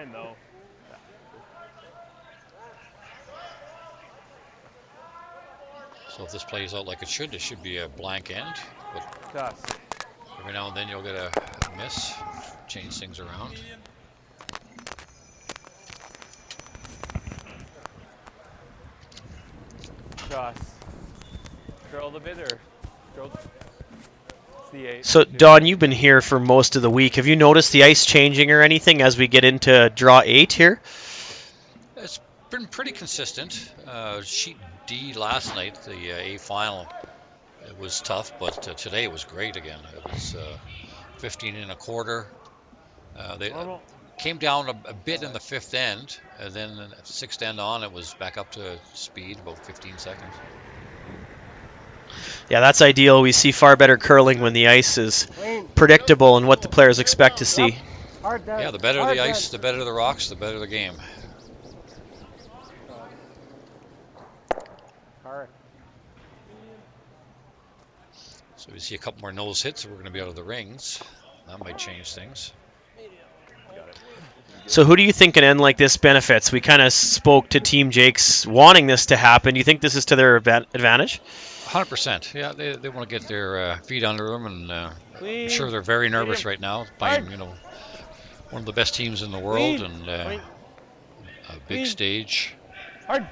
fine though. So if this plays out like it should be a blank end. But every now and then you'll get a miss, change things around. Curl the bit or curl the 8. So Don, you've been here for most of the week. Have you noticed the ice changing or anything as we get into draw 8 here? It's been pretty consistent. Sheet D last night, the A final, it was tough, but today it was great again. It was 15 and a quarter. They came down a bit in the 5th end, and then the 6th end on, it was back up to speed, about 15 seconds. Yeah, that's ideal. We see far better curling when the ice is predictable and what the players expect to see. Yeah, the better the ice, the better the rocks, the better the game. So we see a couple more nose hits, so we're going to be out of the rings. That might change things. So who do you think an end like this benefits? We kind of spoke to Team Jake's wanting this to happen. Do you think this is to their advantage? 100%. Yeah, they want to get their feet under them, and I'm sure they're very nervous right now, playing one of the best teams in the world and a big stage. Hard.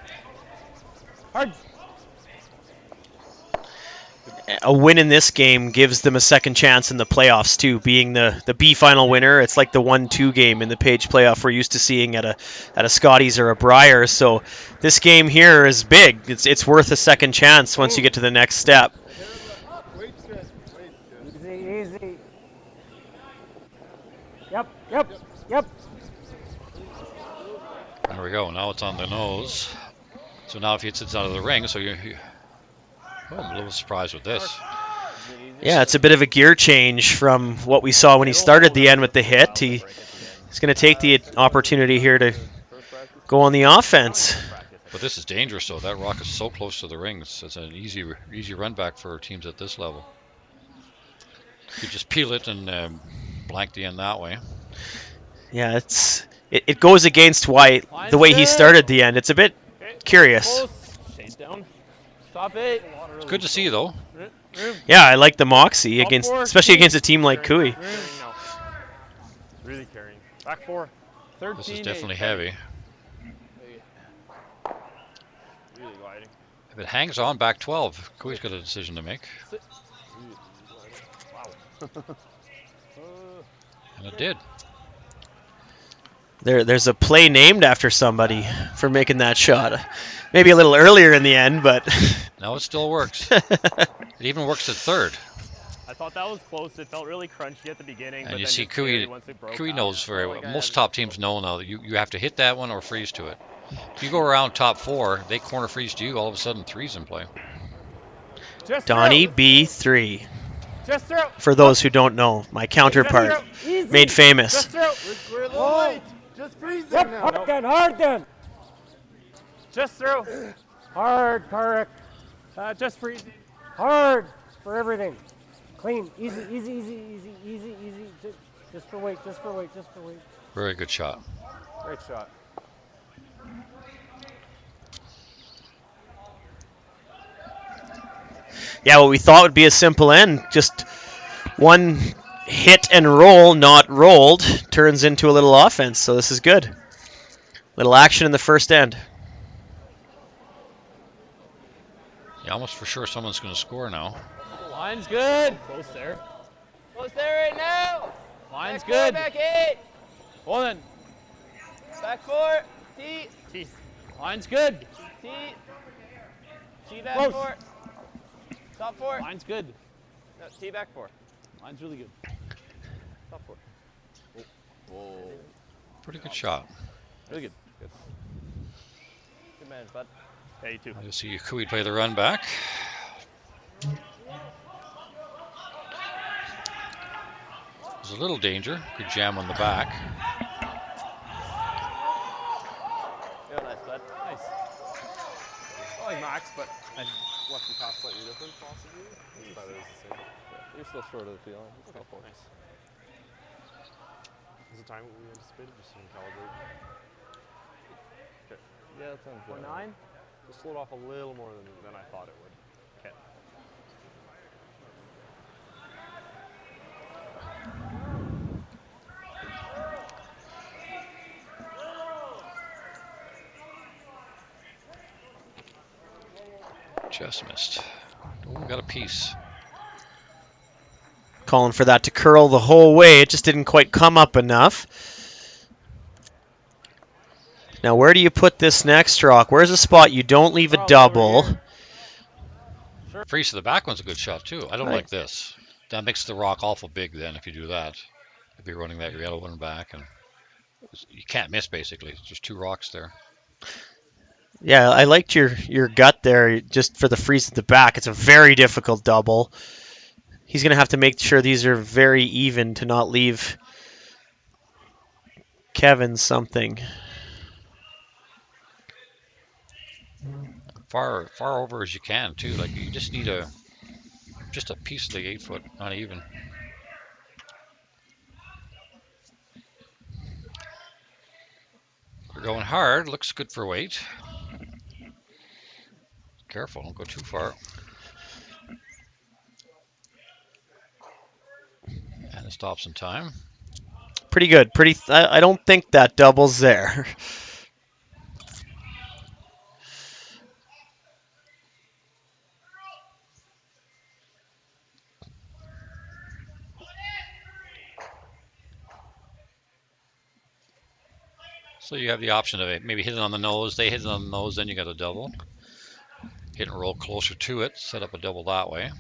A win in this game gives them a second chance in the playoffs too, being the B final winner. It's like the 1-2 game in the Page playoff we're used to seeing at a Scotties or a Brier. So this game here is big. It's worth a second chance once you get to the next step. Easy. Yep. There we go. Now it's on the nose. So now if he hits it out of the ring, so I'm a little surprised with this. Yeah, it's a bit of a gear change from what we saw when he started the end with the hit. He's going to take the opportunity here to go on the offense. But this is dangerous, though. That rock is so close to the rings. It's an easy run back for teams at this level. You just peel it and blank the end that way. Yeah, it goes against White the way he started the end. It's a bit curious. Shade down. Stop it. It's good to see, though. Yeah, I like the moxie especially against a team like Cooey. Really carrying. Back 4. 13. This is definitely heavy. Really gliding. If it hangs on back 12, Cooey's got a decision to make. And it did. There's a play named after somebody for making that shot. Maybe a little earlier in the end, but... No, it still works. It even works at 3rd. I thought that was close. It felt really crunchy at the beginning. And but you then see Cooey knows very well. Most top teams know now that you have to hit that one or freeze to it. If you go around top 4, they corner freeze to you, all of a sudden 3's in play. Donnie B3. Just throw. For those who don't know, my counterpart, made famous. Just throw. We're a little late. Just freeze them now. Hard then. Just throw. Hard, correct. Just freeze. Hard for everything. Clean. Easy. Just for weight. Very good shot. Great shot. Yeah, what we thought would be a simple end, just one hit and roll, not rolled, turns into a little offense. So this is good. Little action in the first end. Yeah, almost for sure someone's going to score now. Line's good. Close there right now. Line's good. Back 8. Hold on. Back 4. T. Line's good. T back Close. 4. Top 4. Line's good. No, T back 4. Line's really good. Top 4. Whoa. Pretty good shot. Really good. Good manage, bud. Yeah, you too. You'll see Cooey play the run back. There's a little danger. Good jam on the back. Yeah, nice, bud. Nice. I like Max, but I left the top slightly different, possibly. I thought it was the same. Yeah, you're still short of the field line. Okay, nice. Is the time what we anticipated? Just some calibrate. Yeah, that sounds good. 4-9. Just slowed off a little more than I thought it would. Okay. Just missed. Oh, we got a piece. Calling for that to curl the whole way. It just didn't quite come up enough. Now, where do you put this next rock? Where's a spot you don't leave a double? Freeze to the back one's a good shot, too. I don't Right. like this. That makes the rock awful big then if you do that. If you're running that yellow one back. And you can't miss, basically. There's just 2 rocks there. Yeah, I liked your gut there just for the freeze at the back. It's a very difficult double. He's going to have to make sure these are very even to not leave Kevin something. Far over as you can, too. Like, you just need just a piece of the 8-foot, not even. We're going hard. Looks good for weight. Careful, don't go too far. And it stops in time. Pretty good. I don't think that double's there. So you have the option of maybe hit it on the nose. They hit it on the nose, then you got a double. Hit and roll closer to it. Set up a double that way.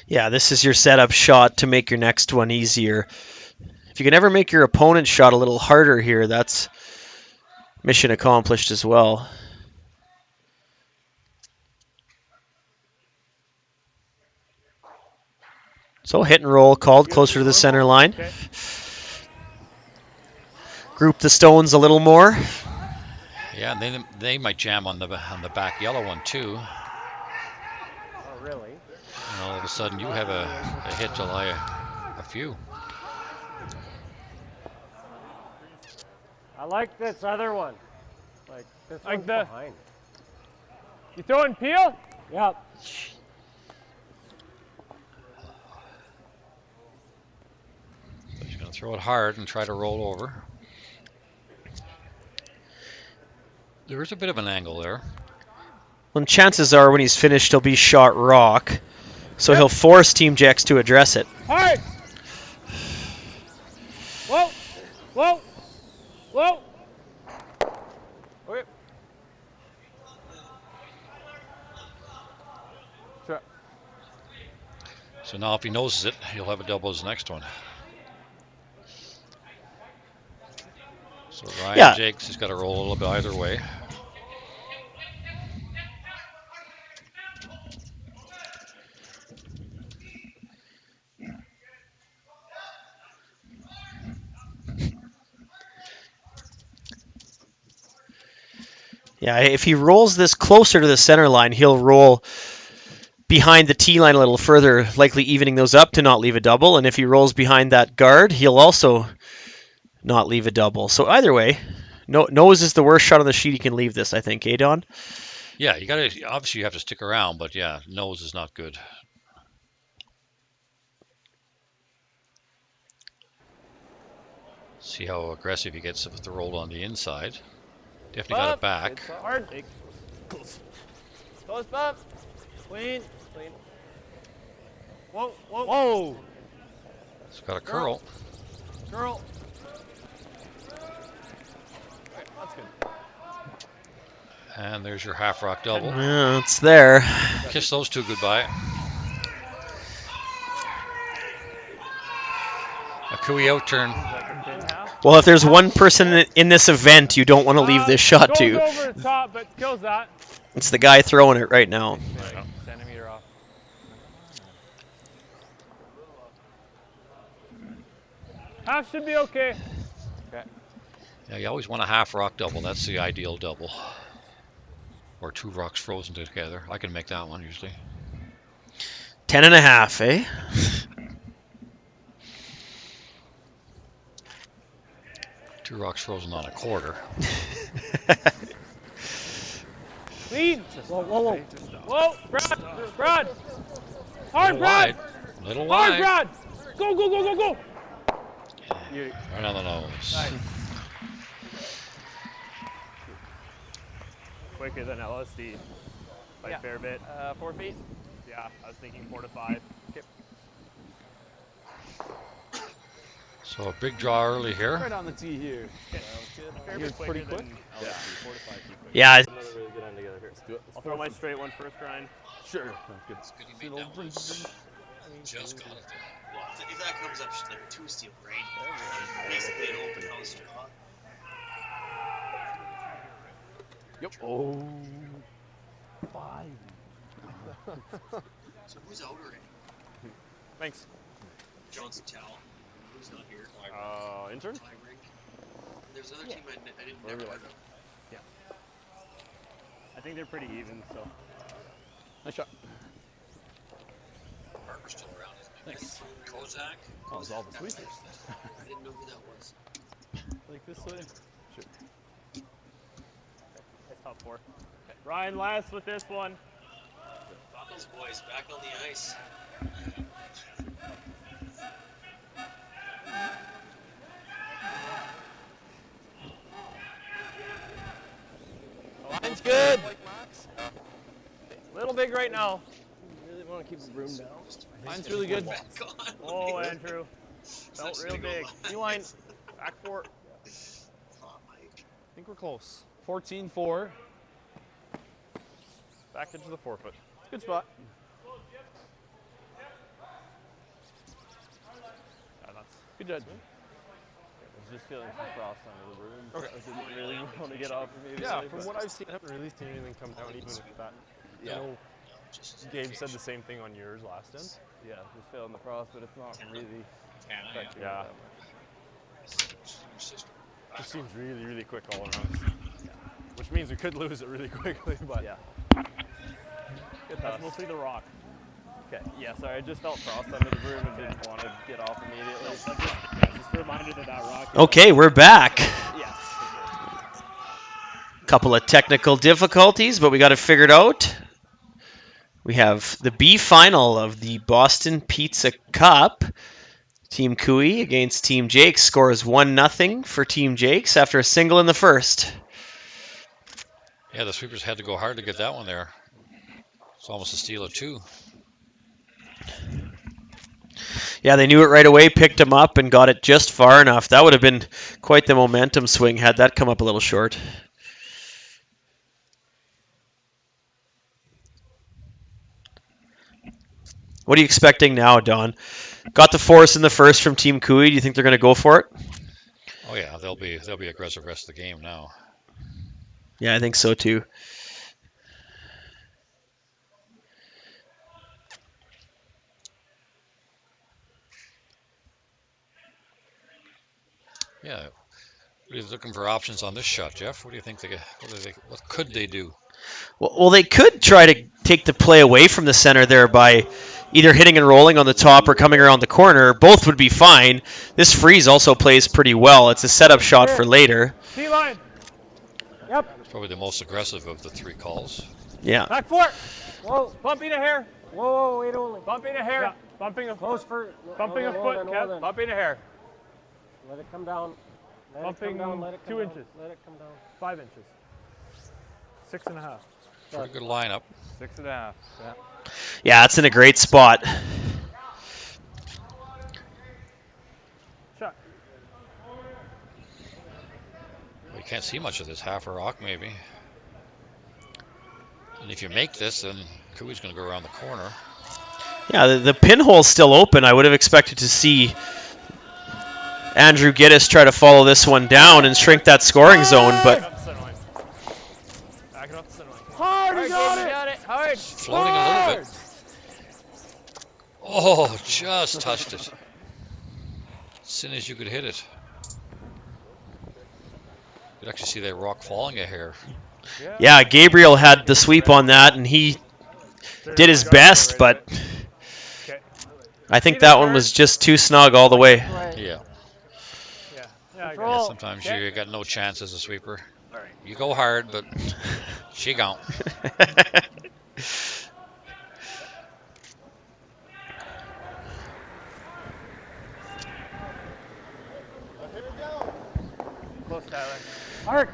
Yeah, this is your setup shot to make your next one easier. If you can ever make your opponent's shot a little harder here, that's mission accomplished as well. So hit and roll called closer to the center line. Okay. Group the stones a little more. Yeah, and they might jam on the back yellow one too. Oh, really? And all of a sudden you have a hit to lie a few. I like this other one. Like this Like one's the- behind. You throwing peel? Yep. So he's going to throw it hard and try to roll over. There is a bit of an angle there. Well, chances are when he's finished, he'll be shot rock. So he'll force Team Jex to address it. Hard! Whoa! Whoa! Whoa! Okay. Sure. So now if he noses it, he'll have a double as the next one. So Ryan Jacques has got to roll a little bit either way. Yeah, if he rolls this closer to the center line, he'll roll behind the tee line a little further, likely evening those up to not leave a double. And if he rolls behind that guard, he'll also not leave a double. So either way, nose is the worst shot on the sheet he can leave this, I think, Don? Yeah, you got to obviously you have to stick around, but yeah, nose is not good. See how aggressive he gets with the roll on the inside. Definitely got it back. Hard. Close. Close bump. Clean. Clean. Whoa, whoa. Whoa! It's got a curl. Girl. Okay, that's good. And there's your half rock double. Yeah, it's there. Kiss those two goodbye. A Cooey out turn. Well, if there's one person in this event you don't want to leave this shot Goes to, over the top, but kills that. it's the guy throwing it right now. Centimeter off. Half should be okay. Okay. Yeah, you always want a half rock double. That's the ideal double. Or 2 rocks frozen together. I can make that one usually. 10.5, eh? 2 rocks frozen on a quarter. Clean. Whoa, whoa, whoa. Whoa, Brad. Brad. Hard, Little Brad. wide. Little Hard, wide. Brad. Go, go, go, go, go. Right on the nose. Nice. Quicker than LSD by a fair bit. 4 feet. Yeah, I was thinking 4 to 5. Okay. So a big draw early here. Right on the tee here. Fair You're bit quicker pretty quick? than LSD. 4 to 5 feet quicker. Yeah, Another really good end together here. Let's do it. I'll throw my straight one first, Ryan. Sure. Sounds good. Good he made that one. Just got it there. Well, if that comes up like a 2-steal, right? Basically an open house draw. Yep. Oh. 5. So who's out already? Thanks. Johnson Towel. Who's not here? Intern? Tiebreak. There's another team I didn't never heard of. I think they're pretty even, so. Nice shot. Parker's still around, isn't he? Thanks. Kozak. Oh, it's all the sweepers. I didn't know who that was. Like this way. Sure. That's top 4. Okay. Ryan last with this one. Buckles boys back on the ice. Line's good. Little big right now. Really want to keep the broom down. Mine's really good. Back on. Oh, Andrew. Felt Such real big. line. Line. Back 4. Oh, Mike. I think we're close. 14-4. Back into the 4 foot. Good spot. Yeah, that's Good judgment. I was just feeling some frost under the broom. Okay. I didn't really want to get off immediately. Yeah, but- from what I've seen, I haven't really seen anything come down even with that. Yeah. I know Gabe said the same thing on yours last time. Yeah, just feeling the frost, but it's not really affecting Yeah. it that much. It seems really, really quick all around. Which means we could lose it really quickly, but Yeah. Good That's pass. mostly the rock. Okay. Yeah, sorry, I just felt frost under the broom and didn't want to get off immediately. Just a reminder that that rock. Okay, we're back. Yeah. Couple of technical difficulties, but we got it figured out. We have the B final of the Boston Pizza Cup. Team Cooey against Team Jakes scores 1-0 for Team Jakes after a single in the first. Yeah, the sweepers had to go hard to get that one there. It's almost a steal of 2. Yeah, they knew it right away, picked him up, and got it just far enough. That would have been quite the momentum swing had that come up a little short. What are you expecting now, Don? Got the force in the first from Team Cooey. Do you think they're going to go for it? Oh yeah, they'll be aggressive rest of the game now. Yeah, I think so too. Yeah. We're looking for options on this shot, Jeff. What do you think what could they do? Well, they could try to take the play away from the center there by either hitting and rolling on the top or coming around the corner. Both would be fine. This freeze also plays pretty well. It's a setup shot for later. T-line. Yep. It's probably the most aggressive of the 3 calls. Yeah. Back 4. Whoa, Bumping a hair. whoa, whoa, wait only. Bumping a hair. Yeah. Bumping a Close for. Bumping a hold foot, on, Kev. hold on. Bumping a hair. Let it come down. Let Bumping it come down. Let it come 2 down. inches. Let it come down. 5 inches. 6.5. Pretty good lineup. 6.5. Yeah. Yeah, it's in a great spot. Shot. Well, you can't see much of this half a rock, maybe. And if you make this, then Cooey's going to go around the corner. Yeah, the pinhole's still open. I would have expected to see Andrew Giddis try to follow this one down and shrink that scoring zone, but Up the center line. Back it up the center line. Hard, you got it. Got it. Hard. Floating a little bit. Oh, just touched it. As soon as you could hit it. You could actually see that rock falling a hair. yeah, Gabriel had the sweep on that, and he did his best, but Okay. I think that one was just too snug all the way. Right. Yeah. Yeah. Yeah. Yeah. I Control. got it. Sometimes Okay. you got no chance as a sweeper. All right. You go hard, but she gone. Close, Tyler. Hard.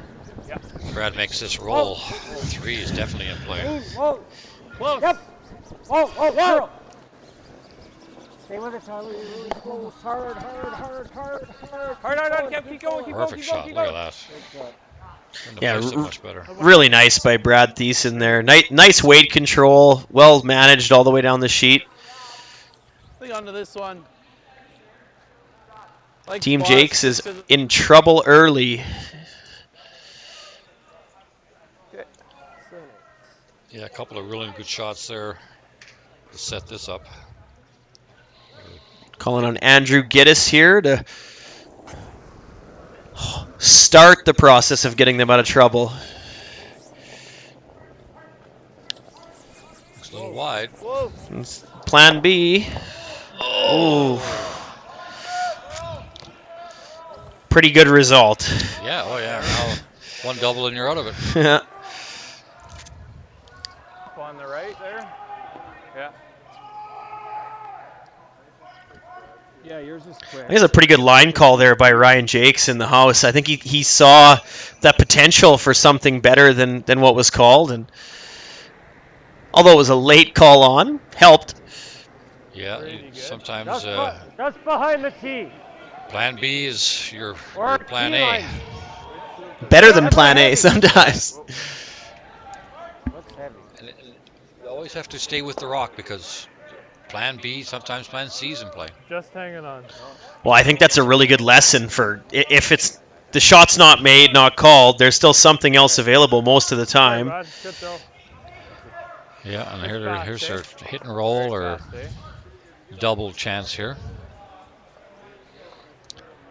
Brad makes this roll. 3 is definitely in play. Whoa. Close. Yep. Whoa. Zero. Stay with it, Tyler. You're really close. Hard. Hard. Keep going. Perfect shot. Look at that. Couldn't have Yeah, placed it much better. Really nice by Brad Thiessen there. Nice weight control, well managed all the way down the sheet. Hang on to this one. Like Team boss, Jakes is just 'cause- in trouble early. Yeah, a couple of really good shots there to set this up. Calling on Andrew Giddis here to start the process of getting them out of trouble. Looks a little wide. Whoa. It's Plan B. Oh. Pretty good result. Yeah, oh yeah. Now one double and you're out of it. Yeah. On the right there. Yeah. Yeah, yours is quick. I think it's a pretty good line call there by Ryan Jacques in the house. I think he saw that potential for something better than what was called, and although it was a late call on, helped. Yeah, Pretty good. sometimes Just behind the tee. plan B is your Or plan tee A. line. Better than Plan A sometimes. Looks heavy. And you always have to stay with the rock because plan B, sometimes plan C is in play. Just hanging on. Well, I think that's a really good lesson for if it's the shot's not made, not called, there's still something else available most of the time. Rod, good throw. Yeah, and Fast, here's eh? her hit and roll Very or fast, eh? double chance here.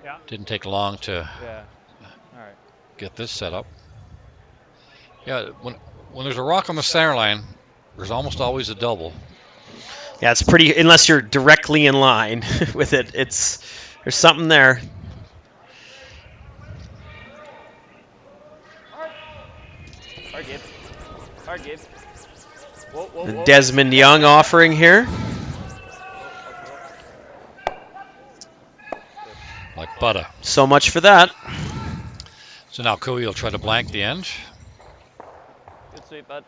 Yeah. Didn't take long to Yeah. All right. get this set up. Yeah, when there's a rock on the center line, there's almost always a double. Yeah, it's pretty, unless you're directly in line with it, there's something there. Hard give. Whoa. The Desmond Young offering here. Like butter. So much for that. So now Cooey will try to blank the end. Good sweep, bud.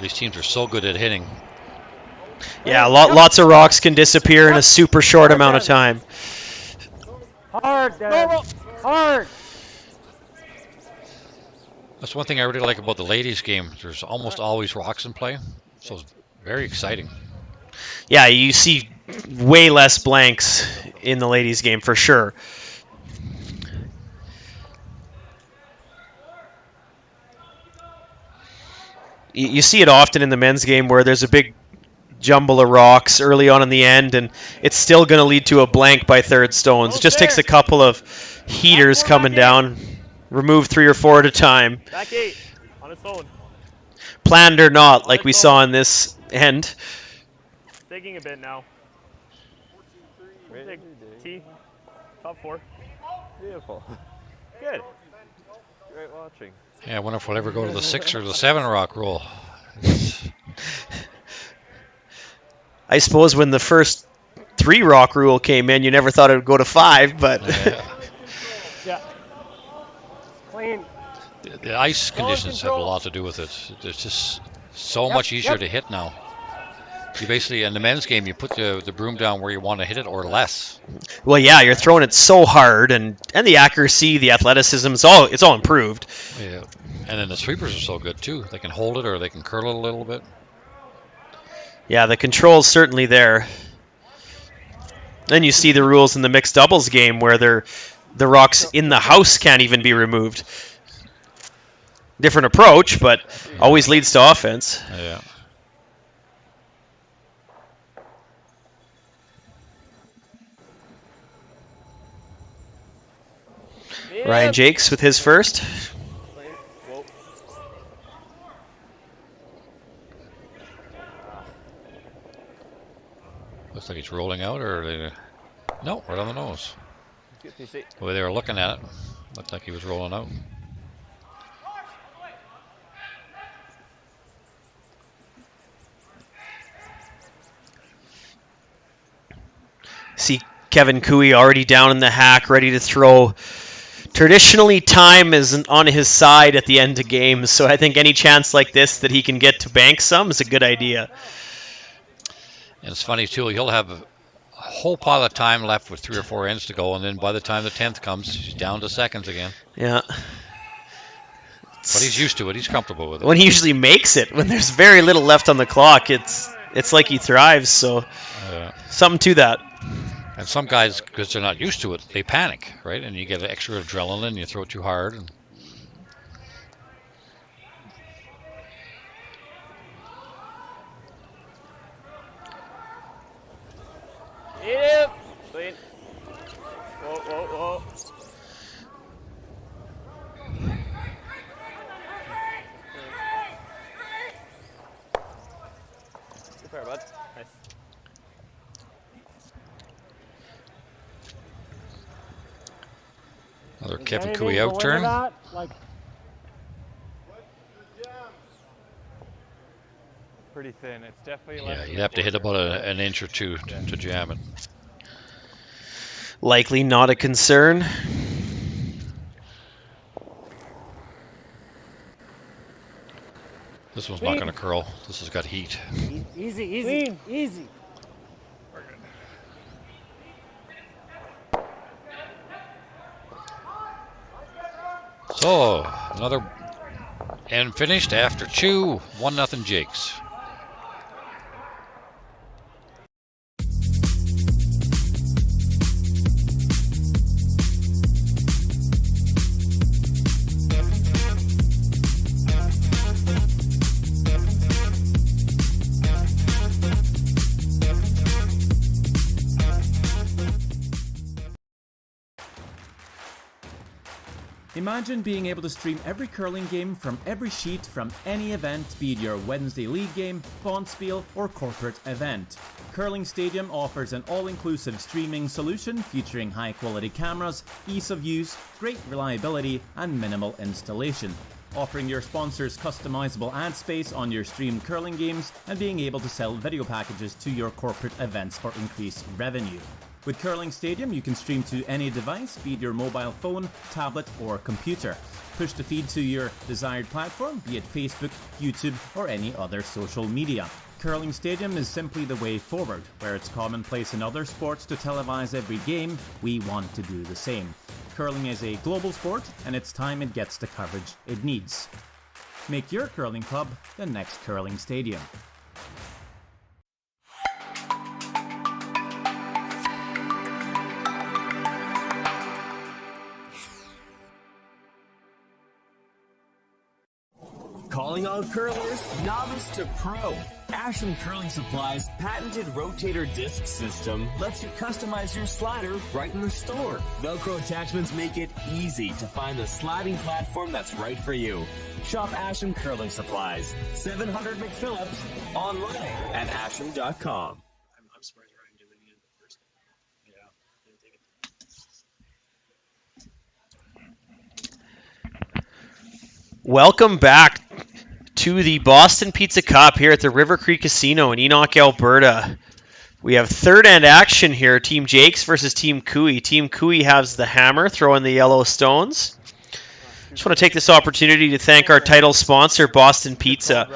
These teams are so good at hitting. Yeah, lots of rocks can disappear in a super short amount of time. Hard, Dad. Hard. That's one thing I really like about the ladies' game. There's almost always rocks in play, so it's very exciting. Yeah, you see way less blanks in the ladies' game for sure. You see it often in the men's game where there's a big jumble of rocks early on in the end, and it's still going to lead to a blank by third stones. It just takes a couple of heaters coming down. Remove 3 or 4 at a time. Back 8 on its own. Planned or not, like we saw in this end. Digging a bit now. Dig. T. Top 4. Beautiful. Good. Great watching. Yeah, I wonder if we'll ever go to the 6 or the 7 rock roll. I suppose when the first 3 rock rule came in, you never thought it would go to 5, but Yeah. Clean. The ice conditions have a lot to do with it. It's just so much easier to hit now. You basically, in the men's game, you put the broom down where you want to hit it or less. well, yeah, you're throwing it so hard, and the accuracy, the athleticism, it's all improved. Yeah. And then the sweepers are so good too. They can hold it or they can curl it a little bit. Yeah, the control's certainly there. Then you see the rules in the mixed doubles game where the rocks in the house can't even be removed. Different approach, but always leads to offense. Yeah. Ryan Jacques with his first. Whoa. Looks like he's just rolling out, or are they? No, right on the nose. Good TC. The way they were looking at it, looked like he was rolling out. See Kevin Cooey already down in the hack, ready to throw. Traditionally, time is on his side at the end of games, so I think any chance like this that he can get to bank some is a good idea. And it's funny, too, he'll have a whole pile of time left with 3 or 4 ends to go, and then by the time the 10th comes, he's down to seconds again. Yeah. But he's used to it. He's comfortable with it. When he usually makes it, when there's very little left on the clock, it's like he thrives, so something to that. And some guys, because they're not used to it, they panic, right? And you get extra adrenaline, you throw too hard. And Eat him! Clean. Whoa, whoa, whoa. Good fair, bud. Nice. another Is Kevin anything Cooey go out into turn. that? Like, Pretty thin. It's definitely Yeah, less you'd than have to hit quarter. about an inch or two to jam it. Likely not a concern. This one's not going to curl. This has got heat. easy, easy, easy. We're good. So, another end finished after 2, 1-0 Jakes. Imagine being able to stream every curling game from every sheet from any event, be it your Wednesday league game, bonspiel, or corporate event. Curling Stadium offers an all-inclusive streaming solution featuring high-quality cameras, ease of use, great reliability, and minimal installation. Offering your sponsors customizable ad space on your streamed curling games and being able to sell video packages to your corporate events for increased revenue. With Curling Stadium, you can stream to any device, be it your mobile phone, tablet, or computer. Push the feed to your desired platform, be it Facebook, YouTube, or any other social media. Curling Stadium is simply the way forward. Where it's commonplace in other sports to televise every game, we want to do the same. Curling is a global sport, and it's time it gets the coverage it needs. Make your curling club the next Curling Stadium. Calling all curlers, novice to pro. Asham Curling Supply's patented rotator disc system lets you customize your slider right in the store. Velcro attachments make it easy to find the sliding platform that's right for you. Shop Asham Curling Supplies, 700 McPhillips, online at asham.com. I'm surprised Ryan didn't get the first one. Yeah. Didn't take it. Welcome back to the Boston Pizza Cup here at the River Cree Casino in Enoch, Alberta. We have third end action here, Team Jakes versus Team Cooey. Team Cooey has the hammer, throwing the yellow stones. Just want to take this opportunity to thank our title sponsor, Boston Pizza.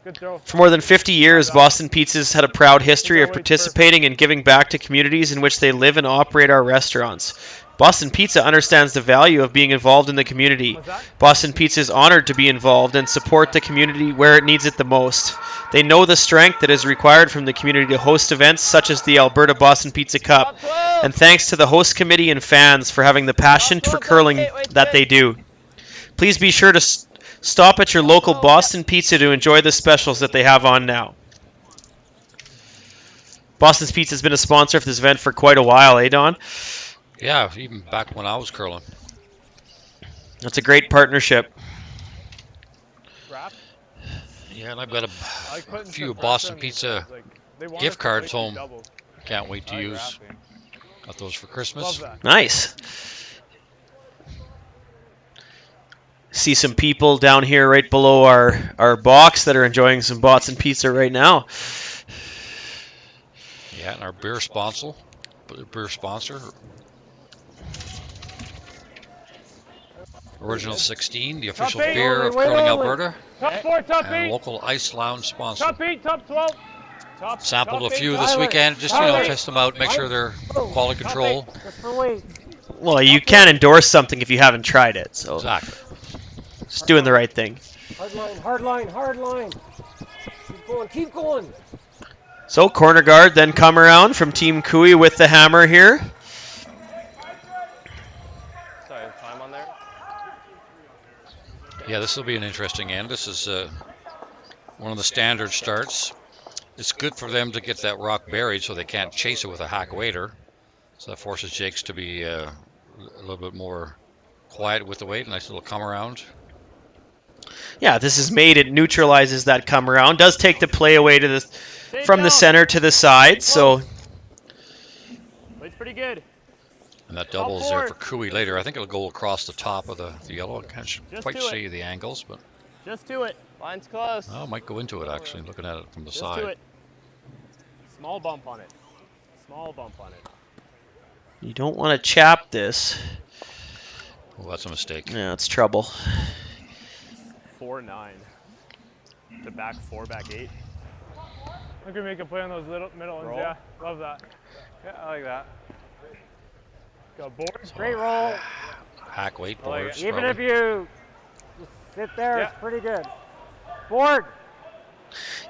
Good throw. For more than 50 years, Boston Pizza's had a proud history of participating and giving back to communities in which they live and operate our restaurants. Boston Pizza understands the value of being involved in the community. Boston Pizza is honored to be involved and support the community where it needs it the most. They know the strength that is required from the community to host events such as the Alberta Boston Pizza Cup. And thanks to the host committee and fans for having the passion for curling that they do. Please be sure to stop at your local Boston Pizza to enjoy the specials that they have on now. Boston's Pizza has been a sponsor of this event for quite a while, eh, Don? Yeah, even back when I was curling. That's a great partnership. Wrap. Yeah, and I've got a I couldn't few put Boston pressure on these Pizza guys, like, They want us gift to cards play home. doubles. Can't wait to I like use. wrapping. Got those for Christmas. Love that. Nice. See some people down here right below our box that are enjoying some Bots and Pizza right now. Yeah, and our beer sponsor. Original 16, the official Top eight. beer of Wait Curling only. Alberta, Top 4, top and 8. local ice lounge sponsor. Top 8, top 12. Top, Sampled top a few eight, this top weekend, just test them out, make sure they're quality control. Just for weight. Well, you can't endorse something if you haven't tried it, so Exactly. just doing the right thing. Hard line, hard line, hard line. Keep going, keep going. So corner guard then come around from Team Kui with the hammer here. Sorry, time on there. Yeah, this will be an interesting end. This is one of the standard starts. It's good for them to get that rock buried so they can't chase it with a hack waiter. So that forces Jacques to be a little bit more quiet with the weight. Nice little come around. Yeah, this is made. It neutralizes that come around. Does take the play away to the from the center to the side. So Plays pretty good. And that doubles there for Kui later. I think it'll go across the top of the yellow. I can't quite see the angles, but Just do it. Line's close. oh, it might go into it actually, looking at it from the Just side. do it. Small bump on it. Small bump on it. you don't want to chap this. Oh, that's a mistake. Yeah, it's trouble. 4-9. To back 4, back 8. I can make a play on those middle ones. Roll. Yeah, love that. Yeah, I like that. Got boards. Great roll. Hack weight I like boards. it. Even probably. if you just sit there, Yeah. it's pretty good. Board.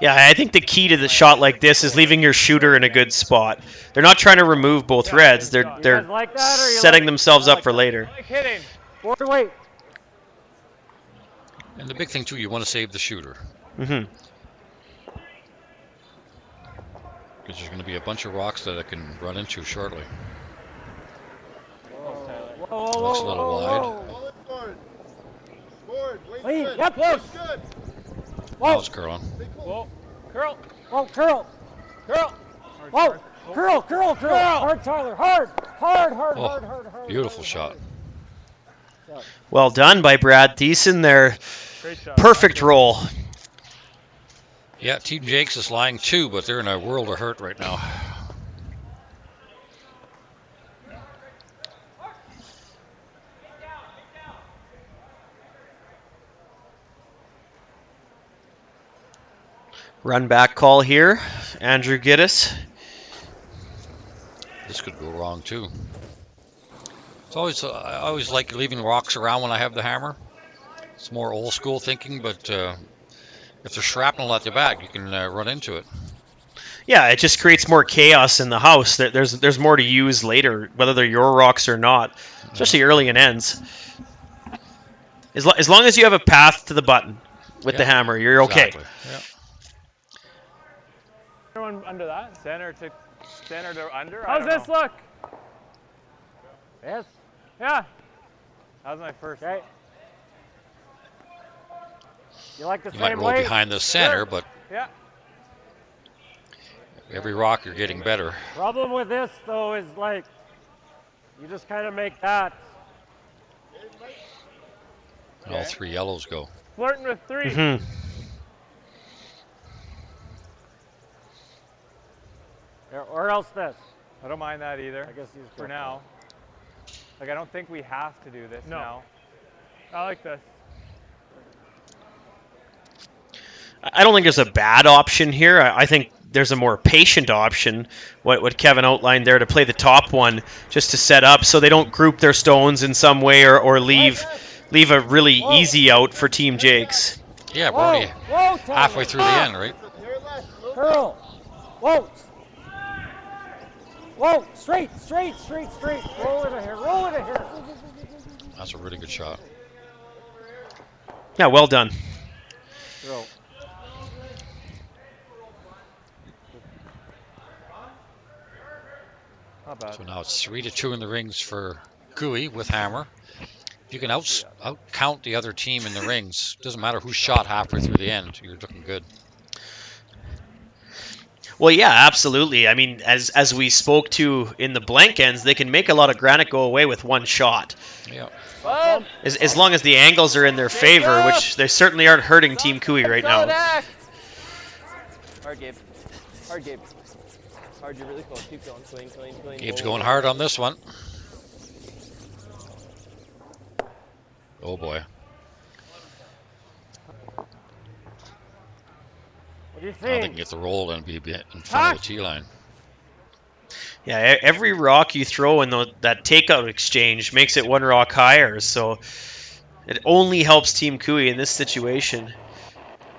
Yeah, I think the key to the shot like this is leaving your shooter in a good spot. They're not trying to remove both reds. They're You they're guys like that, or you setting like- themselves I up like for that. later. I like hitting. Board weight. And the big thing too, you want to save the shooter. Hmm. Because there's going to be a bunch of rocks that it can run into shortly. Whoa, Looks whoa, a whoa, little whoa, wide. whoa. Clean. Yep, push. Now Whoa, it's curling. Whoa. Curl. whoa, curl. Curl. Whoa, curl, curl, curl. Hard, Tyler, hard, hard, hard, Oh, hard, hard, hard. beautiful hard, shot. hard. Well done by Brad Thiessen there. Great shot. Perfect roll. Yeah, Team Jacques is lying too, but they're in a world of hurt right now. Run back call here. Andrew Giddis. This could go wrong too. It's always I always like leaving rocks around when I have the hammer. It's more old school thinking, but if there's shrapnel at the back, you can run into it. Yeah, it just creates more chaos in the house. There's more to use later, whether they're your rocks or not, especially early in ends. As long as you have a path to the button with the hammer, you're okay. Exactly. Yeah. Everyone under that. Center to under. How's this look? Yes. Yeah. How's my first? Okay. You like the You might same roll weight? behind the center, but Yeah. every rock you're getting better. Problem with this though is like, you just kind of make that. All three yellows go. Flirting with 3. Mm-hmm. Or else this. I don't mind that either. I guess he's for now. Like I don't think we have to do this No. now. I like this. I don't think there's a bad option here. I think there's a more patient option, what Kevin outlined there, to play the top one just to set up so they don't group their stones in some way or leave a really easy out for Team Jacques. Yeah, we're only Whoa, Tyler. halfway through the end, right? Curl. Whoa. Whoa. Straight, straight, straight, straight. Roll it in here. Roll it in here. That's a really good shot. Yeah, well done. Roll. Not bad. So now it's 3-2 in the rings for Kui with hammer. If you can out count the other team in the rings, doesn't matter who shot halfway through the end, you're looking good. Well, yeah, absolutely. I mean, as we spoke to in the blank ends, they can make a lot of granite go away with one shot. Yeah. As long as the angles are in their favor, which they certainly aren't hurting Team Cooey right now. Hard, Gabe. Hard, Gabe. Hard, you're really close. Keep going. Clean, clean, clean. Gabe's going hard on this one. Oh boy. What do you I think think? get the roll and be in front of the tee line. Yeah, every rock you throw in that takeout exchange makes it one rock higher, so it only helps Team Cooey in this situation.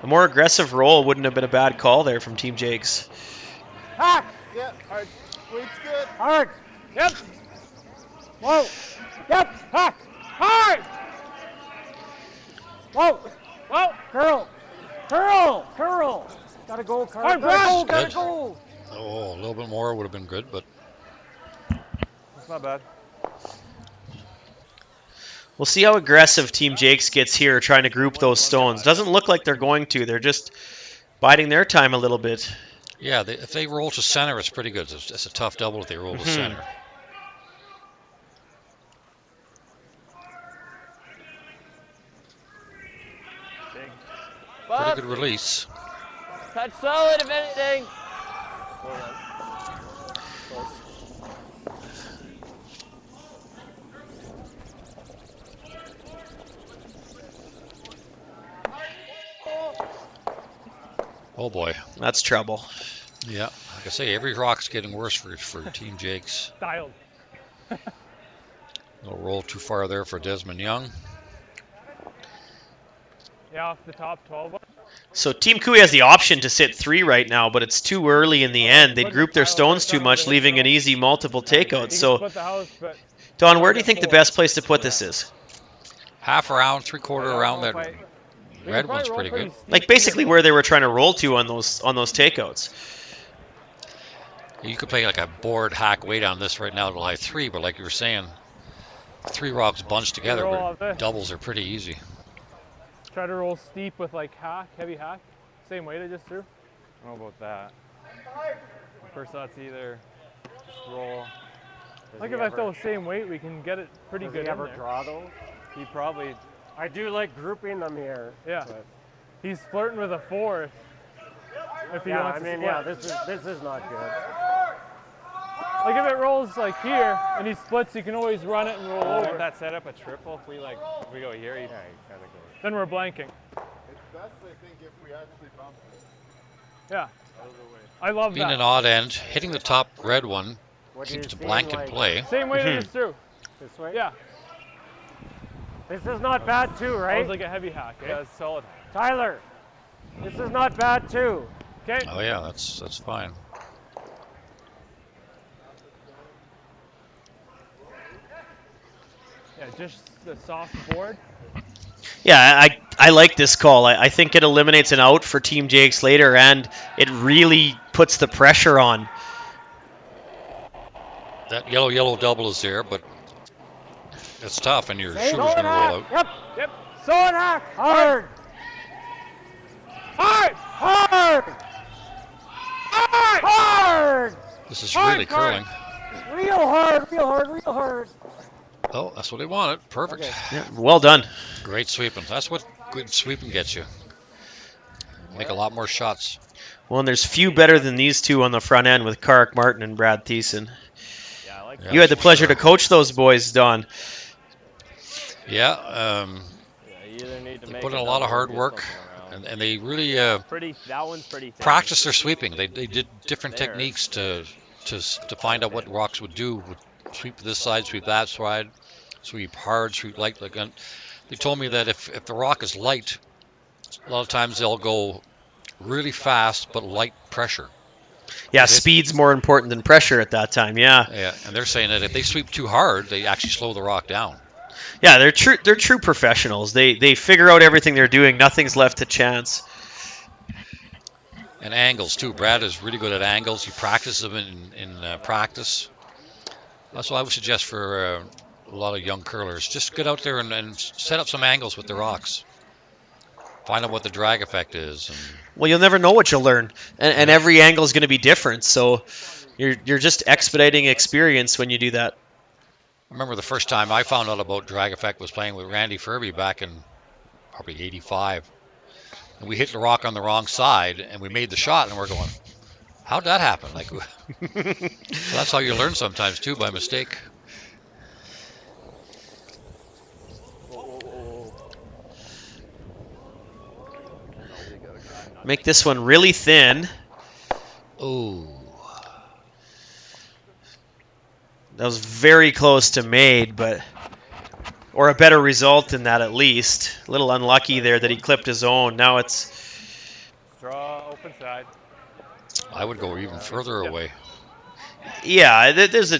A more aggressive roll wouldn't have been a bad call there from Team Jakes. Hack! Yeah, hard. Weight's good. Hard! Yep! Whoa! Yep! Hack! Hard! Whoa! Whoa! Curl! Curl! Curl! Gotta go, Carl. Hard, Gotta go, Brad! gotta Good. go! Oh, a little bit more would have been good, but That's not bad. We'll see how aggressive Team Jakes gets here trying to group those stones. Doesn't look like they're going to. They're just biding their time a little bit. yeah, if they roll to center, it's pretty good. It's a tough double if they roll to center. Pretty good release. Touch solid, if anything. Oh boy. That's trouble. Yeah, like I say, every rock's getting worse for Team Jakes. Dialed. No roll too far there for Desmond Young. Yeah, off the top 12. So Team Cooey has the option to sit 3 right now, but it's too early in the end. They'd group their stones too much, leaving an easy multiple takeout. So, Don, where do you think the best place to put this is? Half around, 3/4 around. That red one's pretty good. Like basically where they were trying to roll to on those takeouts. You could play like a board hack way down this right now to lie 3, but like you were saying, 3 rocks bunched together, but doubles are pretty easy. Try to roll steep with like hack, heavy hack. Same weight I just threw. I don't know about that. First thought's either just roll. Like if I throw the same weight, we can get it pretty good. Does he ever in there. draw those? He probably. I do like grouping them here. Yeah. But He's flirting with a 4 if he yeah, wants I mean, to yeah, split. this is not good. Like if it rolls like here and he splits, you can always run it and roll Won't over. that set up a triple if we go here? You kind of go. Then we're blanking. It's best, I think, if we actually bump it. Yeah. I love Being that. an odd end, hitting the top red one What keeps do the you blank see, in like, play. Same weight I just threw. This way? Yeah. This is not bad too, That right? was like a heavy hack, eh? Yeah, it's solid. Tyler, this is not bad too. Okay. Oh yeah, that's fine. Yeah, just the soft board. Yeah, I like this call. I think it eliminates an out for Team Jakes later, and it really puts the pressure on. That yellow double is there, but it's tough, and your shooter's going to roll out. Yep. Yep. Sword hack. Hard. Hard! Hard. Hard. This is really curling. Real hard. Real hard. Real hard. Oh, that's what they wanted. Perfect. Okay. Yeah, well done. Great sweeping. That's what good sweeping gets you. Make a lot more shots. Well, and there's few better than these two on the front end with Kark Martin and Brad Thiessen. Yeah, I like Yeah, You had the pleasure to coach those boys, Don. Yeah, You either need to they make put in a lot of double or hard get work, something around. and they really That one's pretty thin. practiced their sweeping. They did different There. techniques to find out what rocks would do. Would sweep this side, sweep that side, sweep hard, sweep light. They told me that if the rock is light, a lot of times they'll go really fast but light pressure. Yeah, speed's more important than pressure at that time. Yeah, Yeah, and they're saying that if they sweep too hard, they actually slow the rock down. yeah, they're true professionals. They figure out everything they're doing. Nothing's left to chance. And angles too. Brad is really good at angles. He practices them in practice. That's what I would suggest for a lot of young curlers. Just get out there and set up some angles with the rocks. find out what the drag effect is. And well, you'll never know what you'll learn, and every angle is going to be different. So you're just expediting experience when you do that. I remember the first time I found out about drag effect was playing with Randy Furby back in probably '85. And we hit the rock on the wrong side, and we made the shot, and we're going, how'd that happen? Like, so that's how you learn sometimes, too, by mistake. Make this one really thin. Ooh. That was very close to made, but... or a better result than that, at least. A little unlucky there that he clipped his own. Now it's... Draw open side. I would go even further away. Yeah, there's a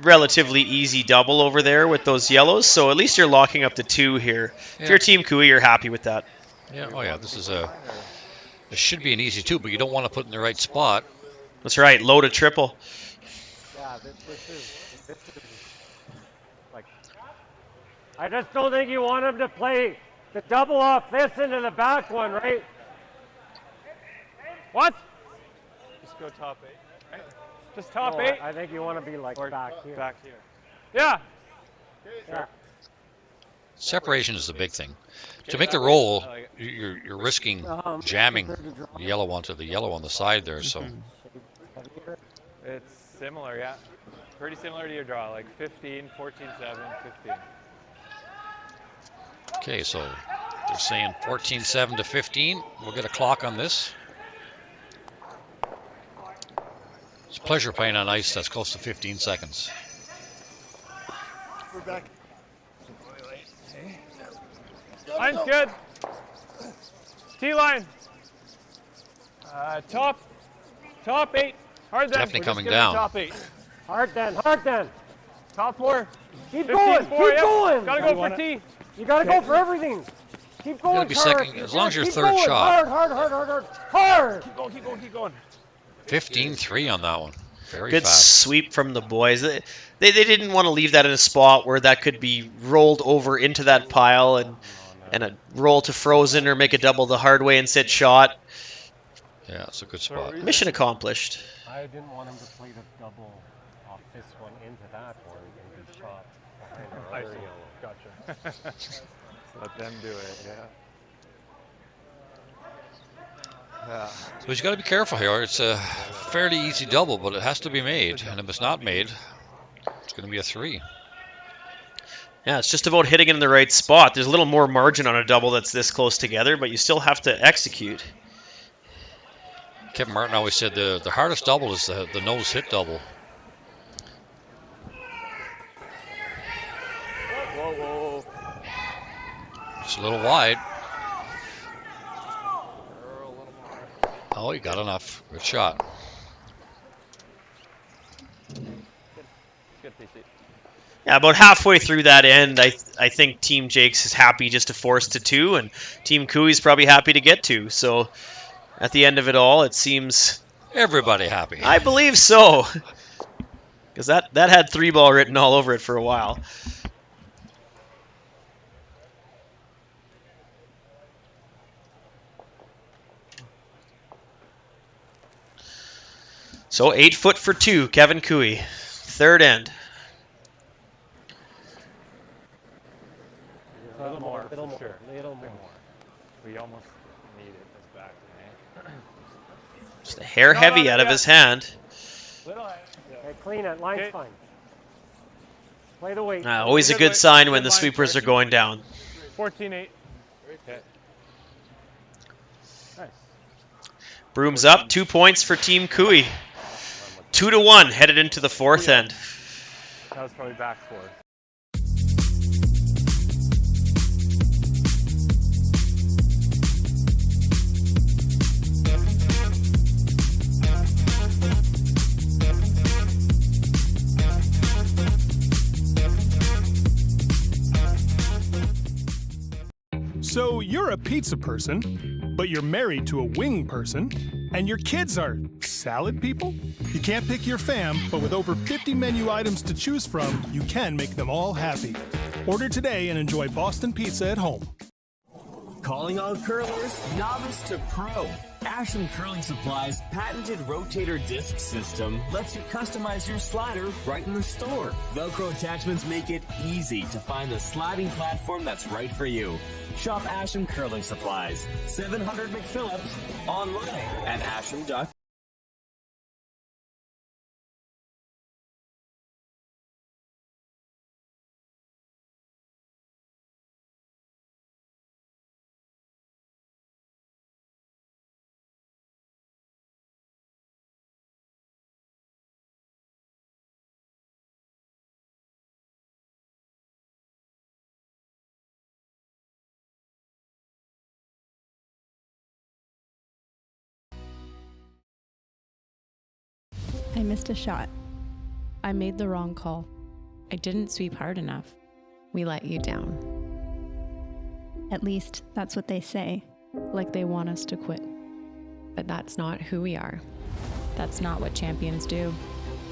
relatively easy double over there with those yellows, so at least you're locking up the 2 here. Yeah. If you're Team Cooey, you're happy with that. Yeah. Oh, yeah. This should be an easy 2, but you don't want to put in the right spot. That's right. Low to triple. Yeah, this is like. I just don't think you want him to play the double off this into the back one, right? What? Just go top 8. Right? Just top 8. I think you want to be like Or back here. Back here. Yeah. Yeah. Separation is the big thing. To make the roll, you're risking jamming the yellow onto the yellow on the side there. So It's similar, yeah. Pretty similar to your draw, like 15, 14, 7, 15. okay, so they're saying 14-7 to 15. We'll get a clock on this. It's a pleasure playing on ice that's close to 15 seconds. We're back. Line's good. T-line. Top 8. Hard then. Definitely We're coming just down. Top 8. Hard then. Top 4. Keep 15, going, 4, keep yep. going. Gotta go for T. You gotta go for everything. Keep going, gotta be hard. second, as long as your Keep third going. shot. Hard. Keep going. 15-3 on that one. Very Good fast. sweep from the boys. They didn't want to leave that in a spot where that could be rolled over into that pile and a roll to frozen or make a double the hard way and sit shot. Yeah, it's a good spot. Mission accomplished. I didn't want him to play the double off this one into that one and be shot behind our other yellow. Gotcha. Let them do it, yeah. So he's got to be careful here. It's a fairly easy double, but it has to be made. And if it's not made, it's going to be a 3. Yeah, it's just about hitting it in the right spot. There's a little more margin on a double that's this close together, but you still have to execute. Kevin Martin always said the hardest double is the nose hit double. Whoa. It's a little wide. Oh, he got enough. Good shot. Good PC. Yeah, about halfway through that end, I think Team Jakes is happy just to force to 2, and Team Cooey's probably happy to get 2. So at the end of it all, it seems... everybody happy. I believe so. Because that had 3-ball written all over it for a while. So 8 foot for 2, Kevin Cooey. Third end. A little more, Little more. sure. Little more. We almost needed this back, eh? Just a hair heavy out of his hand. Little Okay, clean it. Line's Okay. fine. Play the weight. Always a good sign when the sweepers are going down. 14-8. Okay. Nice. Brooms up, 2 points for Team Cooey. 2-1 headed into the fourth end. That was probably back 4. So you're a pizza person, but you're married to a wing person, and your kids are salad people? You can't pick your fam, but with over 50 menu items to choose from, you can make them all happy. Order today and enjoy Boston Pizza at home. Calling all curlers, novice to pro. Ashland Curling Supply's patented rotator disc system lets you customize your slider right in the store. Velcro attachments make it easy to find the sliding platform that's right for you. Shop Ashland Curling Supplies, 700 McPhillips, online at ashland.com. I missed a shot. I made the wrong call. I didn't sweep hard enough. We let you down. At least that's what they say. Like they want us to quit. But that's not who we are. That's not what champions do.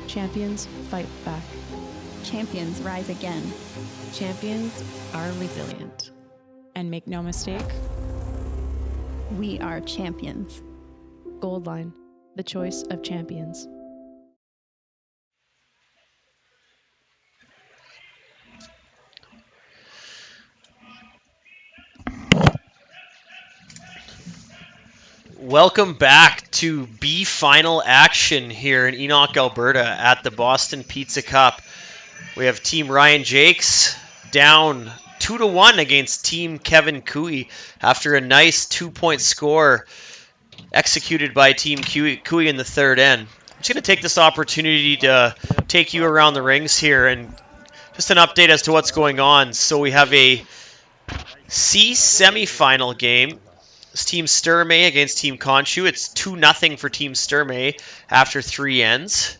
Champions fight back. Champions rise again. Champions are resilient. And make no mistake, we are champions. Gold Line, the choice of champions. Welcome back to B final action here in Enoch, Alberta at the Boston Pizza Cup. We have Team Ryan Jacques down 2-1 against Team Kevin Cooey after a nice 2-point score executed by Team Cooey in the third end. I'm just going to take this opportunity to take you around the rings here and just an update as to what's going on. So we have a C semifinal game. It's Team Sturmey against Team Conchu. It's 2-0 for Team Sturmey after 3 ends.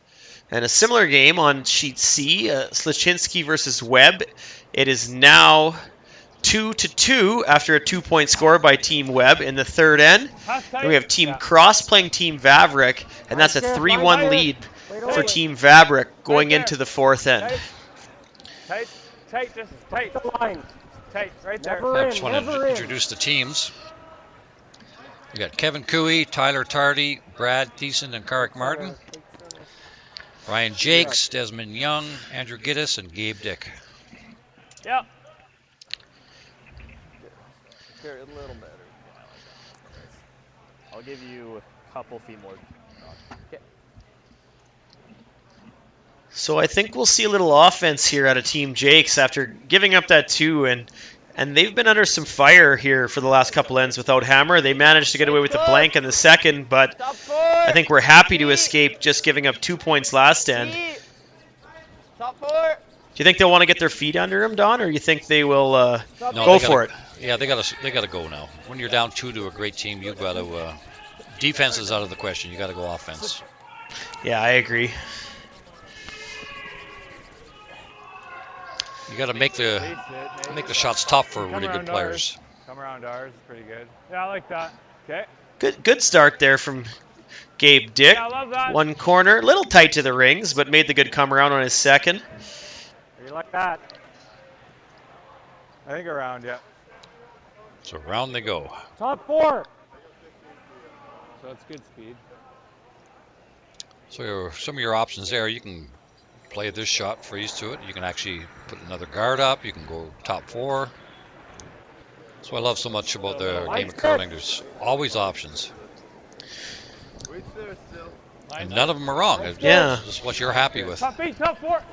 And a similar game on sheet C, Slichinsky versus Webb. It is now 2-2 after a 2-point score by Team Webb in the third end. Then we have Team Cross playing Team Vavrick, and that's a 3-1 lead for Team Vavrick going into the fourth end. Tight, just tight. The line. Tight, right there. I just want to introduce the teams. We got Kevin Cooey, Tyler Tardy, Brad Thiessen, and Karek Martin. Ryan Jacques, Desmond Young, Andrew Giddis, and Gabe Dick. Yep. Carry a little better. I'll give you a couple feet more. Okay. So I think we'll see a little offense here out of Team Jacques after giving up that 2, and they've been under some fire here for the last couple ends without Hammer. They managed to get away with the blank in the second, but I think we're happy to escape just giving up 2 points last end. Top 4. Do you think they'll want to get their feet under him, Don, or you think they will go for it? Yeah, they gotta go now. When you're down 2 to a great team, you've got to defense is out of the question. You got to go offense. Yeah, I agree. You got to make the shots tough for really good players. Come around ours, pretty good. Yeah, I like that. Okay. Good start there from Gabe Dick. Yeah, I love that. One corner, a little tight to the rings, but made the good come around on his second. You like that? I think around, yeah. So around they go. Top 4. So that's good speed. So some of your options there, you can play this shot, freeze to it. You can actually put another guard up. You can go top 4. That's what I love so much about the game of curling. There's always options. And none of them are wrong. It's just what you're happy with. Top 8, top 4.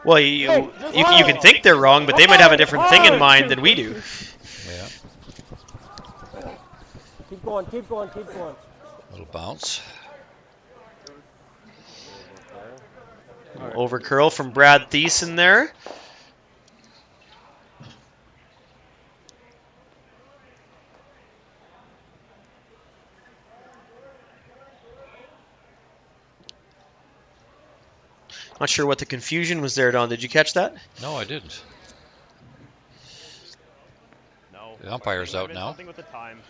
Well, you can think they're wrong, but they might have a different thing in mind than we do. Yeah. Keep going, keep going, keep going. Little bounce. Over curl from Brad Thiessen there. Not sure what the confusion was there, Don. Did you catch that? No, I didn't. No. The umpire's out now. Something with the time.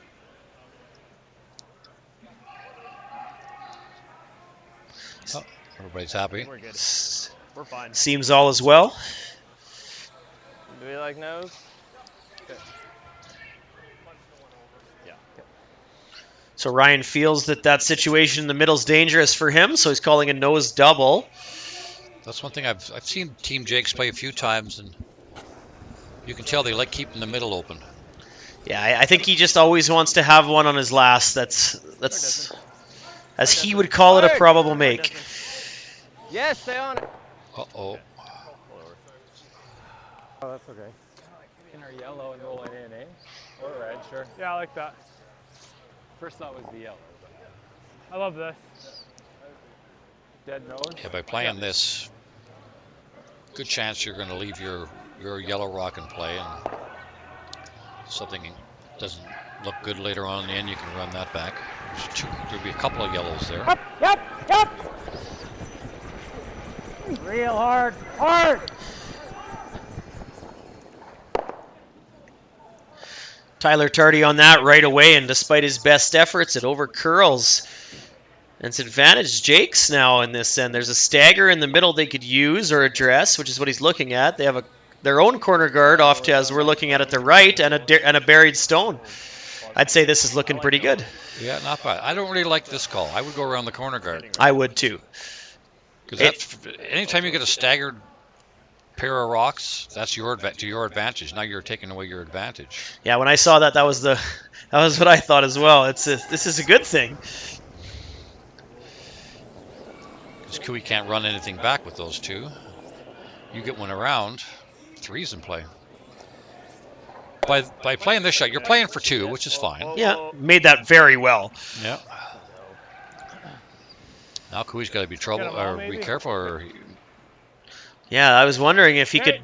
Oh, everybody's happy. We're good. We're fine. Seems all as well. Do we like nose? Okay. So Ryan feels that situation in the middle is dangerous for him, so he's calling a nose double. That's one thing I've seen Team Jakes play a few times, and you can tell they like keeping the middle open. Yeah, I think he just always wants to have one on his last. That's as he would call it, a probable make. Yes, stay on it. Uh-oh. Oh, that's okay. In our yellow and rolling in, eh? Or red, sure. Yeah, I like that. First thought was the yellow. I love this. Dead nose. Yeah, by playing this, good chance you're going to leave your yellow rock in play, and something doesn't look good later on in the end, you can run that back. There'll be a couple of yellows there. Yep. Real hard. Tyler Tardy on that right away, and despite his best efforts, it over curls. And it's advantage Jakes now in this end. There's a stagger in the middle they could use or address, which is what he's looking at. They have their own corner guard off to, as we're looking at the right, and a buried stone. I'd say this is looking pretty good. Yeah, not bad. I don't really like this call. I would go around the corner guard. I would too. Because anytime you get a staggered pair of rocks, that's to your advantage. Now you're taking away your advantage. Yeah, when I saw that was what I thought as well. This is a good thing. Because Cooey can't run anything back with those two. You get one around, three's in play. By playing this shot, you're playing for two, which is fine. Yeah, made that very well. Yeah. Now Cooey's got to be be careful. Or yeah, I was wondering if he could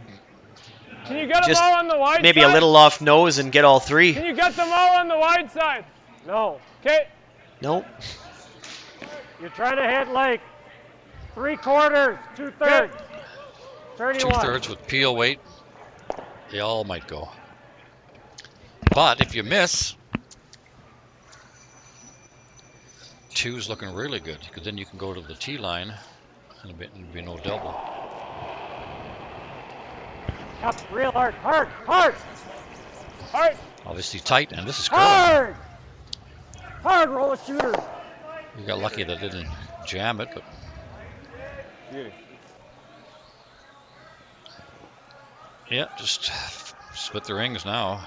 Can you get them just all on the wide maybe side? a little off nose and get all three. Can you get them all on the wide side? No. Okay. Nope. You're trying to hit like 3/4, 2/3. 31. 2/3 with peel weight. They all might go. But if you miss, two's looking really good, because then you can go to the T line and it'll be no double. Up real hard. Obviously tight, and this is curling. Hard roll a shooter. You got lucky that didn't jam it, but yeah, just split the rings now.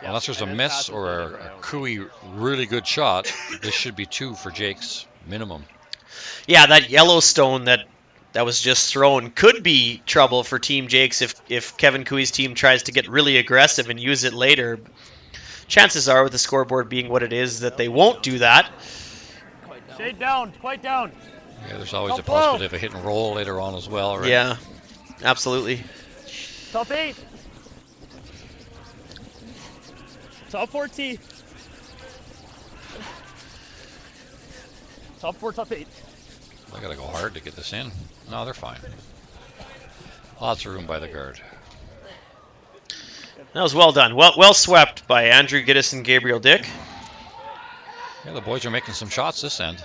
Unless there's a miss or a Cooey really good shot, this should be two for Jakes minimum. Yeah, that Yellowstone that was just thrown could be trouble for Team Jakes if Kevin Cooey's team tries to get really aggressive and use it later. Chances are, with the scoreboard being what it is, that they won't do that. Shade down, quite down. Yeah, there's always a possibility of a hit and roll later on as well, right? Yeah, absolutely. Top 8. Top 4 T. Top 4, top 8. I gotta go hard to get this in. No, they're fine. Lots of room by the guard. That was well done. Well swept by Andrew Giddis and Gabriel Dick. Yeah, the boys are making some shots this end.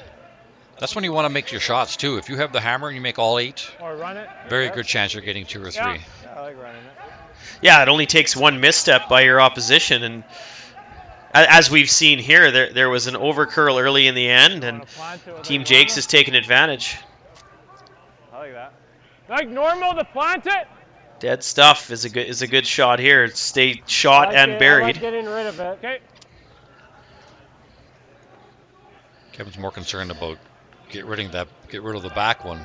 That's when you want to make your shots too. If you have the hammer and you make all 8, or run it. Very good chance you're getting 2 or 3. Yeah, I like running it. Yeah, it only takes one misstep by your opposition, and as we've seen here, there was an overcurl early in the end, and Team Jakes has taken advantage. I like that. Like normal to plant it. Dead stuff is a good shot here. Stay shot and buried. I like getting rid of it. Okay. Kevin's more concerned about get rid of the back one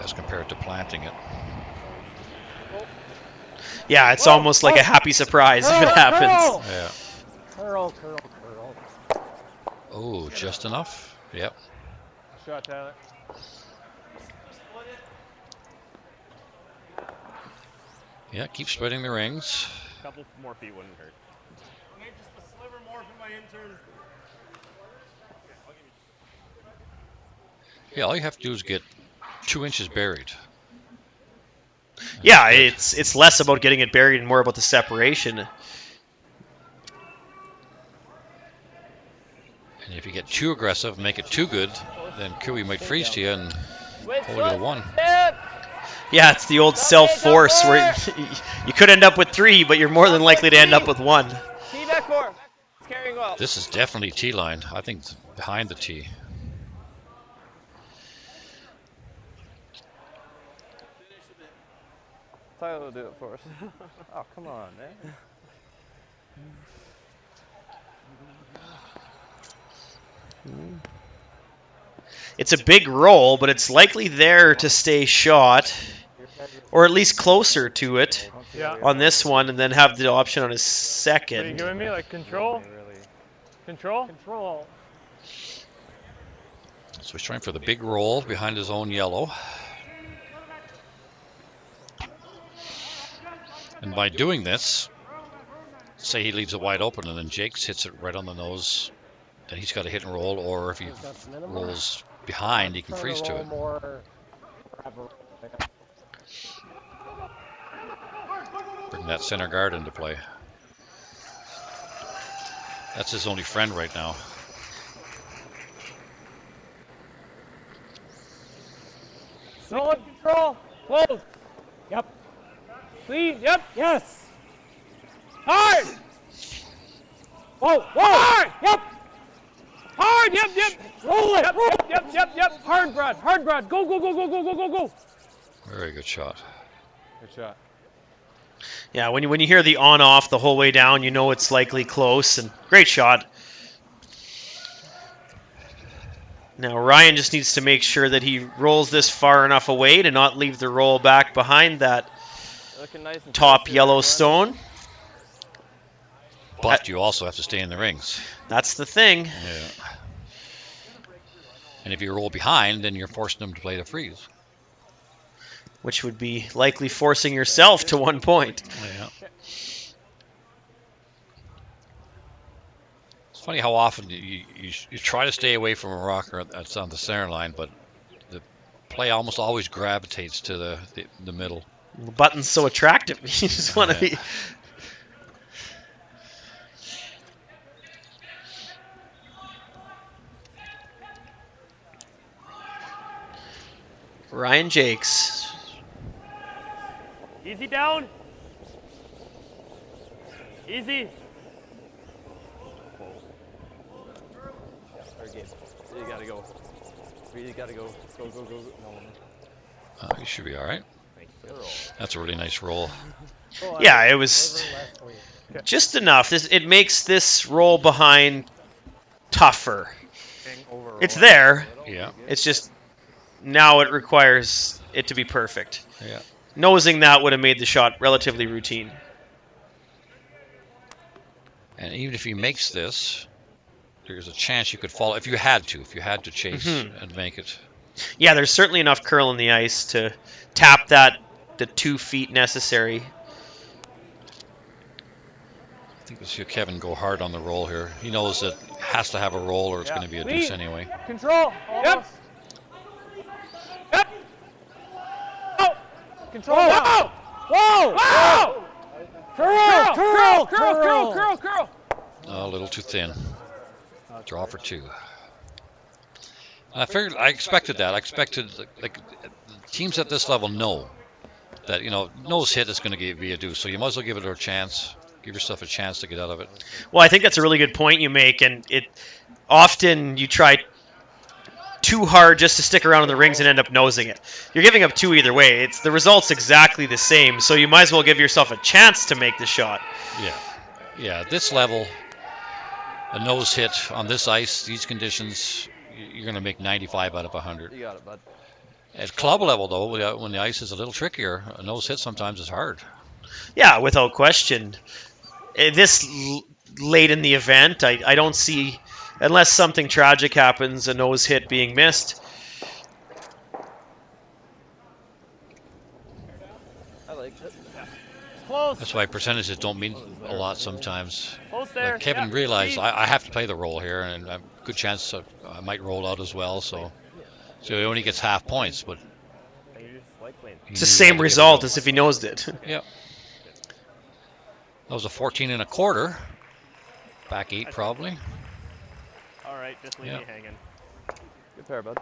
as compared to planting it. Yeah, it's almost like a happy surprise if it happens. Yeah. Curl. Oh, just enough. Yep. Shot, Tyler. Yeah, keep spreading the rings. A couple more feet wouldn't hurt. Okay, just a sliver more for my intern. Yeah, all you have to do is get 2 inches buried. Yeah, it's less about getting it buried and more about the separation. And if you get too aggressive, make it too good, then Cooey might freeze to you and hold you to 1. Yeah, it's the old self-force where you could end up with 3, but you're more than likely to end up with 1. T back This is definitely tee line. I think it's behind the tee. Tyler will do it for us. Oh, come on, man. It's a big roll, but it's likely there to stay shot, or at least closer to it on this one, and then have the option on his second. Are you giving me like control? Control? Control. So he's trying for the big roll behind his own yellow. And by doing this, say he leaves it wide open and then Jakes hits it right on the nose, then he's got to hit and roll, or if he rolls behind, he can freeze to it. Bring that center guard into play. That's his only friend right now. Solid control. Close. Yep. Clean. Yep. Yes. Hard. Whoa. Whoa. Hard. Yep. Hard. Yep. Yep. Roll it. Yep. Roll. Yep. Yep. Yep. Hard, Brad. Hard, Brad. Go. Go. Go. Go. Go. Go. Go. Go. Very good shot. Good shot. Yeah, when you hear the on-off the whole way down, you know it's likely close, and great shot. Now Ryan just needs to make sure that he rolls this far enough away to not leave the roll back behind that Nice top yellow stone. But you also have to stay in the rings. That's the thing. Yeah. And if you roll behind, then you're forcing them to play the freeze. Which would be likely forcing yourself to 1 point. Yeah. It's funny how often you try to stay away from a rocker that's on the center line, but the play almost always gravitates to the middle. The button's so attractive. You just want to be... Ryan Jacques. Easy down. Easy. You gotta go. You gotta go. Go, go, go. No. You should be all right. That's a really nice roll. Yeah, it was just enough. It makes this roll behind tougher. It's there. Yeah. It's just now it requires it to be perfect. Yeah. Nosing that would have made the shot relatively routine. And even if he makes this, there's a chance you could fall if you had to chase and make it. Yeah, there's certainly enough curl in the ice to tap the 2 feet necessary. I think we'll see Kevin go hard on the roll here. He knows that it has to have a roll or it's going to be a deuce anyway. Control. Yep. Yep. Oh. Control. Whoa. Whoa. Whoa. Curl. Curl. Curl. Curl. Curl. Curl. Oh, a little too thin. Draw for 2. I expected that. I expected like teams at this level know that nose hit is going to be a deuce, so you might as well give it a chance. Give yourself a chance to get out of it. Well, I think that's a really good point you make, and often you try too hard just to stick around in the rings and end up nosing it. You're giving up 2 either way. The result's exactly the same, so you might as well give yourself a chance to make the shot. Yeah. At this level, a nose hit on this ice, these conditions, you're going to make 95 out of 100. You got it, bud. At club level, though, when the ice is a little trickier, a nose hit sometimes is hard. Yeah, without question. This late in the event, I don't see, unless something tragic happens, a nose hit being missed. I like it. Close. That's why percentages don't mean a lot sometimes. Close there. Like Kevin realized, I have to play the roll here, and a good chance I might roll out as well, so he only gets half points, but it's the same result as if he nosed it. Yep. That was a 14 1/4. Back 8 probably. All right, just leave me hanging. Good pair, bud.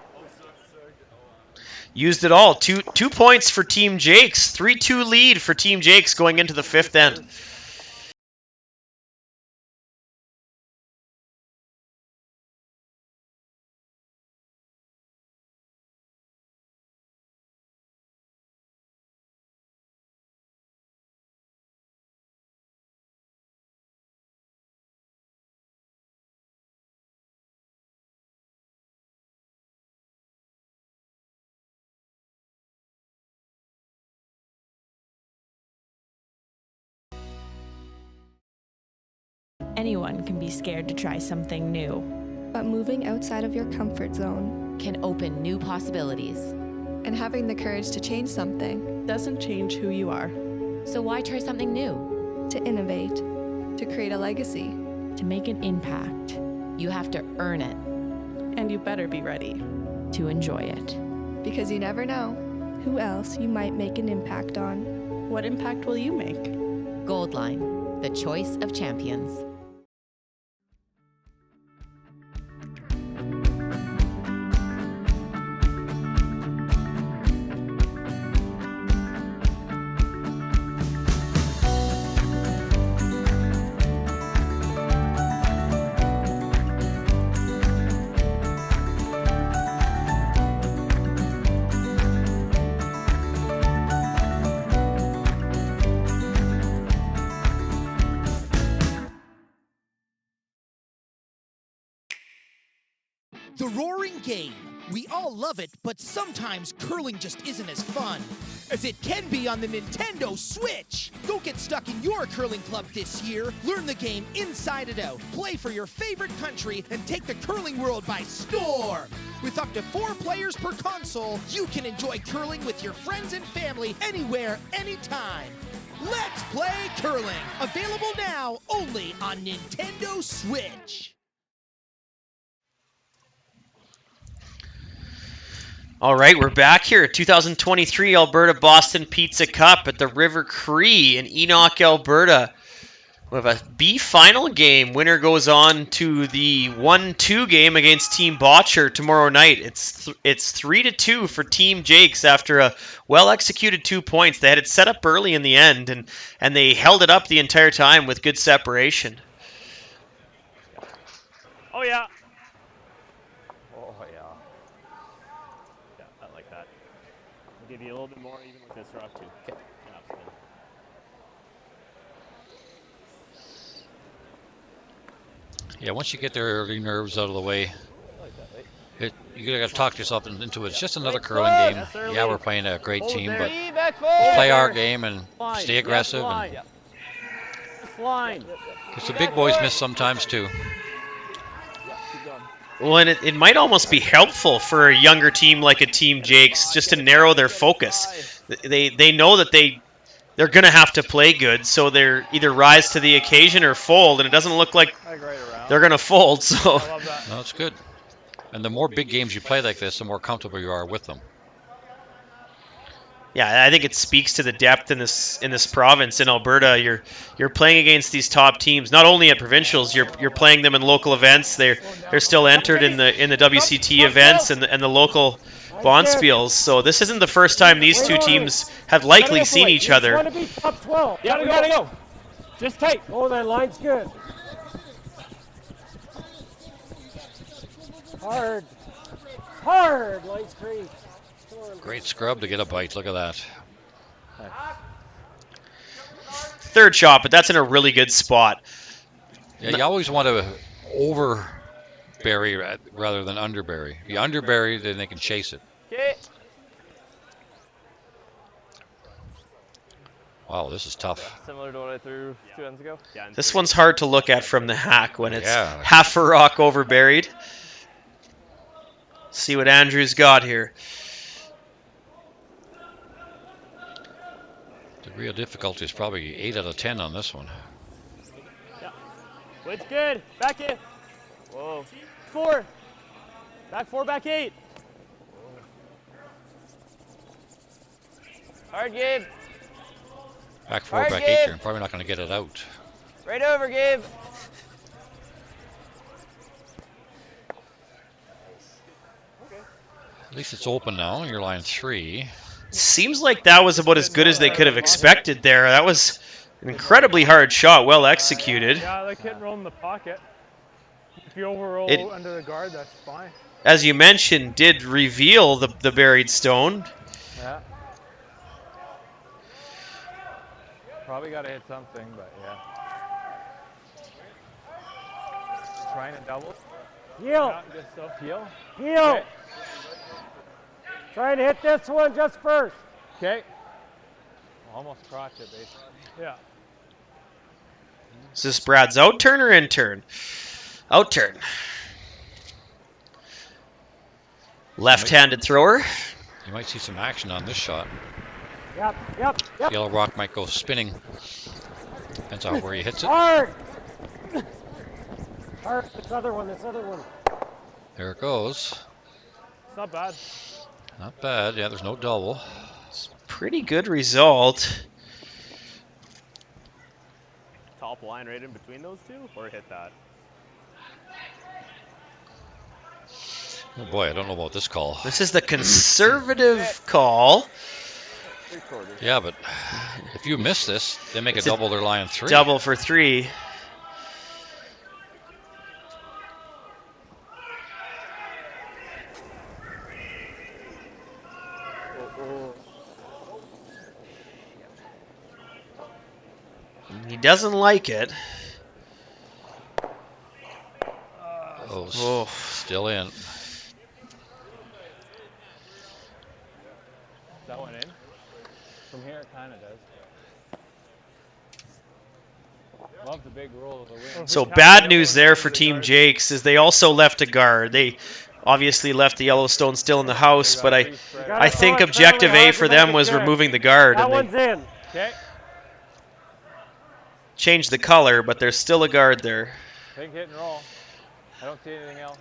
Used it all. 2 points for Team Jacques. 3-2 lead for Team Jacques going into the 5th end. Anyone can be scared to try something new. But moving outside of your comfort zone can open new possibilities. And having the courage to change something doesn't change who you are. So why try something new? To innovate, to create a legacy, to make an impact. You have to earn it. And you better be ready to enjoy it. Because you never know who else you might make an impact on. What impact will you make? Goldline, the choice of champions. The roaring game. We all love it, but sometimes curling just isn't as fun as it can be on the Nintendo Switch. Don't get stuck in your curling club this year. Learn the game inside and out. Play for your favorite country and take the curling world by storm. With up to 4 players per console, you can enjoy curling with your friends and family anywhere, anytime. Let's play curling. Available now only on Nintendo Switch. All right, we're back here at 2023 Alberta Boston Pizza Cup at the River Cree in Enoch, Alberta. We have a B final game. Winner goes on to the 1-2 game against Team Botcher tomorrow night. It's 3-2 for Team Jakes after a well-executed 2 points. They had it set up early in the end, and they held it up the entire time with good separation. Oh, yeah. Give you a little bit more even with this rock too. Okay. Yeah, once you get their early nerves out of the way, you got to talk yourself into it. It's just another curling game. Yeah, we're playing a great team, but play our game and stay aggressive. And because the big boys miss sometimes too. Well, and it might almost be helpful for a younger team like a Team Jakes just to narrow their focus. They know that they're going to have to play good, so they're either rise to the occasion or fold, and it doesn't look like they're going to fold. So no, it's good. And the more big games you play like this, the more comfortable you are with them. Yeah, I think it speaks to the depth in this province in Alberta. You're playing against these top teams, not only at provincials. You're playing them in local events. They're still entered in the WCT events and the local Bonspiels. So this isn't the first time these two teams have likely seen each other. Want to be top 12. Yeah, we gotta go. Just tight. Oh, that line's good. Hard. Line's free. Great scrub to get a bite. Look at that. Third shot, but that's in a really good spot. Yeah, you always want to overbury rather than underbury. If you underbury, then they can chase it. Okay. Wow, this is tough. Similar to what I threw 2 ends ago. Yeah, this one's hard to look at from the hack when it's half a rock overburied. See what Andrew's got here. The real difficulty is probably 8 out of 10 on this one. Yeah. Weight's good. Back in. Whoa. 4. Back 4, back 8. Hard, Gabe. Back 4, back 8. You're probably not going to get it out. Right over, Gabe. At least it's open now. You're line 3. Seems like that was about as good as they could have expected there. That was an incredibly hard shot, well executed. Yeah, they couldn't roll in the pocket. If you overroll under the guard, that's fine. As you mentioned, did reveal the buried stone. Yeah. Probably got to hit something, but yeah. Trying to double. Heel. Yeah, good stuff. Heel. Okay. Trying to hit this one just first. Okay. Almost crotch it, basically. Yeah. Is this Brad's out turn or in turn? Out turn. Left-handed thrower. You might see some action on this shot. Yep, yep, yep. Yellow rock might go spinning. Depends on where he hits it. Hard! Hard, this other one. There it goes. It's not bad. Not bad. Yeah, there's no double. It's a pretty good result. Top line right in between those two, or hit that? Oh boy, I don't know about this call. This is the conservative call. Yeah, but if you miss this, they make a double their line 3. Double for 3. He doesn't like it. Oh, still in. That one in? From here, it kind of does. Love the big roll of the win. So bad news there for Team Jacques is they also left a guard. They obviously left the Yellowstone still in the house, but I think objective A for them was removing the guard. That and one's in. Okay. Changed the color, but there's still a guard there. Big hit and roll. I don't see anything else.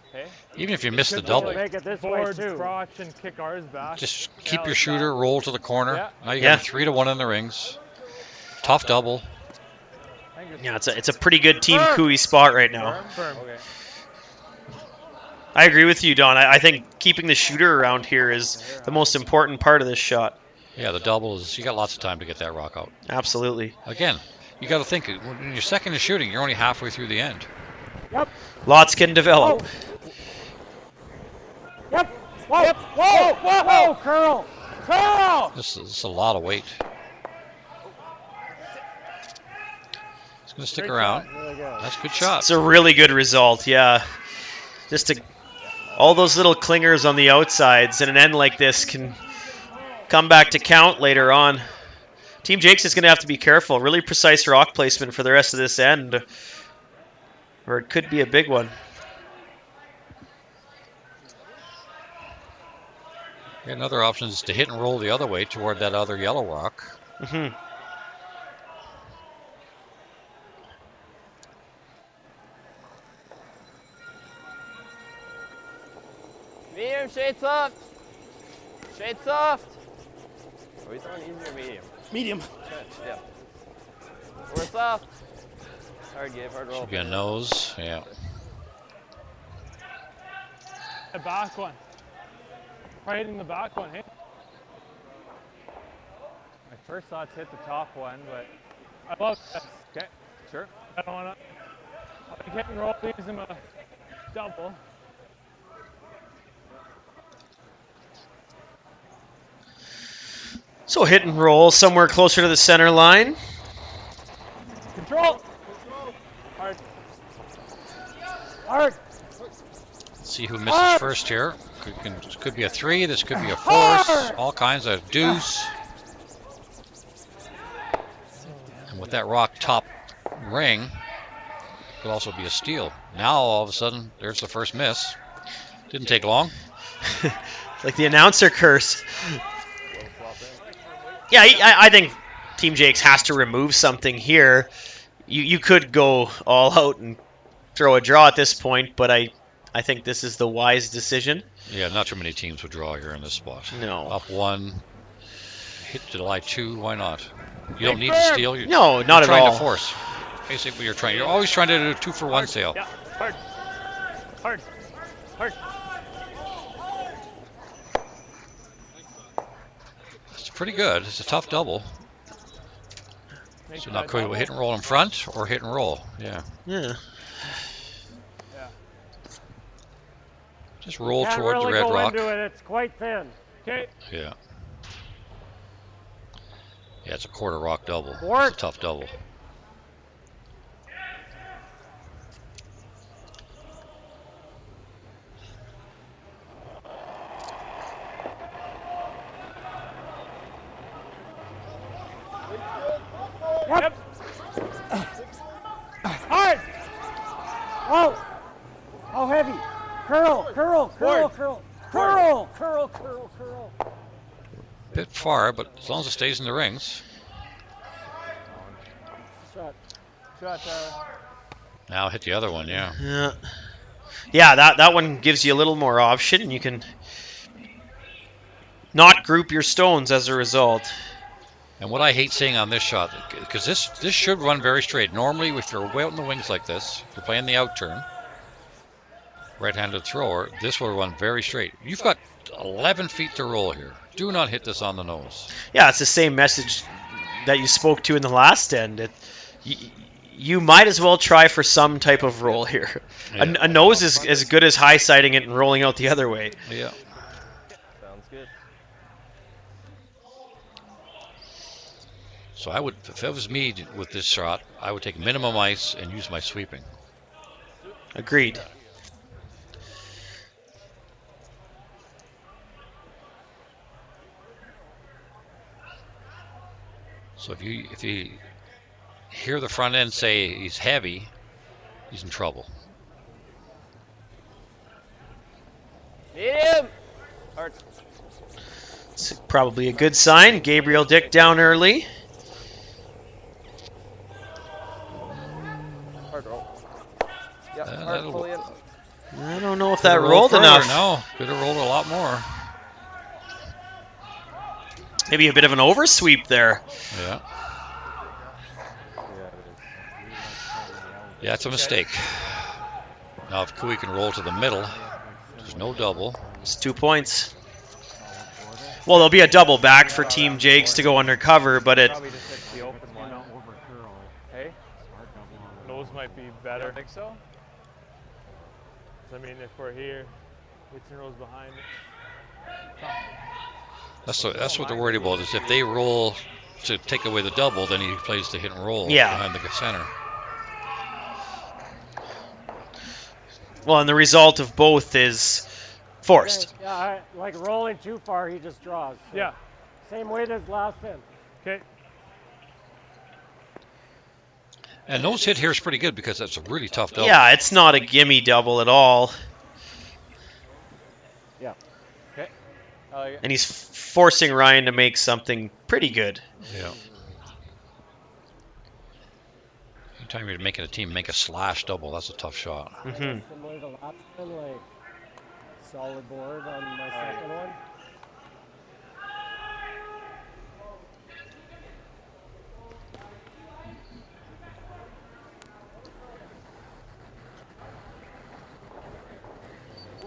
Okay. Even if you miss the double, Make it this Forward, way too. crotch, and kick ours back. just keep your shooter, roll to the corner. Yeah. Now you got 3-1 in the rings. Tough double. Yeah, it's a pretty good Team Cooey spot right now. Firm. Okay. I agree with you, Don. I think keeping the shooter around here is the most important part of this shot. Yeah, the double is, you got lots of time to get that rock out. Absolutely. Again, you got to think, when you're second to shooting, you're only halfway through the end. Yep. Lots can develop. Yep. Whoa. Yep. Whoa. Whoa. Curl. Curl. This is a lot of weight. It's going to stick around. That's a good shot. It's a really good result, yeah. All those little clingers on the outsides and an end like this can come back to count later on. Team Jacques is going to have to be careful. Really precise rock placement for the rest of this end, or it could be a big one. Yeah, another option is to hit and roll the other way toward that other yellow rock. Mm-hmm. Medium, shade soft. Shade soft. Are we throwing easy or medium? Medium. Yeah. We're soft. Hard give, hard roll. Should be a nose, yeah. The back one. Right in the back one, hey? My first thought's hit the top one, but I love this. Okay, sure. I don't want to hit and roll, leaves him a double. So hit and roll somewhere closer to the center line. Control. Hard. Hard. Let's see who misses first here. Could be a 3, this could be a force, all kinds of deuce. And with that rock top ring, could also be a steal. Now all of a sudden, there's the first miss. Didn't take long. It's like the announcer curse. Yeah, I think Team Jacques has to remove something here. You could go all out and throw a draw at this point, but I think this is the wise decision. Yeah, not too many teams would draw here in this spot. No. Up 1, hit July 2, why not? You don't need to steal. No, not at all. You're trying to force. Basically, you're always trying to do a 2-for-1 sale. Yeah, hard. Hard. Hard. It's pretty good. It's a tough double. So now could we hit and roll in front or hit and roll? Yeah. Yeah. Just roll Can't toward really the red go rock. into it. It's quite thin. Okay. Yeah. Yeah, it's a quarter rock double. Work. It's a tough double. Yep. Whoa! How heavy? Curl, curl, curl, curl, curl, curl, curl, curl. Bit far, but as long as it stays in the rings. Shot. Shot, Now hit the other one, yeah. Yeah, that one gives you a little more option, and you can not group your stones as a result. And what I hate seeing on this shot, because this should run very straight. Normally, if you're way out in the wings like this, if you're playing the out turn, right-handed thrower, this will run very straight. You've got 11 feet to roll here. Do not hit this on the nose. Yeah, it's the same message that you spoke to in the last end. You might as well try for some type of roll here. Yeah. A nose is as good as high-siding it and rolling out the other way. Yeah. Sounds good. So I would, if it was me with this shot, I would take minimum ice and use my sweeping. Agreed. So if you hear the front end say he's heavy, he's in trouble. Hit him! It's probably a good sign. Gabriel Dick down early. Hard roll. Yep, hard fully in. I don't know if that rolled enough. No, could have rolled a lot more. Maybe a bit of an oversweep there. Yeah. Yeah, it's a mistake. Now if Kui can roll to the middle, there's no double. It's 2 points. Well, there'll be a double back for Team Jakes to go undercover, but it... Hey? Nose might be better. You think so? I mean, if we're here, it's your nose behind it. That's what they're worried about, is if they roll to take away the double, then he plays the hit and roll behind the center. Well, and the result of both is forced. Yeah, like rolling too far, he just draws. So yeah. Same weight as last pin. Okay. And nose hit here is pretty good because that's a really tough double. Yeah, it's not a gimme double at all. Yeah. Okay. And he's forcing Ryan to make something pretty good. Yeah. Anytime you're making a team make a slash double, that's a tough shot. Similar to last one, like solid board on my second one.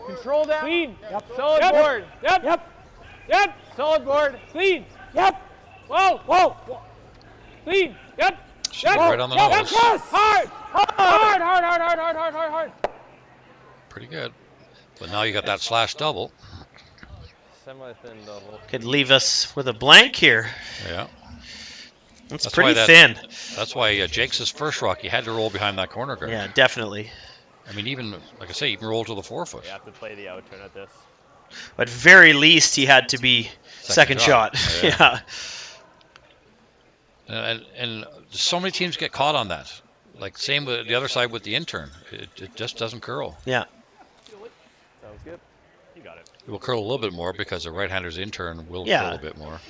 Control down. Clean. Yep. Solid board. Yep. Yep. Yep. Solid board. Clean. Yep. Whoa. Whoa. Clean. Yep. Yep. Right on the nose. Yes. Hard. Hard. Pretty good. But now you got that slash double. Semi-thin double. Could leave us with a blank here. Yeah. That's pretty thin. That's why Jake's first rock, you had to roll behind that corner guard. Yeah, definitely. I mean, even, like I say, even roll to the 4-foot. You have to play the out turn at this. But very least, he had to be second shot. Yeah. And so many teams get caught on that. Like, same with the other side with the intern. It just doesn't curl. Yeah. Sounds good. You got it. It will curl a little bit more because the right-hander's intern will curl a bit more.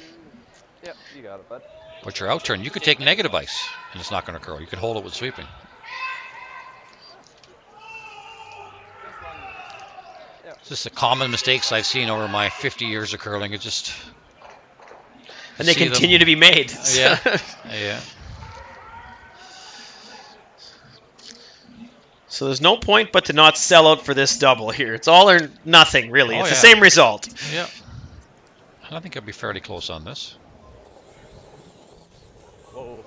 Yep, you got it, bud. But your out turn, you could take negative ice, and it's not going to curl. You could hold it with sweeping. It's just the common mistakes I've seen over my 50 years of curling. It just... And they continue to be made. Yeah, yeah. So there's no point but to not sell out for this double here. It's all or nothing, really. It's the same result. Yeah. I think I'd be fairly close on this. Whoa.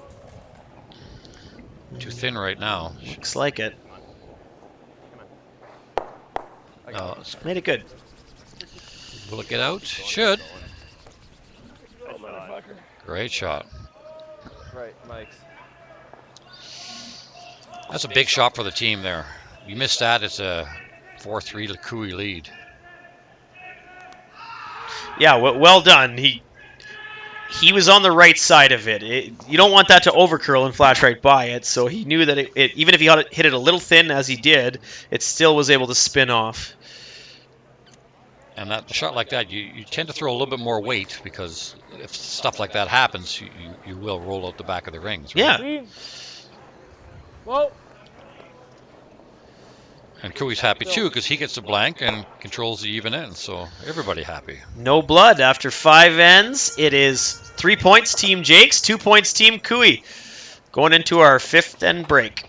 Too thin right now. Looks like it. Made it good. Will it get out? It should. Oh, motherfucker. Great shot. Right, Mike's. That's a big shot for the team there. You missed that, it's a 4-3 Kui lead. Yeah, well done. He he was on the right side of it. You don't want that to overcurl and flash right by it, so he knew that even if he hit it a little thin as he did, it still was able to spin off. And that shot like that, you tend to throw a little bit more weight, because if stuff like that happens, you will roll out the back of the rings. Right? Yeah. Whoa. And Cooey's happy too, because he gets a blank and controls the even end, so everybody happy. No blood. After 5 ends, it is 3 points Team Jakes, 2 points Team Cooey. Going into our 5th end break.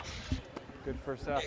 Good first half.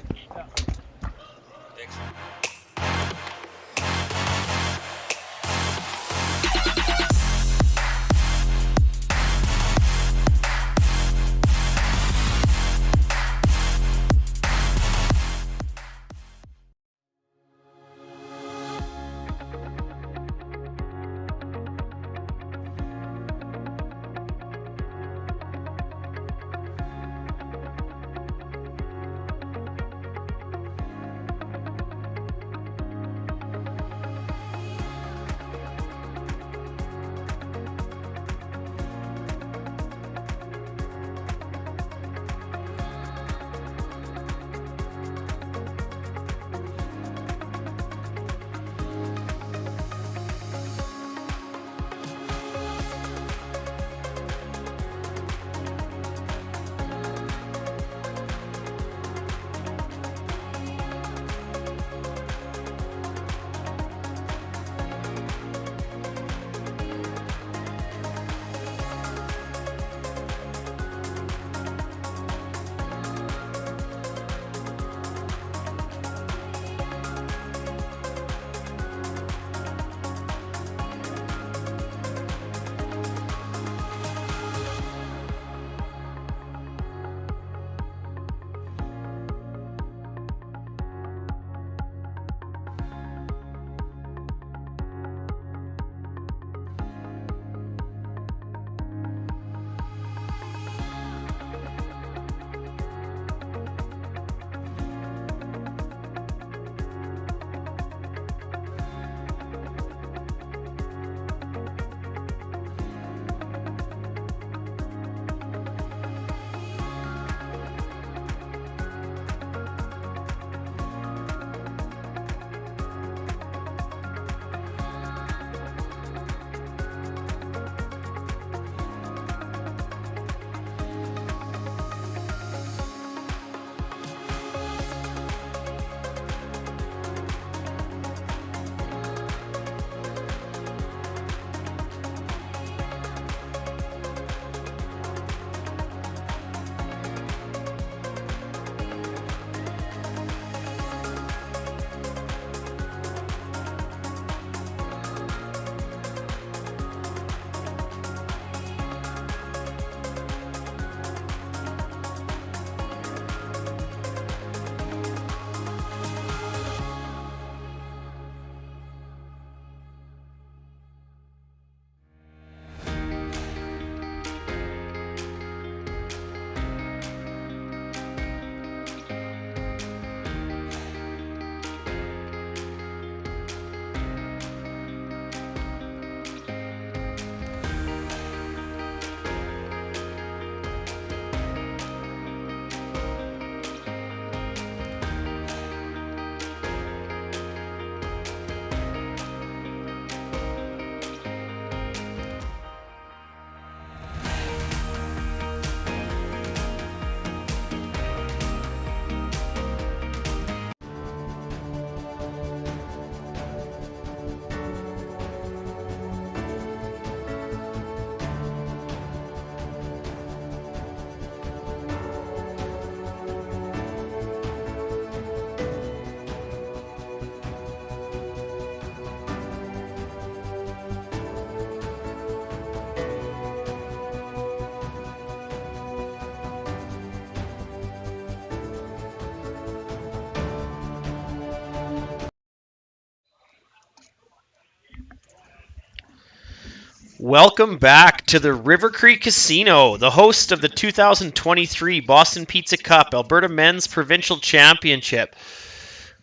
Welcome back to the River Cree Casino, the host of the 2023 Boston Pizza Cup Alberta Men's Provincial Championship.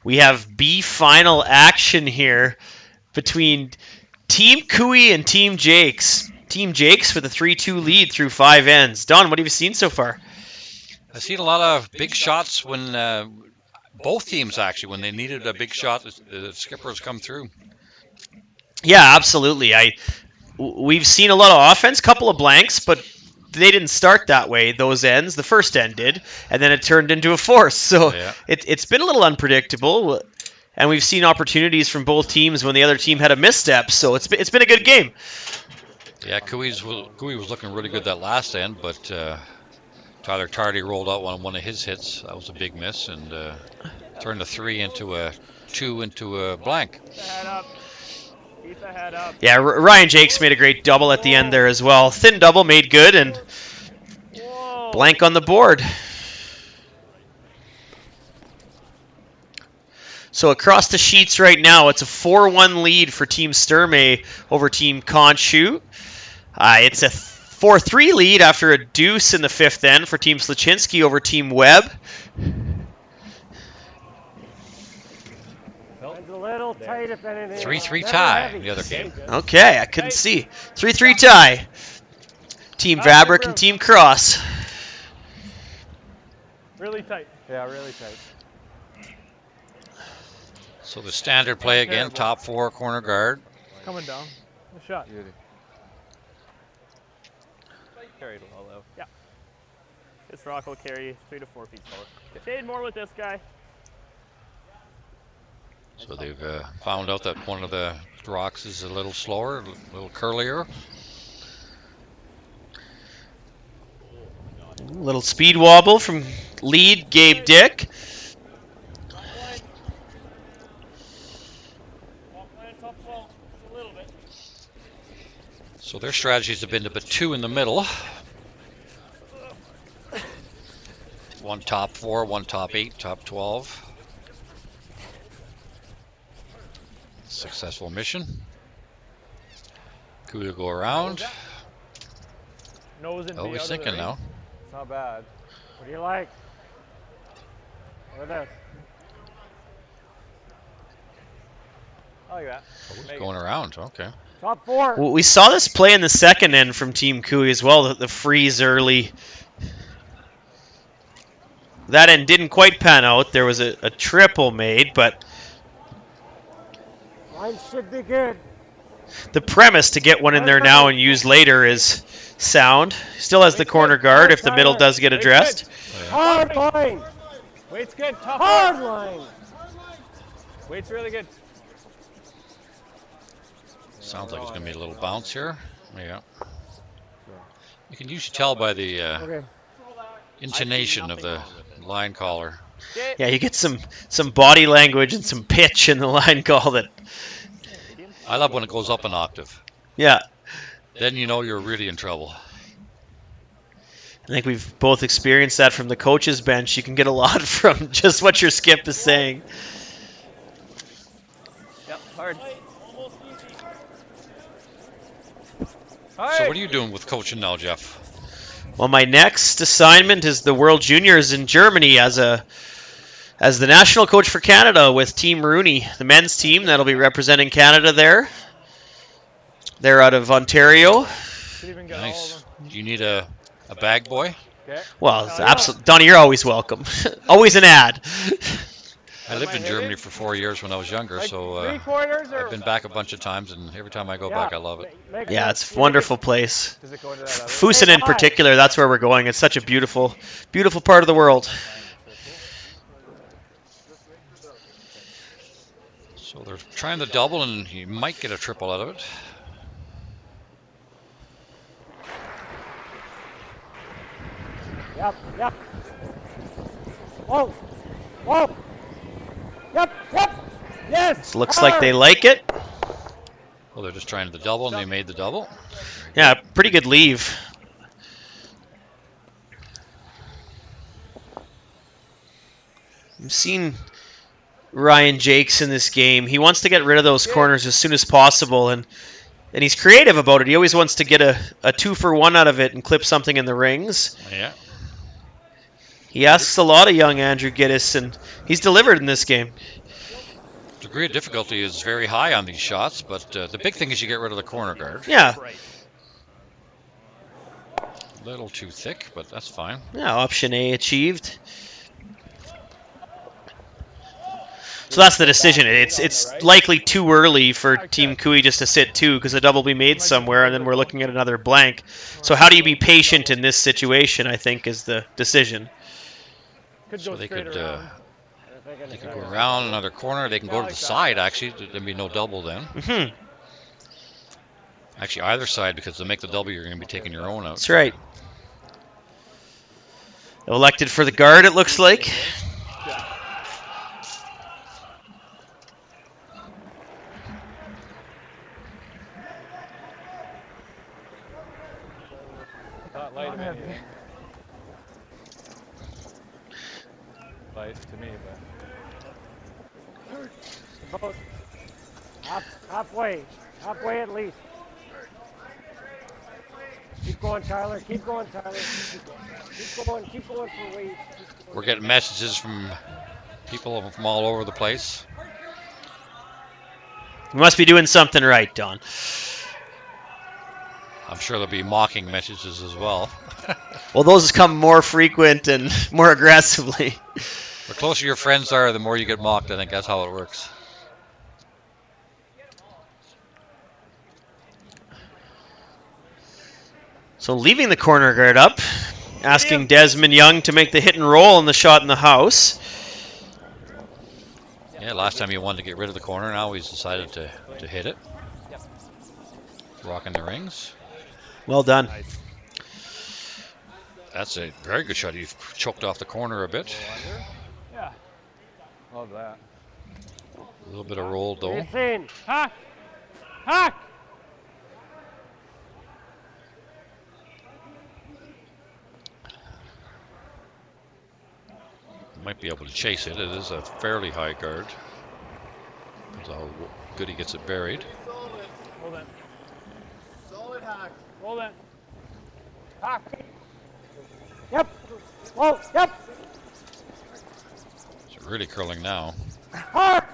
We have B final action here between Team Cooey and Team Jakes. Team Jacques with a 3-2 lead through 5 ends. Don, what have you seen so far? I've seen a lot of big shots when both teams actually, when they needed a big shot, the skippers come through. Yeah, absolutely. We've seen a lot of offense, couple of blanks, but they didn't start that way, those ends. The first end did, and then it turned into a force. So it's been a little unpredictable, and we've seen opportunities from both teams when the other team had a misstep. So it's been a good game. Yeah, Cooey was looking really good that last end, but Tyler Tardy rolled out one of his hits. That was a big miss, and turned a 3 into a 2 into a blank. Head up. Keep the head up. Yeah, Ryan Jacques made a great double at the end there as well. Thin double made good, and blank on the board. So across the sheets right now, it's a 4-1 lead for Team Sturmey over Team Conshoot. It's a 4-3 lead after a deuce in the 5th end for Team Sluchinski over Team Webb. It's a little tight if anything. 3-3 tie in the other game. Okay, I couldn't see. 3-3 tie. Team Vabrick and Team Cross. Really tight. Yeah, really tight. So the standard play again, top 4 corner guard. Coming down. The shot. Beauty. Carried well though. Yeah. This rock will carry 3 to 4 feet forward. Shade more with this guy. So they've found out that one of the rocks is a little slower, a little curlier. A little speed wobble from lead Gabe Dick. So their strategies have been to put 2 in the middle. 1 top 4, 1 top 8, top 12. Successful mission. Could go around. Nose and oh, he's thinking now. It's not bad. What do you like? Look at this. I like that. Oh, he's going around, okay. Top 4. Well, we saw this play in the 2nd end from Team Cooey as well, the freeze early. That end didn't quite pan out. There was a triple made, but Line should be good. the premise to get one in there now and use later is sound. Still has the corner guard if the middle does get addressed. Hard line. Weight's good. Top Hard line. Weight's really good. Sounds like it's going to be a little bounce here. Yeah. You can usually tell by the intonation of the line caller. Yeah, you get some body language and some pitch in the line call that. I love when it goes up an octave. Yeah. Then you know you're really in trouble. I think we've both experienced that from the coach's bench. You can get a lot from just what your skip is saying. Yep, hard. So what are you doing with coaching now, Jeff? Well, my next assignment is the World Juniors in Germany as the national coach for Canada with Team Rooney, the men's team that'll be representing Canada there. They're out of Ontario. Nice. Do you need a bag boy? Well, absolutely. Donnie, you're always welcome. Always an ad. I lived in Germany for 4 years when I was younger, so I've been back a bunch of times, and every time I go back, I love it. Yeah, it's a wonderful place. Fusen in particular, that's where we're going. It's such a beautiful, beautiful part of the world. So they're trying the double, and you might get a triple out of it. Yep. Whoa. Whoa. Yep. Yes. Looks like they like it. Well, they're just trying the double, and they made the double. Yeah, pretty good leave. I'm seeing Ryan Jacques in this game. He wants to get rid of those corners as soon as possible, and he's creative about it. He always wants to get a 2-for-1 out of it and clip something in the rings. Yeah. He asks a lot of young Andrew Giddis, and he's delivered in this game. Degree of difficulty is very high on these shots, but the big thing is you get rid of the corner guard. Yeah. little too thick, but that's fine. Yeah, option A achieved. So that's the decision. It's likely too early for Team Kui just to sit 2 because a double will be made somewhere, and then we're looking at another blank. So how do you be patient in this situation, I think, is the decision. So they could go around another corner. They can go to the side, actually. There'd be no double then. Mm-hmm. Actually, either side, because to make the double, you're going to be taking your own out. That's right. Elected for the guard, it looks like. Light of anything. Light to me, but About halfway at least. Keep going, Tyler. Keep going, Tyler. Keep going for weight. We're getting messages from people from all over the place. You must be doing something right, Don. I'm sure there'll be mocking messages as well. Well, those come more frequent and more aggressively. The closer your friends are, the more you get mocked. I think that's how it works. So leaving the corner guard up, asking Desmond Young to make the hit and roll on the shot in the house. Yeah, last time he wanted to get rid of the corner. Now he's decided to hit it. Rocking the rings. Well done. That's a very good shot. You've choked off the corner a bit. yeah, love that. A little bit of roll though. Hack! Hack! Might be able to chase it. It is a fairly high guard. That's how good he gets it buried. Hold on. Solid hack. Hold on. Hack. Yep. Whoa. Yep. It's really curling now. Hard.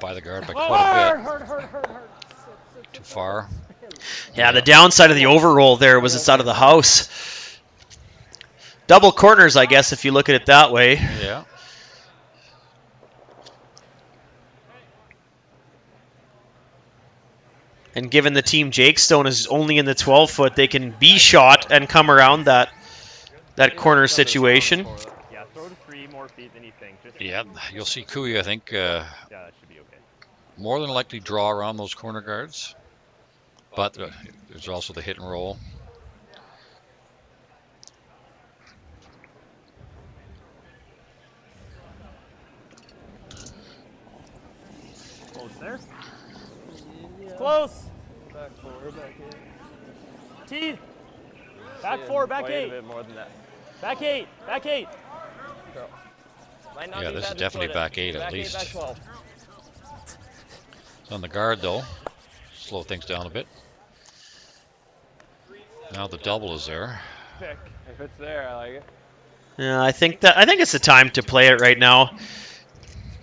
By the guard by quite a bit. Hard. Too far. Yeah, the downside of the overroll there was it's out of the house. Double corners, I guess, if you look at it that way. Yeah. And given the team Jake Stone is only in the 12-foot, they can be shot and come around that corner situation. Yeah, throw to 3 more feet than you think. Yeah, you'll see Kui, I think, yeah, that should be okay. more than likely draw around those corner guards. But there's also the hit and roll. Close there. Yeah. Close. Back 4, back 8. T. Back 4, back 8. A bit more than that. Back 8. Back 8. Yeah, this is definitely back 8 at least. Back 12. It's on the guard though. Slow things down a bit. Now the double is there. Pick. If it's there, I like it. Yeah, I think it's the time to play it right now.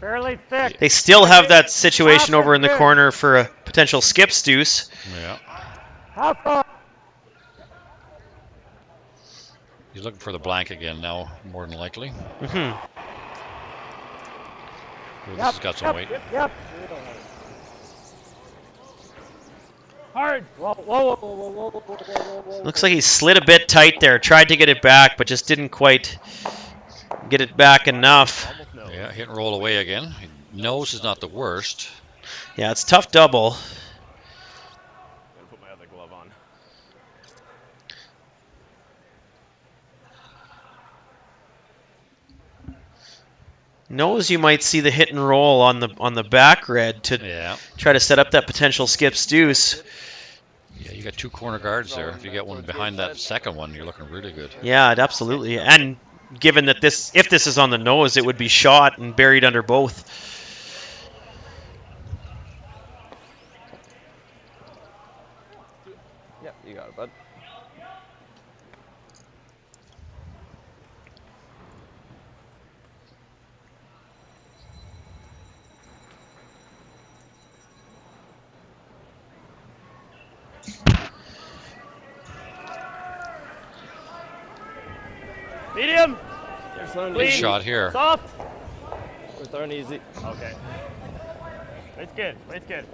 Fairly thick. They still have that situation over in the corner for a potential skips deuce. Yeah. How far? He's looking for the blank again now, more than likely. Mm-hmm. Ooh, this has got some weight. Yep. Hard. Whoa. Looks like he slid a bit tight there. Tried to get it back, but just didn't quite get it back enough. Yeah, hit and roll away again. Nose is not the worst. Yeah, it's tough double. I'm gonna put my other glove on. Nose, you might see the hit and roll on the back red to try to set up that potential skips deuce. Yeah, you got 2 corner guards there. If you get one behind that second one, you're looking really good. Yeah, absolutely. And given that if this is on the nose, it would be shot and buried under both. Yep, you got it, bud. Medium. Good shot here. Soft. We're throwing easy. Okay. Weight's good. Weight's good.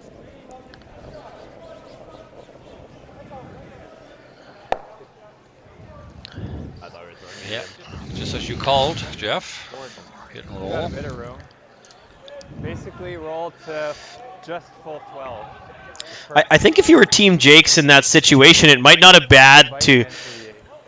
I thought we were throwing Yeah, just as you called, Jeff. Hit and got roll. a bit of room. Basically, roll to just full 12. I think if you were Team Jakes in that situation, it might not have bad to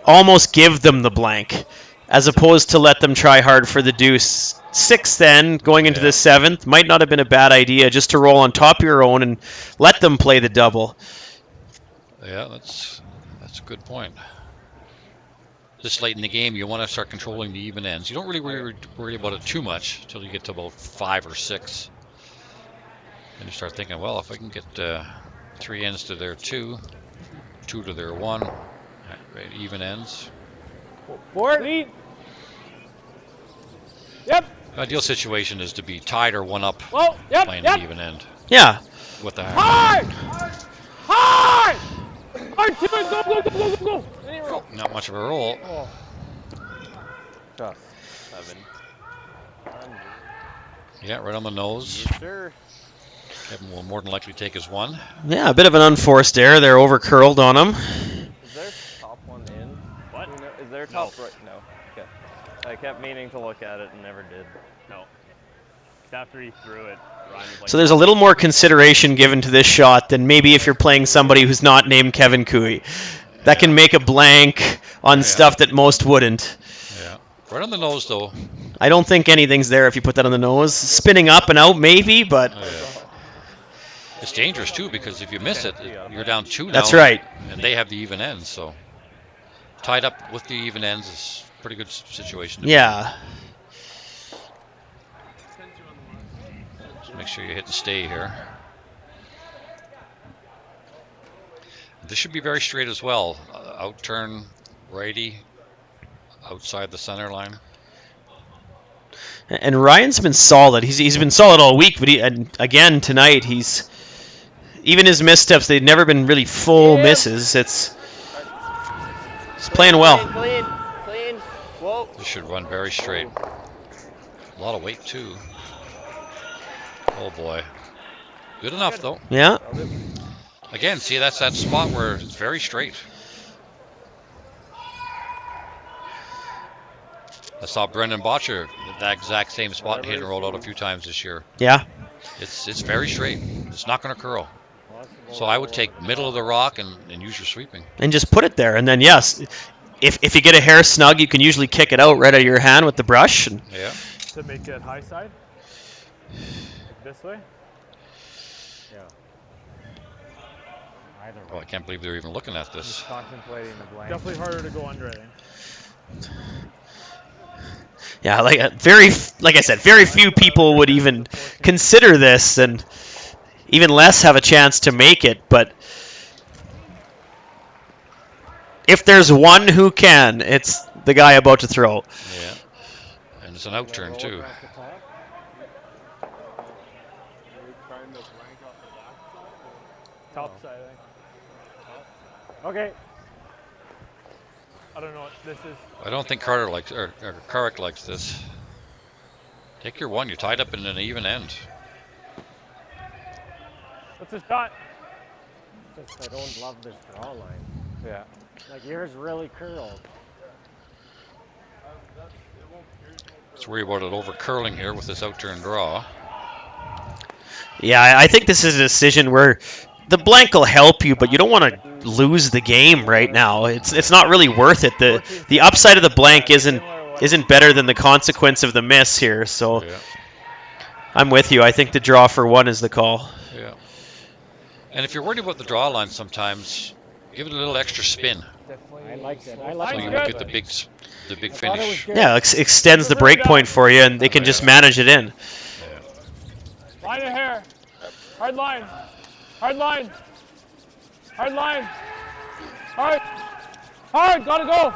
almost give them the blank, as opposed to let them try hard for the deuce. 6 then, going into the 7th, might not have been a bad idea just to roll on top of your own and let them play the double. Yeah, that's a good point. This late in the game, you want to start controlling the even ends. You don't really worry about it too much until you get to about 5 or 6. And you start thinking, well, if I can get 3 ends to their 2, 2 to their 1, right, even ends. Board. Lead. Yep. Ideal situation is to be tied or 1 up playing an even end. Yeah. What the heck? Hard! Hard! Hard, Tim! Go, go, go, go, go, go! Not much of a roll. Oh. Just 7. Yeah, right on the nose. Yes, sir. Kevin will more than likely take his 1. Yeah, a bit of an unforced error there, over curled on him. Is there top one in? What? You know, is there top right? No. Okay. I kept meaning to look at it and never did. No. After he threw it, Ryan was like, So there's a little more consideration given to this shot than maybe if you're playing somebody who's not named Kevin Cooey. That can make a blank on stuff that most wouldn't. Yeah. Right on the nose, though. I don't think anything's there if you put that on the nose. Spinning up and out, maybe, but... It's dangerous, too, because if you miss it, you're down 2 now. That's right. And they have the even ends, so... Tied up with the even ends is a pretty good situation to be in. Just make sure you hit and stay here. This should be very straight as well. Out turn, righty, outside the center line. And Ryan's been solid. He's been solid all week, but and again tonight he's even his missteps. They've never been really full misses. He's playing well. Clean, clean. Whoa. This should run very straight. A lot of weight too. Oh boy. Good enough though. Yeah. Again, see, that's that spot where it's very straight. I saw Brendan Botcher at that exact same spot and hit and rolled out a few times this year. Yeah. It's very straight. It's not going to curl. So I would take middle of the rock and use your sweeping. And just put it there. And then, yes, if you get a hair snug, you can usually kick it out right out of your hand with the brush. And yeah. To make it high side? This way? Yeah. Either way. Oh, I can't believe they're even looking at this. Just contemplating the blank. Definitely harder to go under, I think. yeah, like I said, very few people would even consider this, and even less have a chance to make it. But if there's one who can, it's the guy about to throw. Yeah, and it's an out turn too. Top side, I think. Okay. I don't know what this is. I don't think Carter likes or Carrick likes this. Take your 1. You're tied up in an even end. What's the shot? Just I don't love this draw line. Yeah. Like yours really curled. Let's worry about it over curling here with this out turn draw. Yeah, I think this is a decision where the blank will help you, but you don't want to lose the game right now. It's not really worth it. The upside of the blank isn't better than the consequence of the miss here. So yeah. I'm with you. I think the draw for 1 is the call. Yeah. And if you're worried about the draw line, sometimes give it a little extra spin. I like it. So you get the big finish. Yeah, extends the break point for you, and they can just manage it in. Line of hair. Hard line. Hard line. Hard line. Hard. Hard. Gotta go.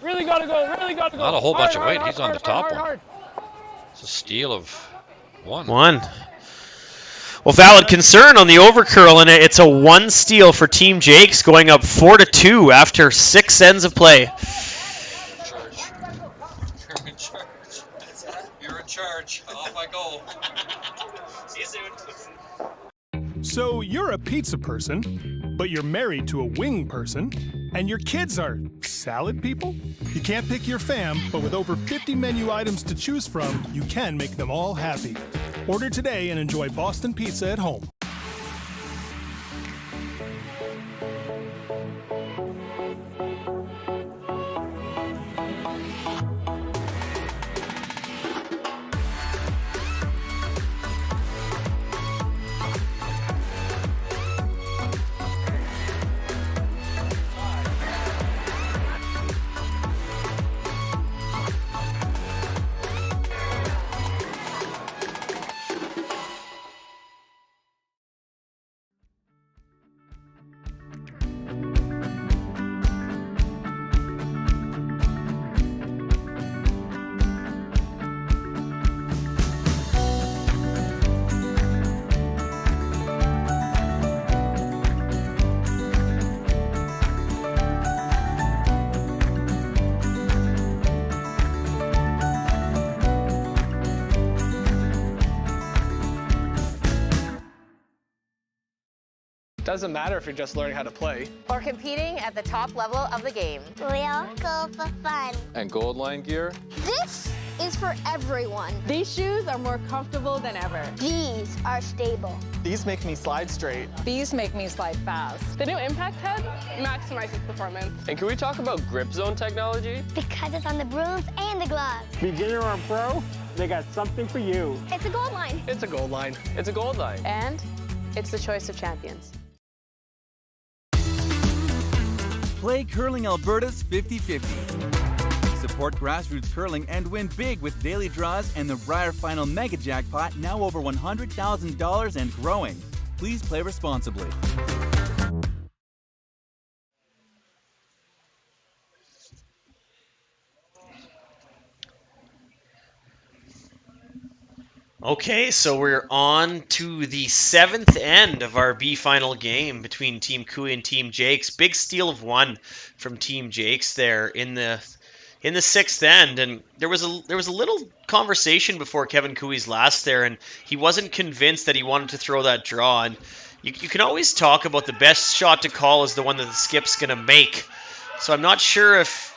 Really gotta go. Really gotta go. Not a whole bunch of weight. Hard, He's on the top one. hard. It's a steal of 1. Well, valid concern on the overcurl, and it's a 1 steal for Team Jakes, going up 4-2 after 6 ends of play. So you're a pizza person, but you're married to a wing person, and your kids are salad people? You can't pick your fam, but with over 50 menu items to choose from, you can make them all happy. Order today and enjoy Boston Pizza at home. Doesn't matter if you're just learning how to play. Or competing at the top level of the game. We all go for fun. And gold line gear? This is for everyone. These shoes are more comfortable than ever. These are stable. These make me slide straight. These make me slide fast. The new impact head maximizes performance. And can we talk about grip zone technology? Because it's on the brooms and the gloves. Beginner or pro, they got something for you. It's a gold line. It's a gold line. It's a gold line. And it's the choice of champions. Play Curling Alberta's 50-50. Support grassroots curling and win big with daily draws and the Brier Final Mega Jackpot, now over $100,000 and growing. Please play responsibly. Okay, so we're on to the seventh end of our B final game between Team Cooey and Team Jacques. Big steal of one from Team Jacques there in the sixth end, and there was a little conversation before Kevin Cooey's last there, and he wasn't convinced that he wanted to throw that draw. And you can always talk about the best shot to call is the one that the skip's gonna make. So I'm not sure if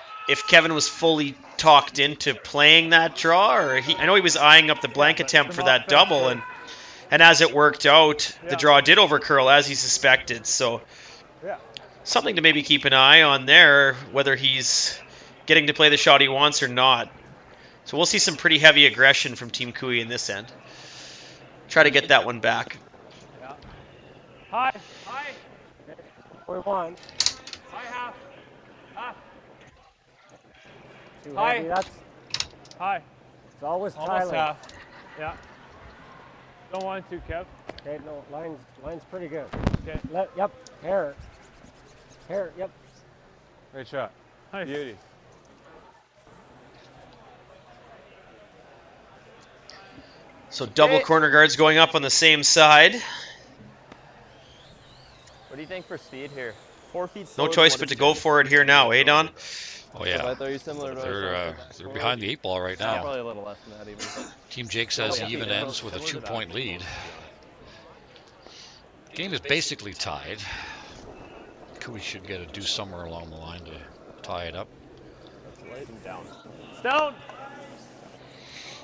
Kevin was fully talked into playing that draw, or I know he was eyeing up the blank attempt for that double, and as it worked out, the draw did overcurl as he suspected. So something to maybe keep an eye on there, whether he's getting to play the shot he wants or not. So we'll see some pretty heavy aggression from Team Cooey in this end. Try to get that one back. Yeah. High. We won. High half. Half. Too High. heavy. That's High. it's always Almost Tyler. half. Yeah. Don't want to, Kev. Okay, no, line's pretty good. Okay. Yep. Hair. Yep. Great shot. Nice. Beauty. So double corner guards going up on the same side. What do you think for speed here? 4 feet No choice but to go for it here now, eh, Don? Oh yeah, they're they're behind the 8 ball right now. Probably a little less than that even. Team Jake says he even ends with a 2-point lead. Game is basically tied. Cooey should get a do somewhere along the line to tie it up. Down. Down.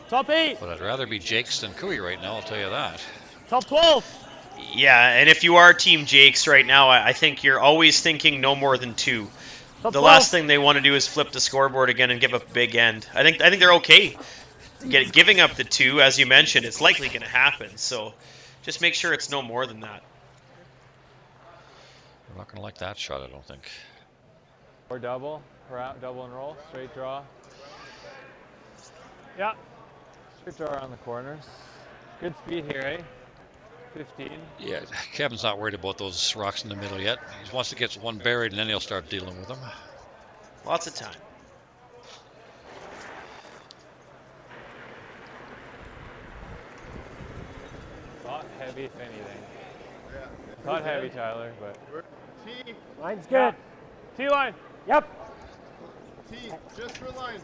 Top 8. But I'd rather be Jake's than Cooey right now, I'll tell you that. Top 12. Yeah, and if you are Team Jacques right now, I think you're always thinking no more than 2. The last thing they want to do is flip the scoreboard again and give up a big end. I think they're okay giving up the 2, as you mentioned. It's likely going to happen, so just make sure it's no more than that. We're not going to like that shot, I don't think. Or double. Double and roll. Straight draw. Yeah. Straight draw around the corners. Good speed here, eh? 15. Yeah, Kevin's not worried about those rocks in the middle yet. He wants to get one buried and then he'll start dealing with them. Lots of time. Not heavy, if anything. Not heavy, Tyler, but. T. Line's good. T line. Yep. T. Just for line.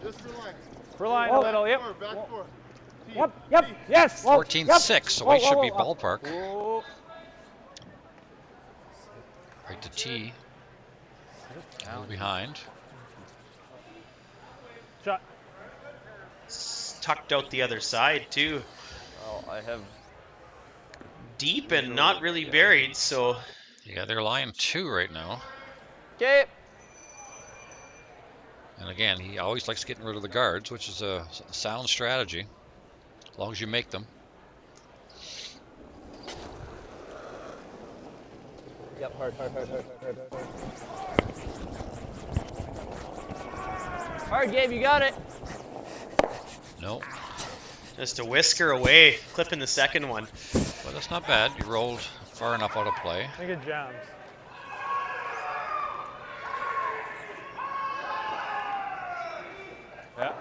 Just for line. For line a little. Yep. Back four. Yep. Yes. 14-6, so we should be ballpark. Right to tee. Down behind. Shot. It's tucked out the other side too. Oh, I have deep and not really buried, so. Yeah, they're lying 2 right now. Okay. And again, he always likes getting rid of the guards, which is a sound strategy, as long as you make them. Yep, hard. Hard, Gabe, you got it. No. Just a whisker away, clipping the second one. But that's not bad. You rolled far enough out of play. I think it jams. Yeah.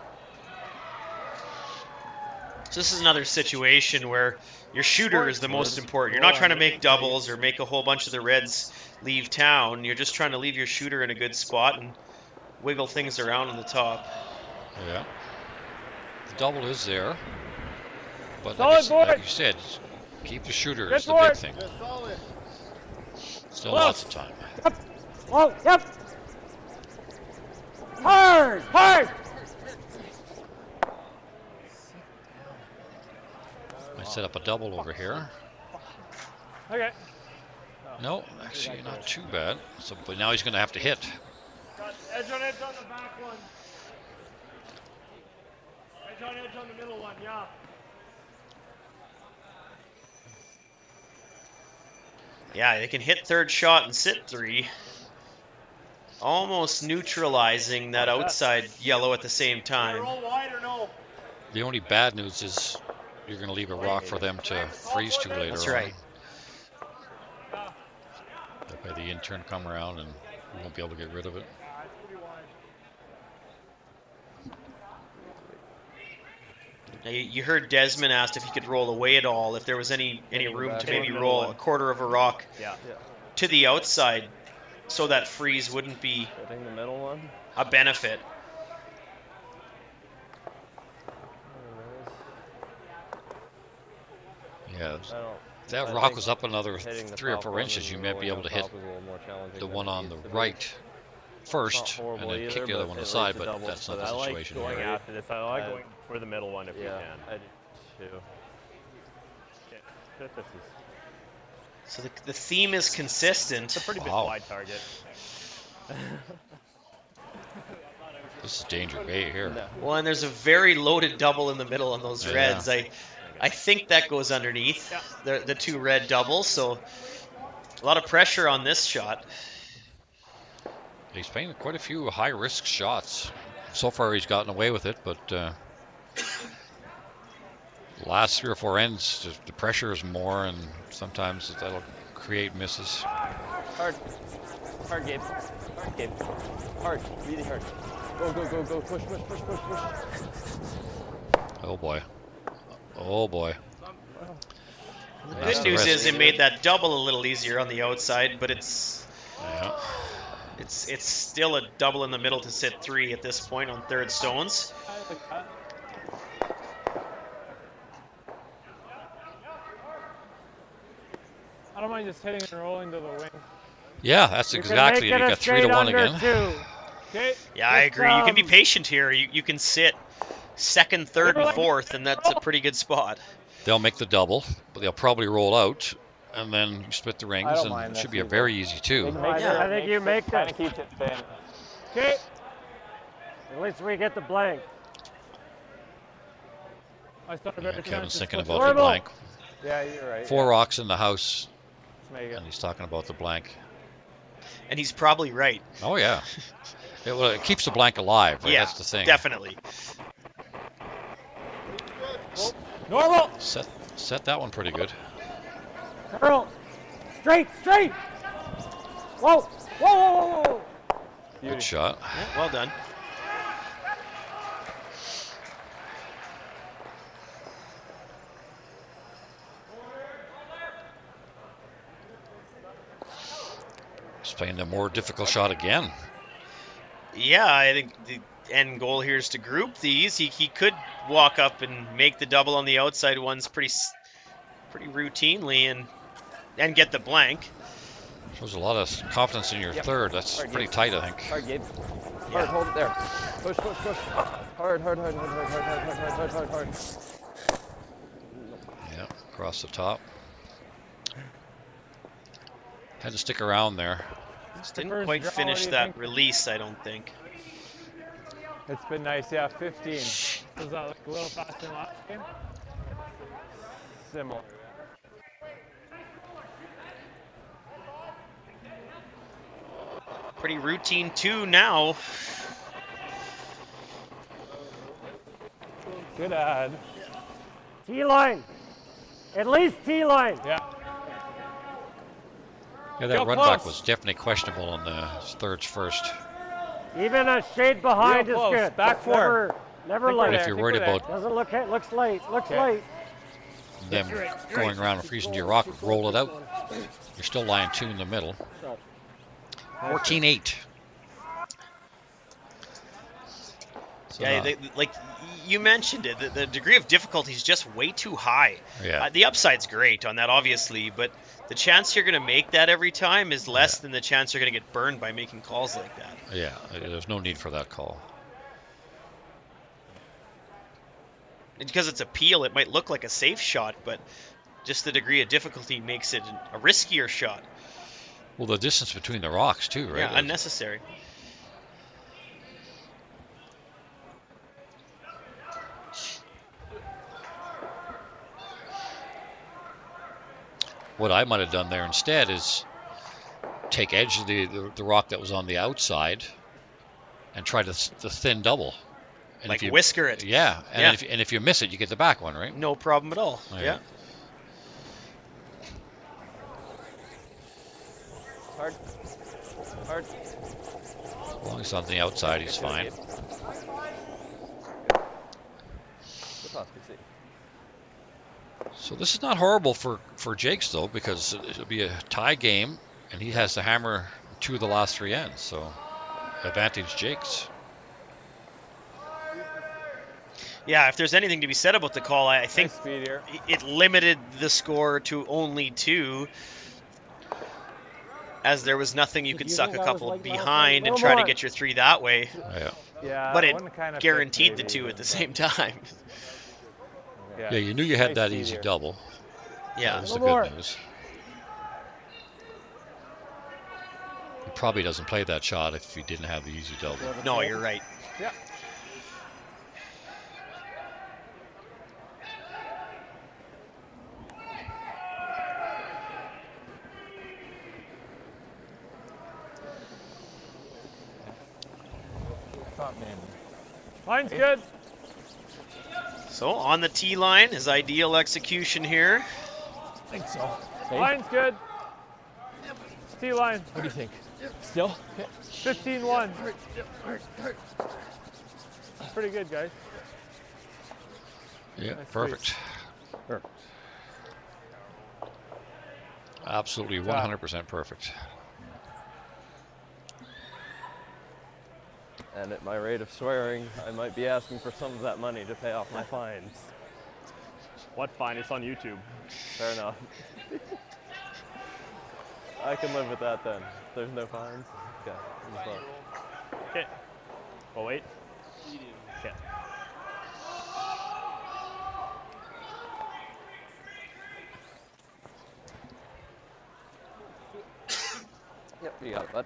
So this is another situation where your shooter is the most important. You're not trying to make doubles or make a whole bunch of the reds leave town. You're just trying to leave your shooter in a good spot and wiggle things around on the top. Yeah. The double is there. But Solid like you said, keep the shooter is the big thing. Still lots of time. Yep. Whoa, yep. Hard. I set up a double over here. Okay. No, actually not too bad. So, but now he's going to have to hit. Got edge on the back one. Edge on the middle one, yeah. Yeah, they can hit third shot and sit 3. Almost neutralizing that outside yellow at the same time. Roll wide or no? The only bad news is you're going to leave a rock for them to freeze to later on. That's right. They'll pay the intern come around and we won't be able to get rid of it. Now, you heard Desmond asked if he could roll away at all, if there was any room to maybe roll a quarter of a rock to the outside so that freeze wouldn't be Hitting the middle one. a benefit. Yeah, if that rock was up another 3 or 4 inches, you might be able to hit the one on the right first and then kick the other one aside, but that's not the situation. I like going after this. I like going for the middle one if you can. I do too. Okay. So the theme is consistent. It's a pretty big wide target. This is danger right here. Well, and there's a very loaded double in the middle on those reds. I think that goes underneath the 2 red doubles, so a lot of pressure on this shot. He's playing quite a few high-risk shots. So far, he's gotten away with it, but last 3 or 4 ends, the pressure is more, and sometimes that'll create misses. Hard, Gabe. Hard, really hard. Go, push. Oh boy. The good news is it made that double a little easier on the outside, but it's still a double in the middle to sit 3 at this point on third stones. I don't mind just hitting and rolling to the wing. Yeah, that's exactly it. You got 3 to 1 again. Okay. Yeah, I agree. You can be patient here. You can sit second, third, and fourth, and that's a pretty good spot. They'll make the double, but they'll probably roll out, and then you split the rings, and it should be a very easy 2. I think you make that. Keep it thin. Okay. At least we get the blank. Kevin's thinking about the blank. Yeah, you're right. 4 rocks in the house, and he's talking about the blank. And he's probably right. Oh, yeah. It keeps the blank alive, right? Yeah, That's the thing. Definitely. Normal. Set that one pretty good. Curl. Straight. Whoa. Good shot. Yeah, well done. He's playing the more difficult shot again. Yeah, I think the end goal here is to group these. He could walk up and make the double on the outside ones pretty routinely and get the blank. Shows a lot of confidence in your third. That's Hard, pretty Gabe. tight, I think. Hard, Gabe. Hard, hold it there. Push, push, push. Hard, hard, hard, hard, hard, hard, hard, hard, hard, hard, hard. Yeah, across the top. Had to stick around there. Just didn't quite finish that release, I don't think. It's been nice, yeah, 15. Does that look a little faster than last game? Similar. Pretty routine 2 now. Good ad. T-line. At least T-line. Yeah. Yeah, that Go run close. back was definitely questionable on the thirds first. Even a shade behind is Real close. good. Back four. Never And late. if you're worried about Doesn't look it. Looks late. Looks late. them going around and freezing to your rock, roll it out. You're still lying 2 in the middle. 14-8. So, Yeah, like you mentioned it, the degree of difficulty is just way too high. Yeah. The upside's great on that, obviously, but the chance you're going to make that every time is less than the chance you're going to get burned by making calls like that. Yeah, there's no need for that call. Because it's a peel, it might look like a safe shot, but just the degree of difficulty makes it a riskier shot. Well, the distance between the rocks too, right? Yeah, unnecessary. What I might have done there instead is take edge of the rock that was on the outside and try to thin double. And Like if you, whisker it. Yeah, and, Yeah. If you miss it, you get the back one, right? No problem at all. Yeah. Yeah. Hard. Hard. As long as it's on the outside, he's fine. Good toss, good see. So this is not horrible for Jakes, though, because it'll be a tie game, and he has to hammer 2 of the last 3 ends, so advantage Jakes. Yeah, if there's anything to be said about the call, I think Nice speed here. it limited the score to only 2, as there was nothing you could suck a couple behind and try to get your 3 that way. Yeah. Yeah, But that it one kind of guaranteed the fits 2 maybe, at the same time. Yeah, you knew you had Nice that speed easy here. double. Yeah. That was the One more. good news. He probably doesn't play that shot if he didn't have the easy double. No, you're right. Yeah. Line's good. So on the T line is ideal execution here. I think so. Line's good. T line. What do you think? Still? 15-1. Pretty good, guys. Yeah, Nice perfect. Perfect. Absolutely 100% perfect. And at my rate of swearing, I might be asking for some of that money to pay off my fines. What fine? It's on YouTube. Fair enough. I can live with that then. There's no fines. Okay. I'm fine. Okay. Oh, wait. Okay. Yep, you got it, bud.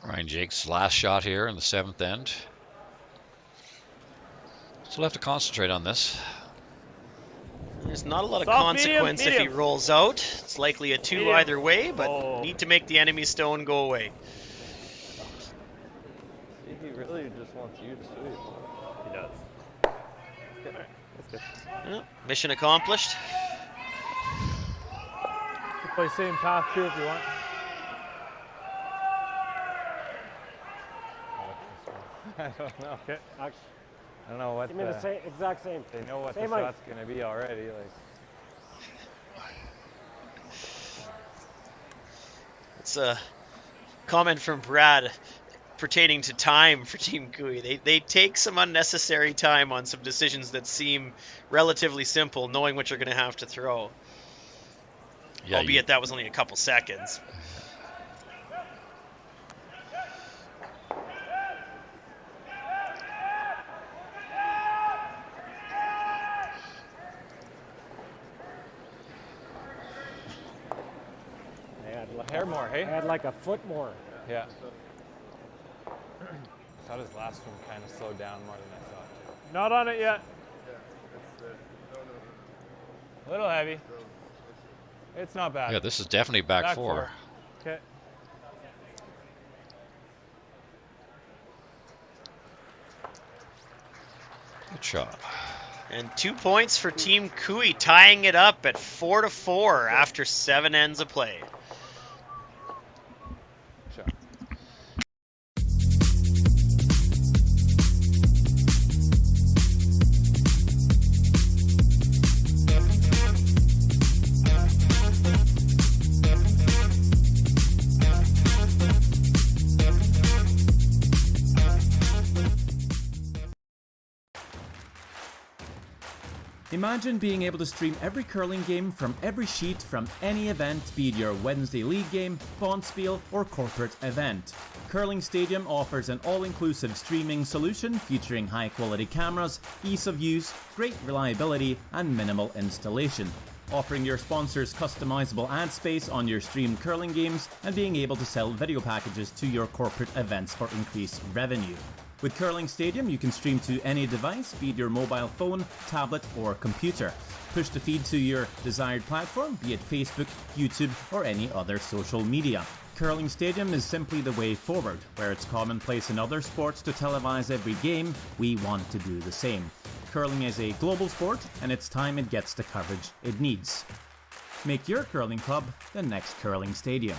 Ryan Jacques' last shot here in the 7th end. So we'll have to concentrate on this. There's not a lot of Soft, medium, consequence if he medium. rolls out. It's likely a 2 Medium. either way, but Oh. need to make the enemy stone go away. See, he really just wants you to sweep. He does. Okay. That's good. Yeah, mission accomplished. You play same path too if you want. I don't know. Okay. I don't know what Give me the same, exact same. they know what Same the height. shot's gonna be already. Like It's a comment from Brad pertaining to time for Team Kui. They take some unnecessary time on some decisions that seem relatively simple, knowing what you're going to have to throw. Yeah, albeit that was only a couple seconds. A hair more, hey? Had like a foot more. Yeah. I thought his last one kind of slowed down more than I thought. Not on it yet. A little heavy. It's not bad. Yeah, this is definitely back four. Okay. Good shot. And 2 points for Team Kui, tying it up at 4-4 after 7 ends of play. Imagine being able to stream every curling game from every sheet from any event, be it your Wednesday league game, bonspiel, or corporate event. Curling Stadium offers an all-inclusive streaming solution featuring high-quality cameras, ease of use, great reliability, and minimal installation. Offering your sponsors customizable ad space on your streamed curling games and being able to sell video packages to your corporate events for increased revenue. With Curling Stadium, you can stream to any device, be it your mobile phone, tablet, or computer. Push the feed to your desired platform, be it Facebook, YouTube, or any other social media. Curling Stadium is simply the way forward. Where it's commonplace in other sports to televise every game, we want to do the same. Curling is a global sport, and it's time it gets the coverage it needs. Make your curling club the next Curling Stadium.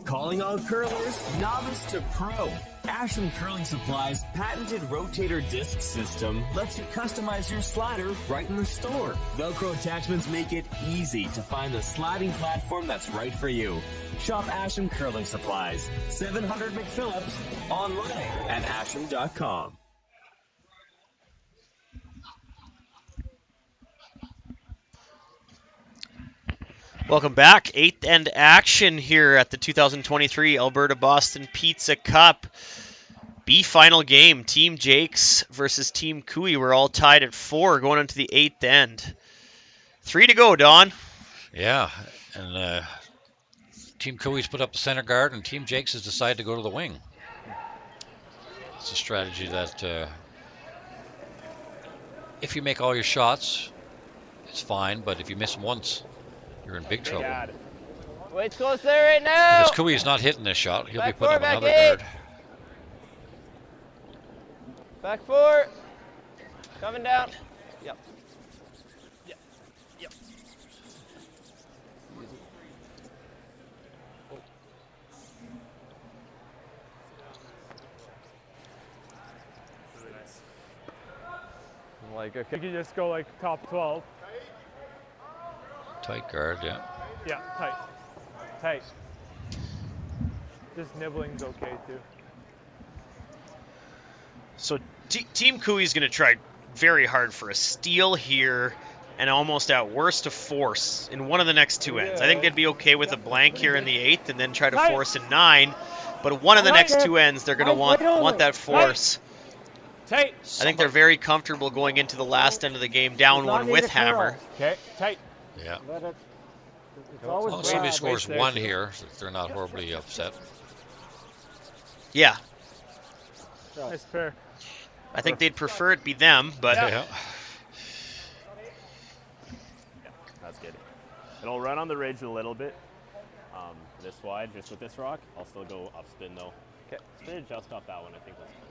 Calling all curlers, novice to pro. Asham Curling Supply's patented rotator disc system lets you customize your slider right in the store. Velcro attachments make it easy to find the sliding platform that's right for you. Shop Asham Curling Supplies, 700 McPhillips, online at asham.com. Welcome back. 8th end action here at the 2023 Alberta Boston Pizza Cup. B final game. Team Jacques versus Team Kui. We're all tied at 4 going into the 8th end. 3 to go, Don. Yeah, and Team Kui's put up the center guard, and Team Jacques has decided to go to the wing. It's a strategy that if you make all your shots, it's fine, but if you miss them once, you're in big trouble. Weight's close there right now. Because Kui is not hitting this shot. He'll Back be putting up back another 8. guard. Back 4. Coming down. Yep. Yep. Yep. Really nice. Like, okay. You can just go like top 12. Tight guard, yeah. Yeah, tight. Tight. Just nibbling's okay too. So Team Kui is going to try very hard for a steal here and almost at worst a force in one of the next 2 ends. I think they'd be okay with a blank here in the 8th and then try to force in 9. But one of the next 2 ends, they're going to want that force. Tight. I think they're very comfortable going into the last end of the game down 1 with hammer. Okay, tight. Yeah. Well, somebody scores 1 here, so they're not horribly upset. Yeah. Nice pair. I think they'd prefer it be them, but... Yeah. That's good. It'll run on the ridge a little bit. This wide, just with this rock. I'll still go up spin though. Okay. Spin just off that one, I think that's close.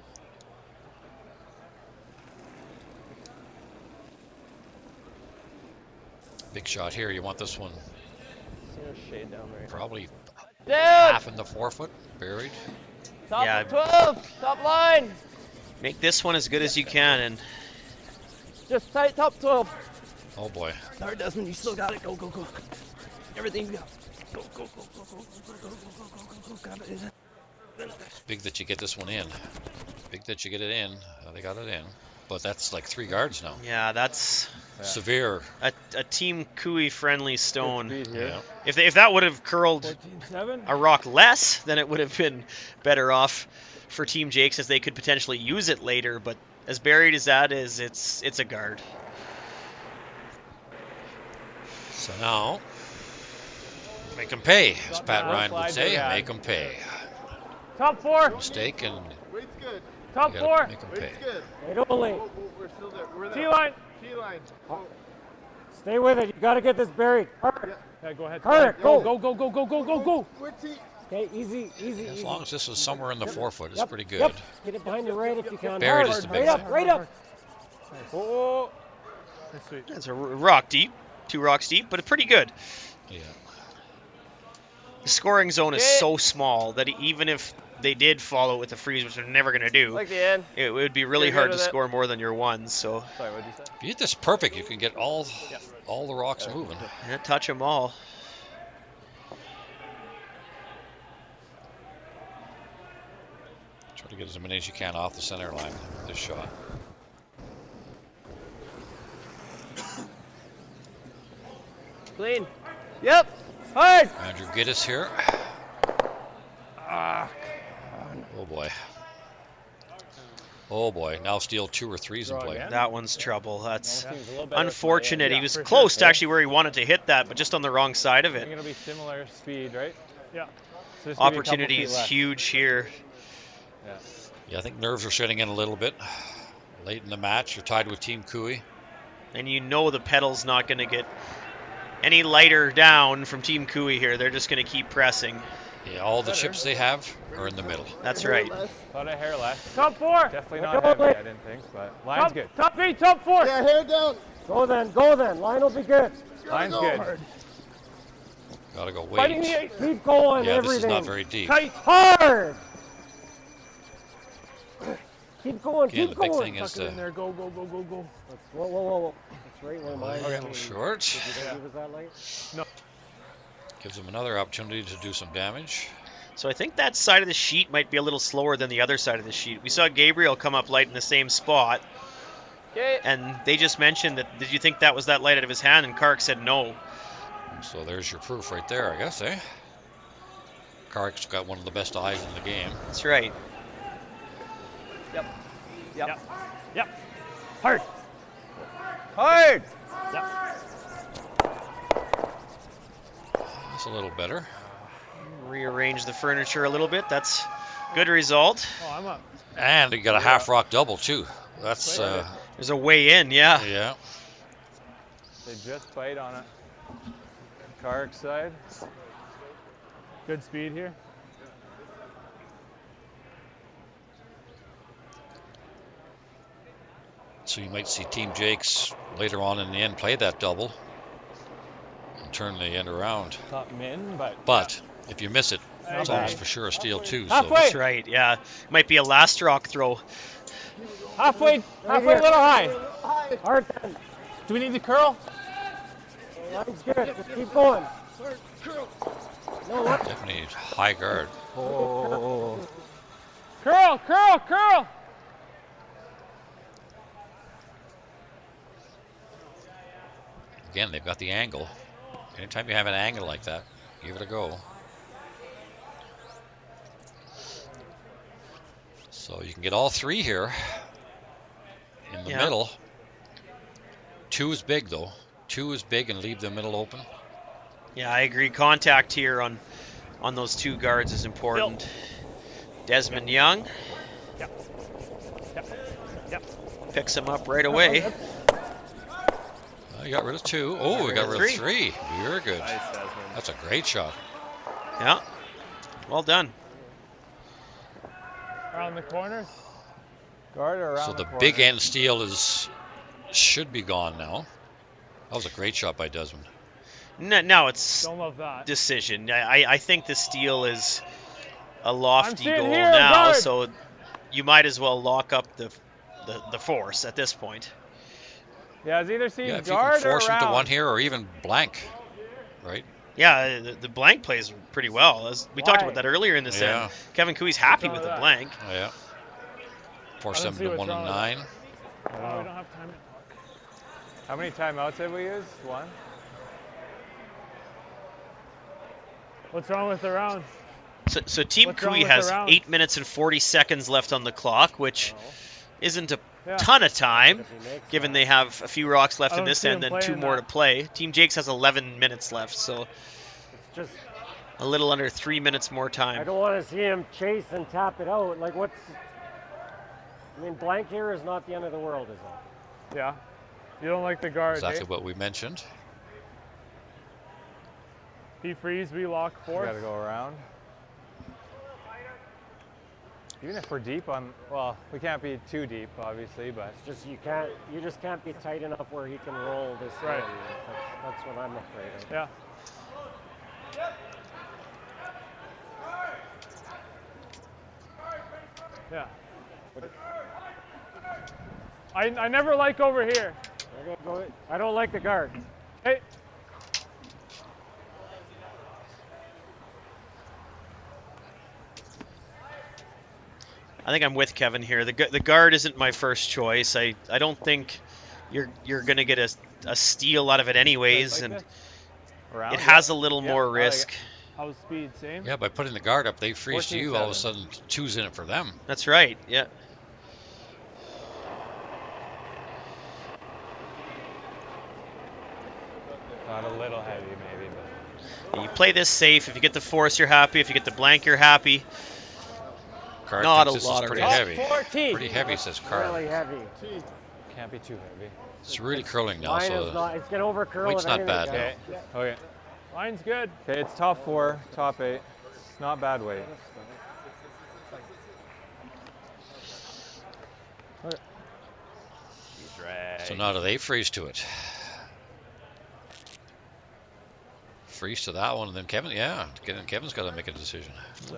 Big shot here. You want this one Shade down there. probably Down. half in the 4 foot, buried. Top Yeah. 12, top line. Make this one as good as you can, and Just tight top 12. Oh boy. Sorry, Desmond, you still got it. Go, go, go. Everything you got. Go, go, go, go, go, go, go, go, go, go, go. It's big that you get this one in. Big that you get it in. They got it in. But that's like 3 guards now. yeah, that's Severe. a Team Kui friendly stone. Yeah. If that would have curled 14-7. a rock less, then it would have been better off for Team Jakes, as they could potentially use it later. But as buried as that is, it's a guard. So now, make them pay, as Pat Ryan would say. Make them pay. Top 4. Mistake and Weight's good. Top you 4. gotta make them pay. Weight's good. Wait only. We're still there. We're there. T-line. T-line. Stay with it. You got to get this buried. Hard. Yeah, go ahead. Hard. Go. Go, go, go, go, go, go, go. Okay, easy, easy, As easy. long as this is somewhere in the 4 foot, it's Yep, pretty good. Yep. Get it behind the right if you can. Buried Hard. is the big Right up, thing. right up. Oh. That's sweet. It's a rock deep, 2 rocks deep, but it's pretty good. Yeah. The scoring zone is so small that even if they did follow with the freeze, which they're never going to do, Like the end. it would be really You're hard good to with it. score more than your ones. So Sorry, what'd you say? If you get this perfect, you can get all the rocks moving. yeah, touch them all. Try to get as many as you can off the center line with this shot. Clean. Yep. Hard. Andrew Giddis here. Oh boy. Oh boy. Now steal 2 or 3s in play. That one's trouble. That's Seems a little better unfortunate. for He was sure. close to actually where he wanted to hit that, but just on the wrong side of I think it. it'll be similar speed, right? Yeah. So just give you a couple Opportunity feet is left. huge here. Yeah. Yeah, I think nerves are setting in a little bit. Late in the match, you're tied with Team Kui. And you know the pedal's not going to get any lighter down from Team Kui here. They're just going to keep pressing. Yeah, all the chips they have are in the middle. That's right. Thought of hair less. Top 4. Definitely not Go, heavy, wait. I didn't think, but line's good. Top 3, top 4. Yeah, hair down. Go then, go then. Line will be good. Line's good. Gotta go Fighting wait. the 8. Keep going, Yeah, everything. this is not very deep. Tight, hard. Keep going, Again, keep the big going. thing is Tuck it in to there. Go, go, go, go, go. Whoa, whoa, whoa, whoa. That's right where mine Okay. Short. Did you think he was that late? No. Gives them another opportunity to do some damage. So I think that side of the sheet might be a little slower than the other side of the sheet. We saw Gabriel come up light in the same spot, Okay. and they just mentioned that, did you think that was that light out of his hand? And Kark said no. So there's your proof right there, I guess, eh? Kark's got one of the best eyes in the game. That's right. Yep. Yep. Yep. Yep. Hard. Hard. Yep. That's a little better. Rearrange the furniture a little bit. That's good result. Oh, I'm up. And he got a half rock double too. That's There's a way in, yeah. yeah. They just bite on it. Kark side. Good speed here. So you might see Team Jakes later on in the end play that double and turn the end around. Not min, but. But if you miss it, Not it's bad. almost for sure a steal too. So Halfway. That's right, yeah. Might be a last rock throw. Halfway a little high. Hard then. Do we need the curl? Line's good. Just keep going. No, what? definitely high guard. Oh. Curl, curl, curl. Again, they've got the angle. Anytime you have an angle like that, give it a go. So you can get all 3 here in the middle. 2 is big though. 2 is big and leave the middle open. Yeah, I agree. Contact here on those 2 guards is important. Desmond Young picks him up right away. You got rid of 2. Oh, we got rid of 3. Very good. Nice, Desmond. That's a great shot. Yeah, well done. Around the corners. Guard or around So the corner? big end steal should be gone now. That was a great shot by Desmond. No, it's Don't love that. decision. I think the steal is a lofty seeing goal here, now, guard. so you might as well lock up the force at this point. Yeah, it's either seeing Yeah, if you guard can force or him to around. one here or even blank, right? Yeah, the blank plays pretty well. As we talked about that earlier in this Yeah. end. Kevin Cooey's happy with the that? blank. Oh, yeah. Force I don't them see to what's 1 wrong and with 9. Oh, we don't have time to talk. How many timeouts have we used? 1. What's wrong with the round? So Team What's wrong Cooey with the has round? 8 minutes and 40 seconds left on the clock, which isn't a Yeah. ton of time, given they have a few rocks left I in don't this see end him and 2 playing more that. to play. Team Jakes has 11 minutes left, so It's just, a little under 3 minutes more I time. don't want to see him chase and tap it out. Like, I mean, blank here is not the end of the world, is it? Yeah. You don't like the guard, Exactly eh? what we mentioned. He freeze, we lock force. Got to go around. Even if we're deep on, well, we can't be too deep, obviously, but It's just you just can't be tight enough where he can roll this Right. in. That's what I'm afraid of. Yeah. Yeah. I never like over here. I don't like the guard. Hey. I think I'm with Kevin here. The guard isn't my first choice. I don't think you're going to get a steal out of it anyways, and Around, it has a little more risk. How's speed? Same? Yeah, by putting the guard up, they freeze to you. All of a 14-7. sudden, 2's in it for them. That's right, yeah. not a little heavy maybe, but You play this safe. If you get the force, you're happy. If you get the blank, you're happy. Card Not thinks a this lot is of pretty risk. heavy. 14. Pretty heavy, says Card. Really heavy. can't be too heavy. It's really curling now, Mine so is not. It's gonna over curl. weight's if not anything, bad guys. now. Okay. Line's good. Okay, it's top 4, top 8. It's not bad weight. So now do they freeze to it? Freeze to that one, and then Kevin, Kevin's got to make a decision.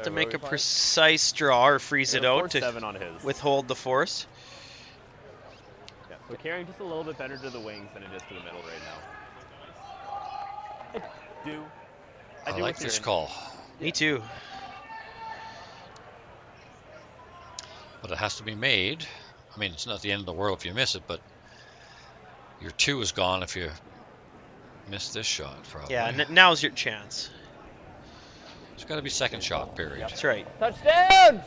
To make a precise draw or freeze it out to 7 on his. withhold the force. Yeah, so carrying just a little bit better to the wings than it is to the middle right now. I do like with this your- call. Me too. But it has to be made. I mean, it's not the end of the world if you miss it, but your 2 is gone if you miss this shot, probably. Yeah, now's your chance. It's got to be second shot, period. That's right. Touchdown!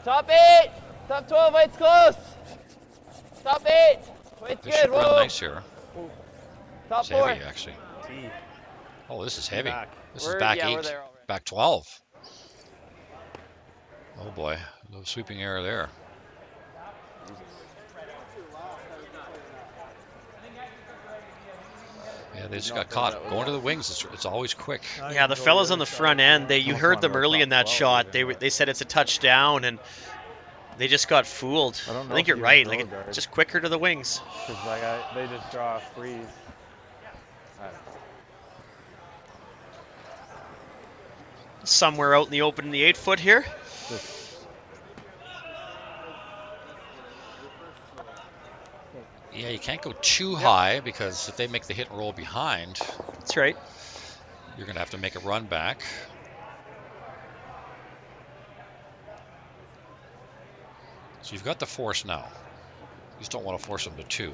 Top 8! Top 12, weight's close! Top 8! Weight's This good, should run whoa! nice here. Top It's 4. heavy, actually. Oh, this is heavy. This is We're- back yeah, 8, we're there already. back 12. Oh boy, no sweeping error there. Yeah, they just got caught. Going to the wings, it's always quick. Yeah, the fellas on the front end, you heard them early in that shot. They said it's a touchdown, and they just got fooled. I think you're right. Like, just quicker to the wings. Because they just draw a freeze. Somewhere out in the open in the 8-foot here. Yeah, you can't go too high because if they make the hit and roll behind, that's right. You're going to have to make a run back. So you've got the force now. You just don't want to force them to 2.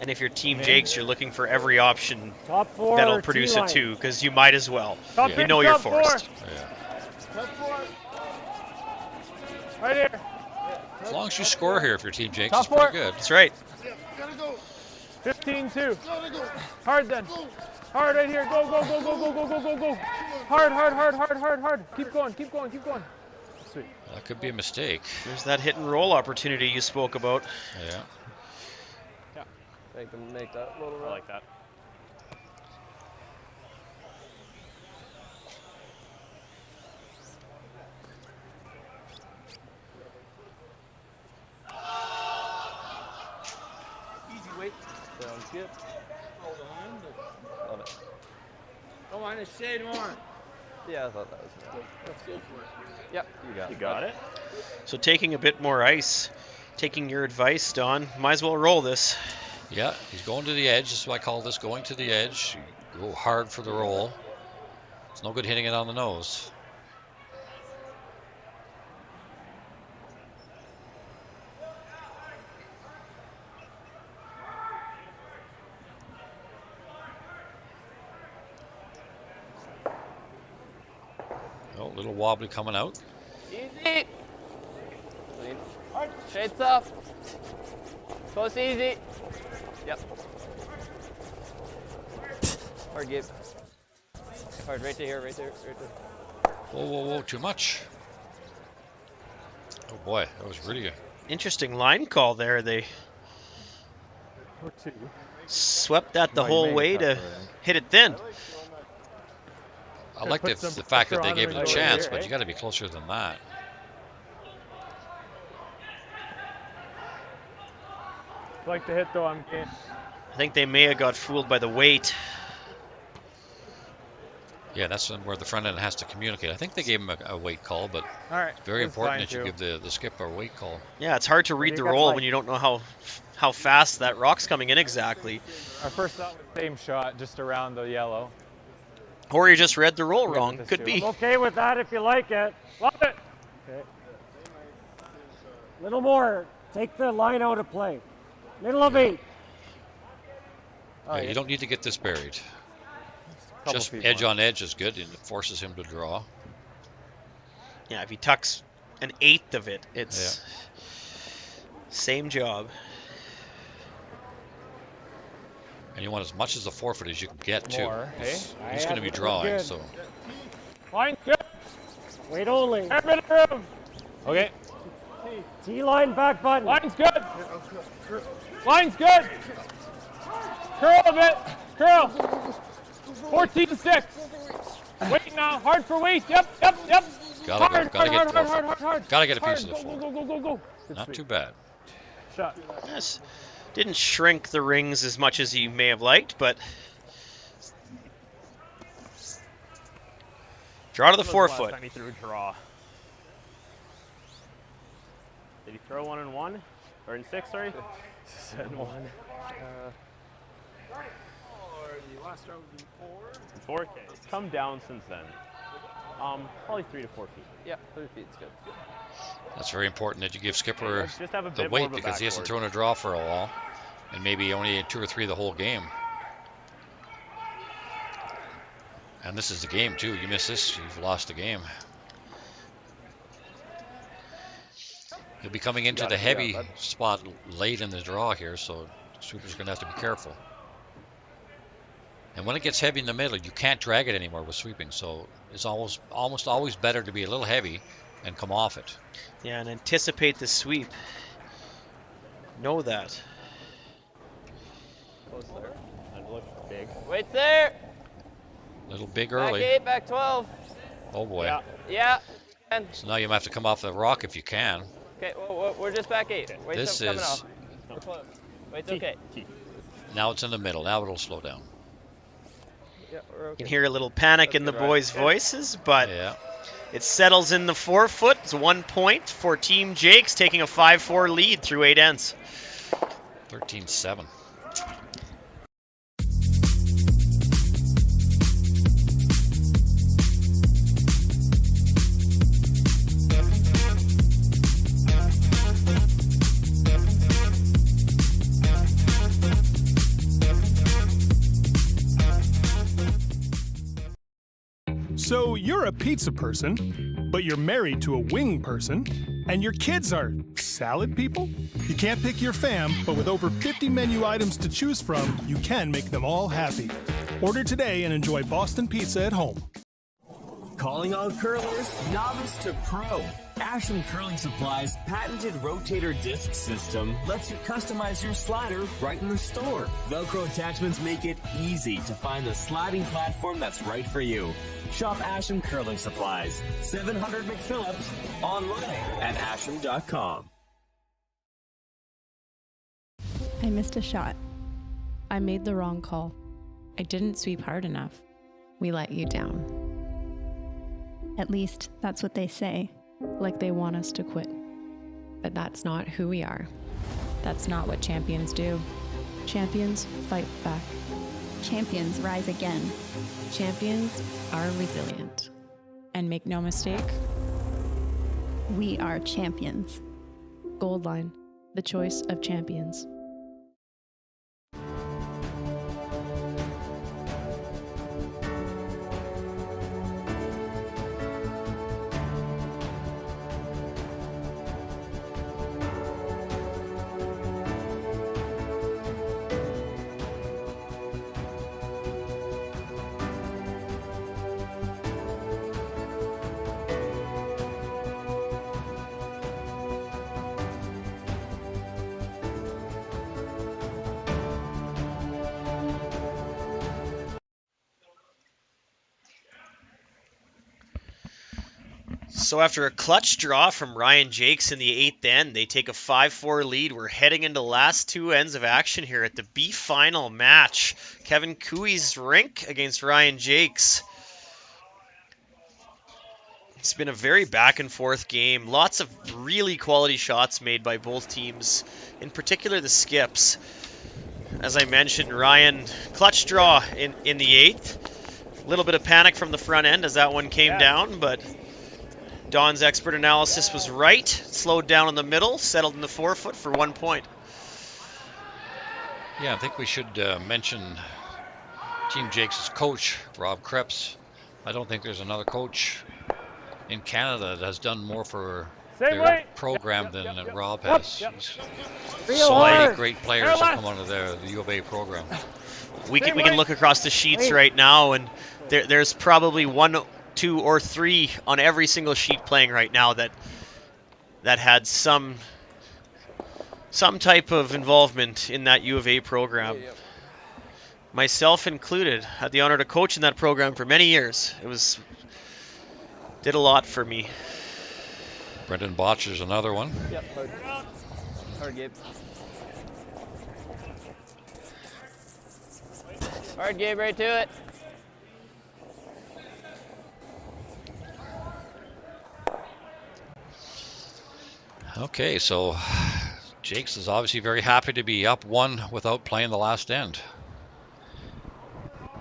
And if you're Team Jakes, you're looking for every option Top 4 that'll produce a T-line. 2, because you might as well. Top You six, know you're top four. forced. Top 4. Right here. As long as you score here, if you're Team Jakes, Top it's pretty 4. good. That's right. 15-2. Hard then. Hard right here. Go, go, go, go, go, go, go, go, go. Hard, hard, hard, hard, hard, hard. Keep going, keep going, keep going. Sweet. That could be a mistake. There's that hit and roll opportunity you spoke about. Yeah. Make them make that little I like that. Easy weight. Sounds good. Love it. Come on, a shade more. Yeah, I thought that was good. Let's go for it. Yep, you got it. So taking a bit more ice, taking your advice, Don, might as well roll this. Yeah, he's going to the edge. This is why I call this going to the edge. You go hard for the roll. It's no good hitting it on the nose. Oh, a little wobbly coming out. Easy. Clean. Shades up. Close easy. Yep. Hard give. Hard right to here, right there, right there. Whoa, whoa, whoa, too much. Oh boy, that was really good. Interesting line call there. They Or two. swept that the whole way to hit it thin. I like the fact that they gave it a chance, but you got to be closer than that. Like the hit though, I'm game. I think they may have got fooled by the weight. Yeah, that's where the front end has to communicate. I think they gave him a weight call, but it's very important that you give the skipper a weight call. Yeah, it's hard to read the roll when you don't know how fast that rock's coming in exactly. Our first thought was same shot, just around the yellow. Or you just read the roll wrong. Could be. I'm okay with that if you like it. Love it. Okay. Little more. Take the line out of play. Middle of 8. Yeah, you don't need to get this buried. Just edge on edge is good, and it forces him to draw. Yeah, if he tucks an eighth of it, it's same job. And you want as much as a forfeit as you can get too. More, He's going to be drawing, good. so. Line good. Wait only. Every bit of room. Okay. T-line back button. Line's good. Line's good. Curl a bit. Curl. 14-6. Wait now. Hard for weight. Yep. Gotta Hard. get a piece of the floor. Go. Not too bad. Shot. Yes. Didn't shrink the rings as much as he may have liked, but draw to the 4-foot. Last time he threw a draw. Did he throw 1 and 1? Or in 6, sorry? Said 1. Last round would be 4. 4? Okay. It's come down since then. Probably 3 to 4 feet. Yeah, 3 feet is good. That's very important that you give skipper Just have a the bit more weight of a because he hasn't backboard. thrown a draw for a while, and maybe only 2 or 3 the whole game. And this is the game too. You miss this, you've lost the game. He'll be coming into the heavy spot late in the draw here, so sweeper's going to have to be careful. And when it gets heavy in the middle, you can't drag it anymore with sweeping, so it's almost always better to be a little heavy and come off it. Yeah, and anticipate the sweep. Know that. Close there. That looks big. Wait there. Little big Back early. 8, back 12. Oh boy. Yeah. And So now you have to come off the rock if you can. okay, we're just back 8. Wait, This coming is- off. We're close. Wait, okay. Now it's in the middle. Now it'll slow down. Yeah, we're You okay. can hear a little panic in the good, right? boys' Good. voices, but Yeah. it settles in the 4-foot. It's 1 point for Team Jakes, taking a 5-4 lead through 8 ends. 13-7. So you're a pizza person, but you're married to a wing person, and your kids are salad people? You can't pick your fam, but with over 50 menu items to choose from, you can make them all happy. Order today and enjoy Boston Pizza at home. Calling all curlers, novice to pro. Ashland Curling Supply's patented rotator disc system lets you customize your slider right in the store. Velcro attachments make it easy to find the sliding platform that's right for you. Shop Ashland Curling Supplies, 700 McPhillips, online at ashland.com. I missed a shot. I made the wrong call. I didn't sweep hard enough. We let you down. At least that's what they say. Like they want us to quit. But that's not who we are. That's not what champions do. Champions fight back. Champions rise again. Champions are resilient. And make no mistake, we are champions. Gold Line, the choice of champions. So after a clutch draw from Ryan Jacques in the 8th end, they take a 5-4 lead. We're heading into the last two ends of action here at the B final match. Kevin Cooey's rink against Ryan Jacques. It's been a very back and forth game. Lots of really quality shots made by both teams, in particular the skips. As I mentioned, Ryan, clutch draw in the 8th. A little bit of panic from the front end as that one came down, but Don's expert analysis was right. Slowed down in the middle, settled in the forefoot for 1 point. Yeah, I think we should mention Team Jacques' coach, Rob Krebs. I don't think there's another coach in Canada that has done more for their program than Rob has. So many great players have come out of the U of A program. We can look across the sheets right now, and there's probably 1, 2, or 3 on every single sheet playing right now that had some type of involvement in that U of A program. Myself included, had the honor to coach in that program for many years. Did a lot for me. Brendan Botcher's another one. Yep, hard Gabe. Hard Gabe, right to it. Okay, so Jacques is obviously very happy to be up 1 without playing the last end.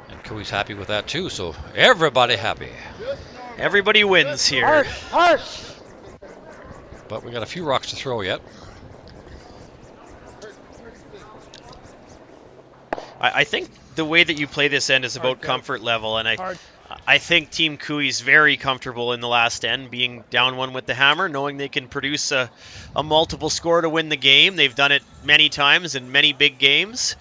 And Cooey's happy with that too, so everybody happy. Everybody wins here. Hard. But we got a few rocks to throw yet. I think the way that you play this end is about comfort level, and I think Team Cooey's very comfortable in the last end, being down 1 with the hammer, knowing they can produce a multiple score to win the game. They've done it many times in many big games.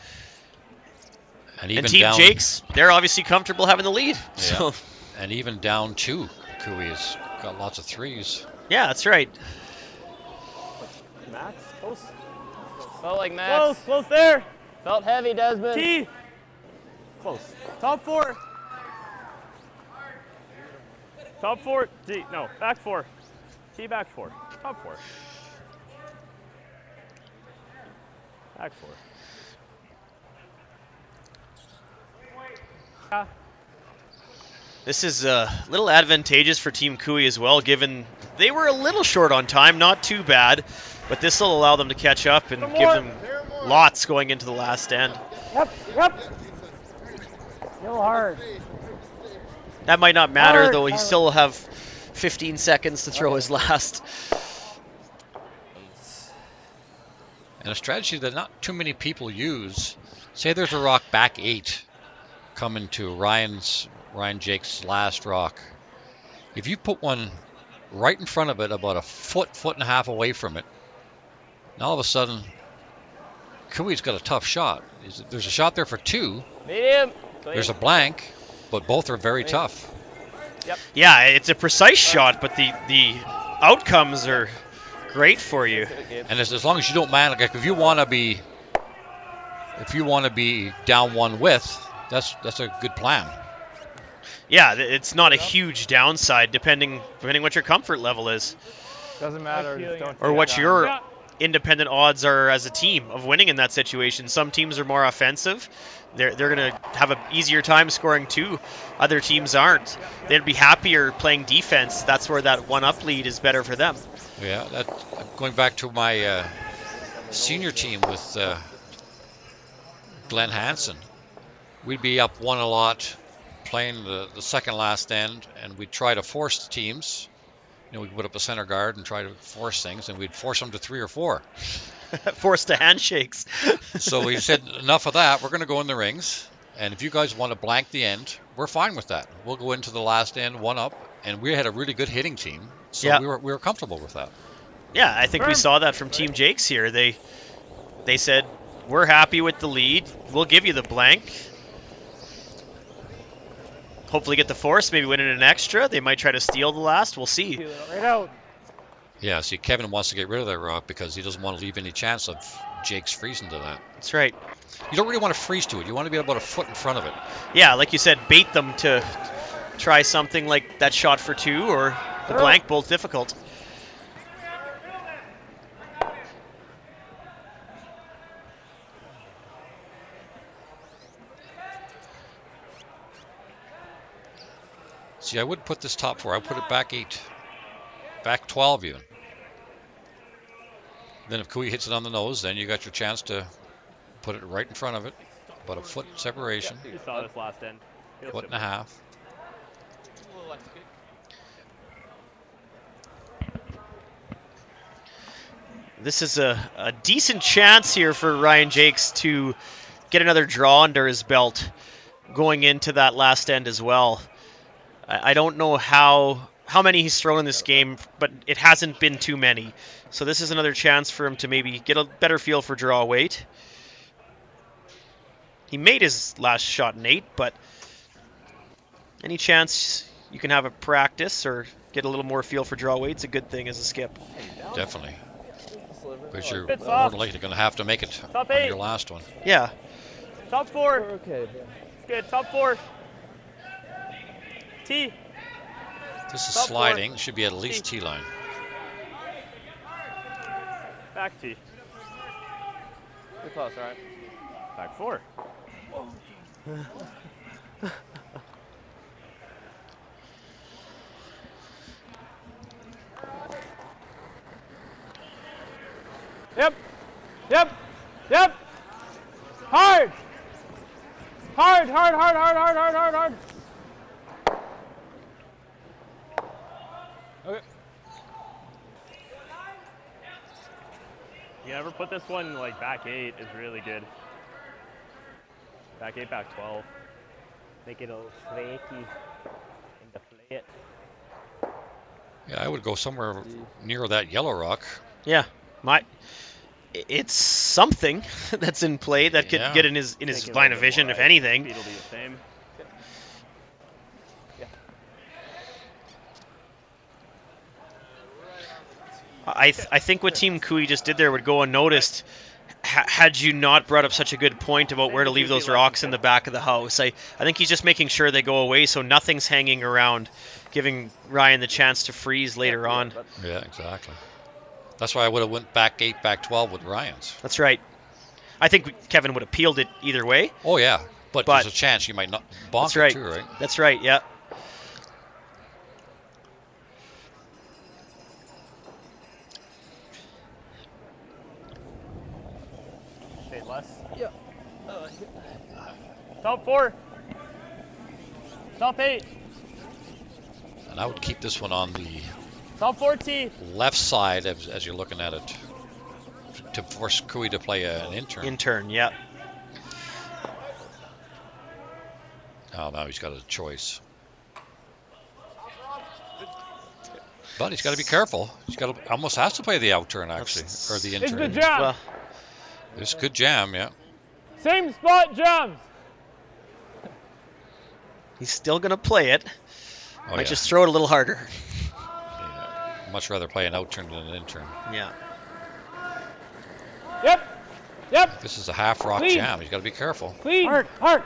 And Team Jacques, they're obviously comfortable having the lead. Yeah. So. And even down 2, Cooey's got lots of threes. Yeah, that's right. Max, close. Felt like Max. Close there. Felt heavy, Desmond. T. Close. Top 4. Top 4. D. No, back 4. T back 4. Top 4. Back 4. This is a little advantageous for Team Cooey as well, given they were a little short on time, not too bad, but this will allow them to catch up and give them lots going into the last end. Yep. Still hard. That might not matter, though. He still will have 15 seconds to throw his last. And a strategy that not too many people use. Say there's a rock back 8 coming to Ryan Jacques' last rock. If you put one right in front of it, about a foot and a half away from it, and all of a sudden, Cooey's got a tough shot. There's a shot there for 2. Medium. There's a blank, but both are very tough. Yep. Yeah, it's a precise shot, but the outcomes are great for you. And as long as you don't mind, like if you want to be down 1 with, that's a good plan. Yeah, it's not a huge downside depending what your comfort level is. Doesn't matter. Or what your independent odds are as a team of winning in that situation. Some teams are more offensive. They're going to have an easier time scoring 2. Other teams aren't. They'd be happier playing defense. That's where that 1-up lead is better for them. Yeah, going back to my senior team with Glenn Hansen, we'd be up 1 a lot playing the second last end, and we'd try to force the teams. We'd put up a center guard and try to force things, and we'd force them to 3 or 4. Force to handshakes. So we said, enough of that. We're going to go in the rings, and if you guys want to blank the end, we're fine with that. We'll go into the last end 1 up, and we had a really good hitting team, so we were comfortable with that. Yeah, I think we saw that from Team Jakes here. They said, we're happy with the lead. We'll give you the blank. Hopefully get the force, maybe win it an extra. They might try to steal the last. We'll see. Right out. Yeah, see, Kevin wants to get rid of that rock because he doesn't want to leave any chance of Jake's freezing to that. That's right. You don't really want to freeze to it. You want to be about a foot in front of it. Yeah, like you said, bait them to try something like that shot for 2 or the blank, both difficult. See, I would put this top 4. I would put it back 8. Back 12 even. Then if Kui hits it on the nose, then you got your chance to put it right in front of it. About a foot separation. You saw this last end. Foot and a half. This is a decent chance here for Ryan Jacques to get another draw under his belt going into that last end as well. I don't know how many he's thrown in this game, but it hasn't been too many. So this is another chance for him to maybe get a better feel for draw weight. He made his last shot in 8, but any chance you can have a practice or get a little more feel for draw weight's a good thing as a skip. Definitely. Because you're more than likely going to have to make it on your last one. Yeah. Top 4. Okay. Good. Top 4. T. This is sliding. 4. Should be at least T line. Back T. Too close, all right? Back 4. Yep. Yep. Yep. Hard. Hard, hard, hard, hard, hard, hard, hard, hard. Okay. You ever put this one like back 8 is really good. Back 8, back 12. Make it a little flaky and deflate it. Yeah, I would go somewhere near that yellow rock. Yeah, it's something that's in play that could get in his line of vision, if anything. Speed will be the same. I think what Team Kui just did there would go unnoticed had you not brought up such a good point about where to leave those rocks in the back of the house. I think he's just making sure they go away so nothing's hanging around, giving Ryan the chance to freeze later on. Yeah, exactly. That's why I would have went back 8, back 12 with Ryan's. That's right. I think Kevin would have peeled it either way. Oh, yeah. But there's a chance you might not bonk it too, right? That's right, yeah. Stay less. Yeah. Top 4. Top 8. And I would keep this one on the top 4T. Left side as you're looking at it to force Kui to play an intern. Intern, yeah. Oh, now he's got a choice. But he's got to be careful. He's got to almost has to play the out turn actually, or the intern. It's the jam. Well, it's good jam, yeah. Same spot jams. He's still gonna play it. Oh, Might just throw it a little harder. Yeah. Much rather play an out turn than an intern. Yeah. Yep. Yep. This is a half rock Clean. jam. He's got to be careful. Clean. Hard. Hard.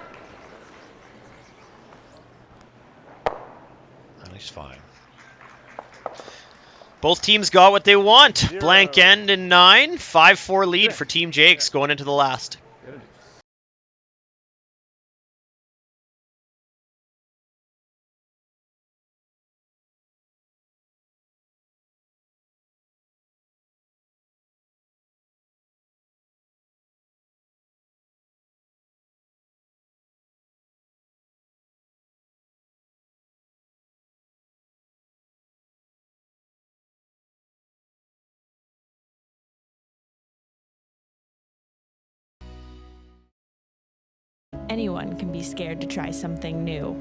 And he's fine. Both teams got what they want. Blank end in 9. 5-4 lead for Team Jacques going into the last. Anyone can be scared to try something new.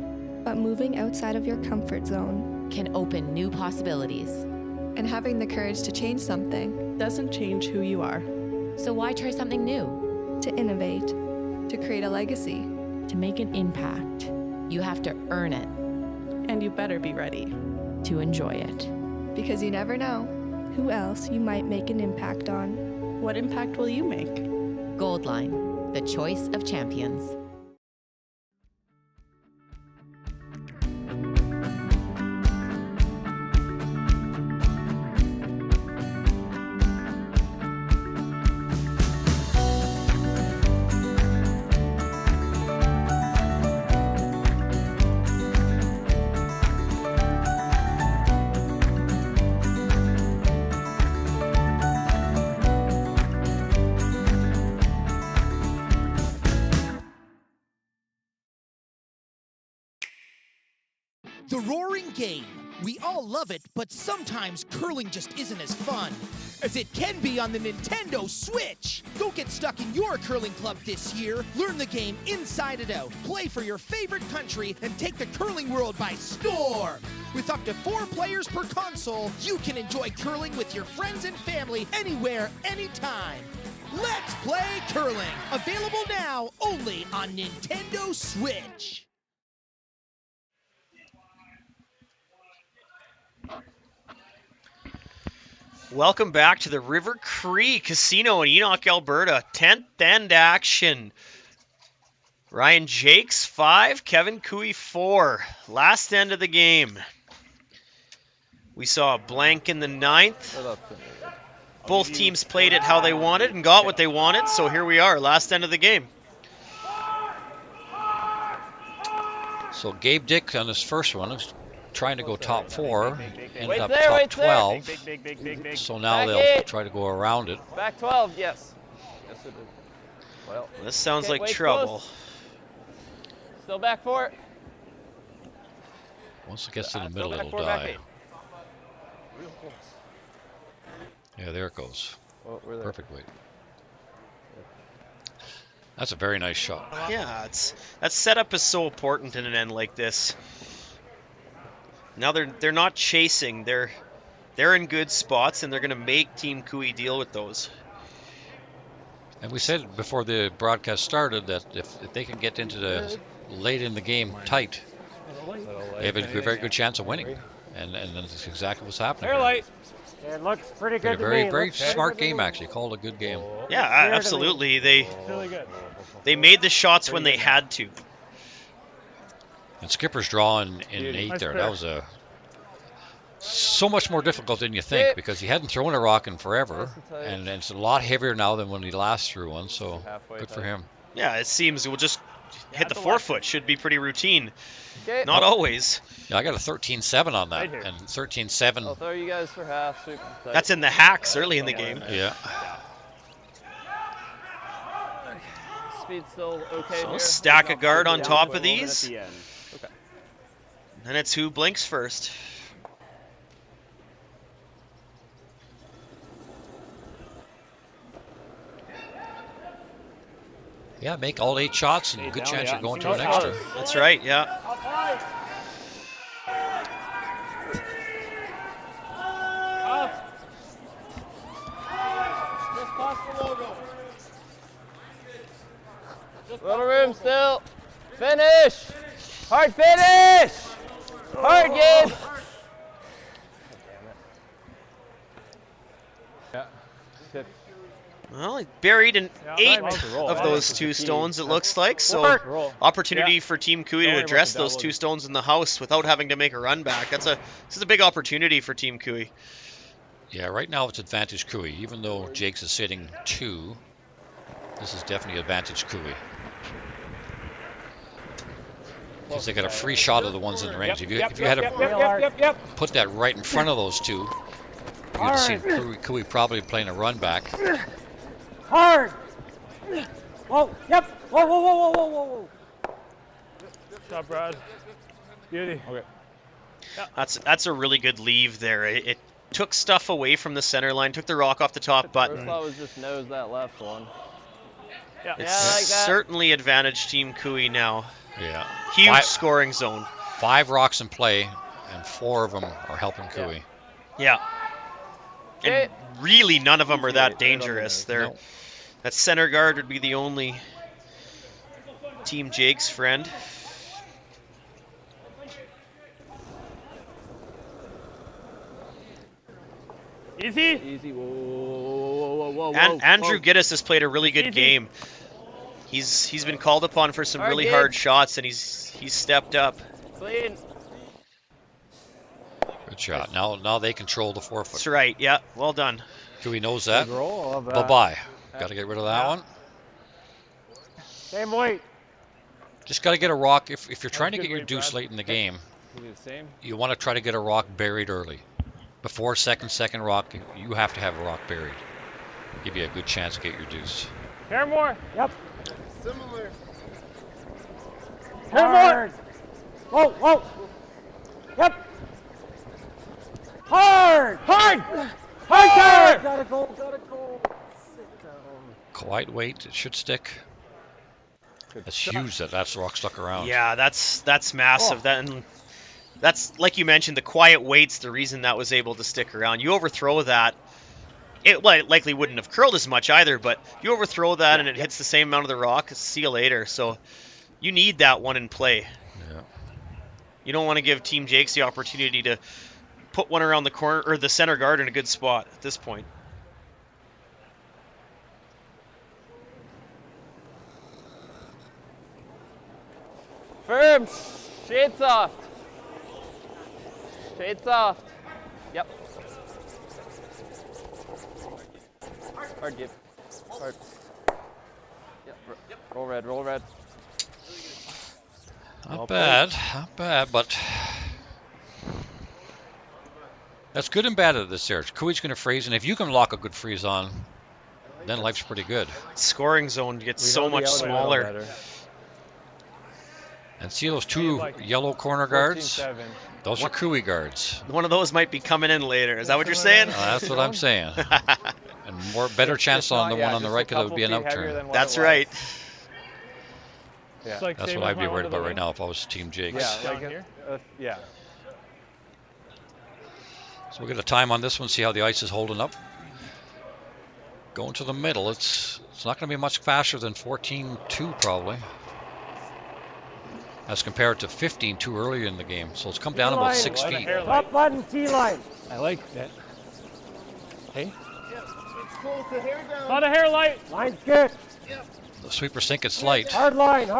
But moving outside of your comfort zone can open new possibilities. And having the courage to change something doesn't change who you are. So why try something new? To innovate. To create a legacy. To make an impact. You have to earn it. And you better be ready. To enjoy it. Because you never know who else you might make an impact on. What impact will you make? Goldline, the choice of champions. The roaring game. We all love it, but sometimes curling just isn't as fun as it can be on the Nintendo Switch. Don't get stuck in your curling club this year. Learn the game inside and out. Play for your favorite country and take the curling world by storm. With up to 4 players per console, you can enjoy curling with your friends and family anywhere, anytime. Let's play curling. Available now only on Nintendo Switch. Welcome back to the River Cree Casino in Enoch, Alberta. 10th end action. Ryan Jacques 5, Kevin Cooey 4. Last end of the game. We saw a blank in the 9th. Both teams played it how they wanted and got what they wanted, so here we are, last end of the game. So Gabe Dick on his first one is trying to go top 4, ended up top 12. So now they'll try to go around it. Back 12, yes. Yes, it is. Well, this sounds like trouble. Close. Still back 4. Once it gets to the middle, it'll die. Yeah, there it goes. Perfect weight. That's a very nice shot. Yeah, that setup is so important in an end like this. Now they're not chasing. They're in good spots, and they're going to make Team Cooey deal with those. And we said before the broadcast started that if they can get into the late in the game tight, they have a very good chance of winning. And that's exactly what's happening. Light. It looks pretty good to me. Very smart game, actually. Called a good game. Yeah, absolutely. They made the shots when they had to. And Skipper's draw in 8 there. That was so much more difficult than you think because he hadn't thrown a rock in forever, and it's a lot heavier now than when he last threw one. So good for him. Yeah, it seems we'll just hit the 4-foot. Should be pretty routine. Not always. Yeah, I got a 13-7 on that, and 13-7. I'll throw you guys for half. That's in the hacks early in the game. Yeah. Speed still okay. So stack a guard on top of these. Then it's who blinks first. Yeah, make all 8 shots and good chance you're going to an extra. That's right, yeah. Little room still. Finish. Hard finish. Hard game. Well, he buried an 8 of those 2 stones, it looks like. So opportunity for Team Cooey to address those 2 stones in the house without having to make a run back. This is a big opportunity for Team Cooey. Yeah, right now it's advantage Cooey. Even though Jakes is sitting 2, this is definitely advantage Cooey. Because they got a free shot of the ones in the range. If you had to put that right in front of those two, you'd have seen Cooey probably playing a run back. Hard. Whoa. Yep. Whoa. Whoa. Good shot, Brad. Beauty. Okay. That's a really good leave there. It took stuff away from the center line, took the rock off the top button. First thought was just nose that left one. Yeah, it's certainly advantage Team Cooey now. Yeah. Huge scoring zone. 5 rocks in play, and 4 of them are helping Cooey. Yeah. And really, none of them are that dangerous. That center guard would be the only Team Jake's friend. Easy. Easy. Whoa. And Andrew Giddis has played a really good game. He's been called upon for some really hard shots, and he's stepped up. Clean. Good shot. Now they control the 4-foot. That's right. Yeah. Well done. Cooey knows that. Bye-bye. Got to get rid of that one. Same weight. Just got to get a rock. If you're trying to get your deuce late in the game, you want to try to get a rock buried early. Before second rock, you have to have a rock buried. Give you a good chance to get your deuce. Paramore. Yep. Similar. Paramore. Whoa. Yep. Hard. Gotta go. Sit down. Quiet weight. It should stick. That's huge that rock stuck around. Yeah, that's massive. That's, like you mentioned, the quiet weight's the reason that was able to stick around. You overthrow that, it likely wouldn't have curled as much either, but you overthrow that and it hits the same amount of the rock, see you later. So you need that one in play. Yeah. You don't want to give Team Jakes the opportunity to put one around the corner or the center guard in a good spot at this point. Firm. Shade soft. Shade soft. Yep. Hard give. Hard. Yep. Roll red. Not bad, but that's good and bad at this there. Cooey's going to freeze, and if you can lock a good freeze on, then life's pretty good. Scoring zone gets so much smaller. And see those 2 yellow corner guards? Those are Cooey guards. One of those might be coming in later. Is that what you're saying? That's what I'm saying. And better chance on the one on the right because it would be an outturn. That's right. Yeah. That's what I'd be worried about right now if I was Team Jakes. Yeah. So we'll get a time on this one, see how the ice is holding up. Going to the middle, it's not going to be much faster than 14-2 probably. As compared to 15-2 earlier in the game. So it's come down about 6 feet. Top button, T-line. I like that. Hey? It's cool to hair down. Not a hair light. Line's good. Yep. The sweeper sink it's light. Hard line. You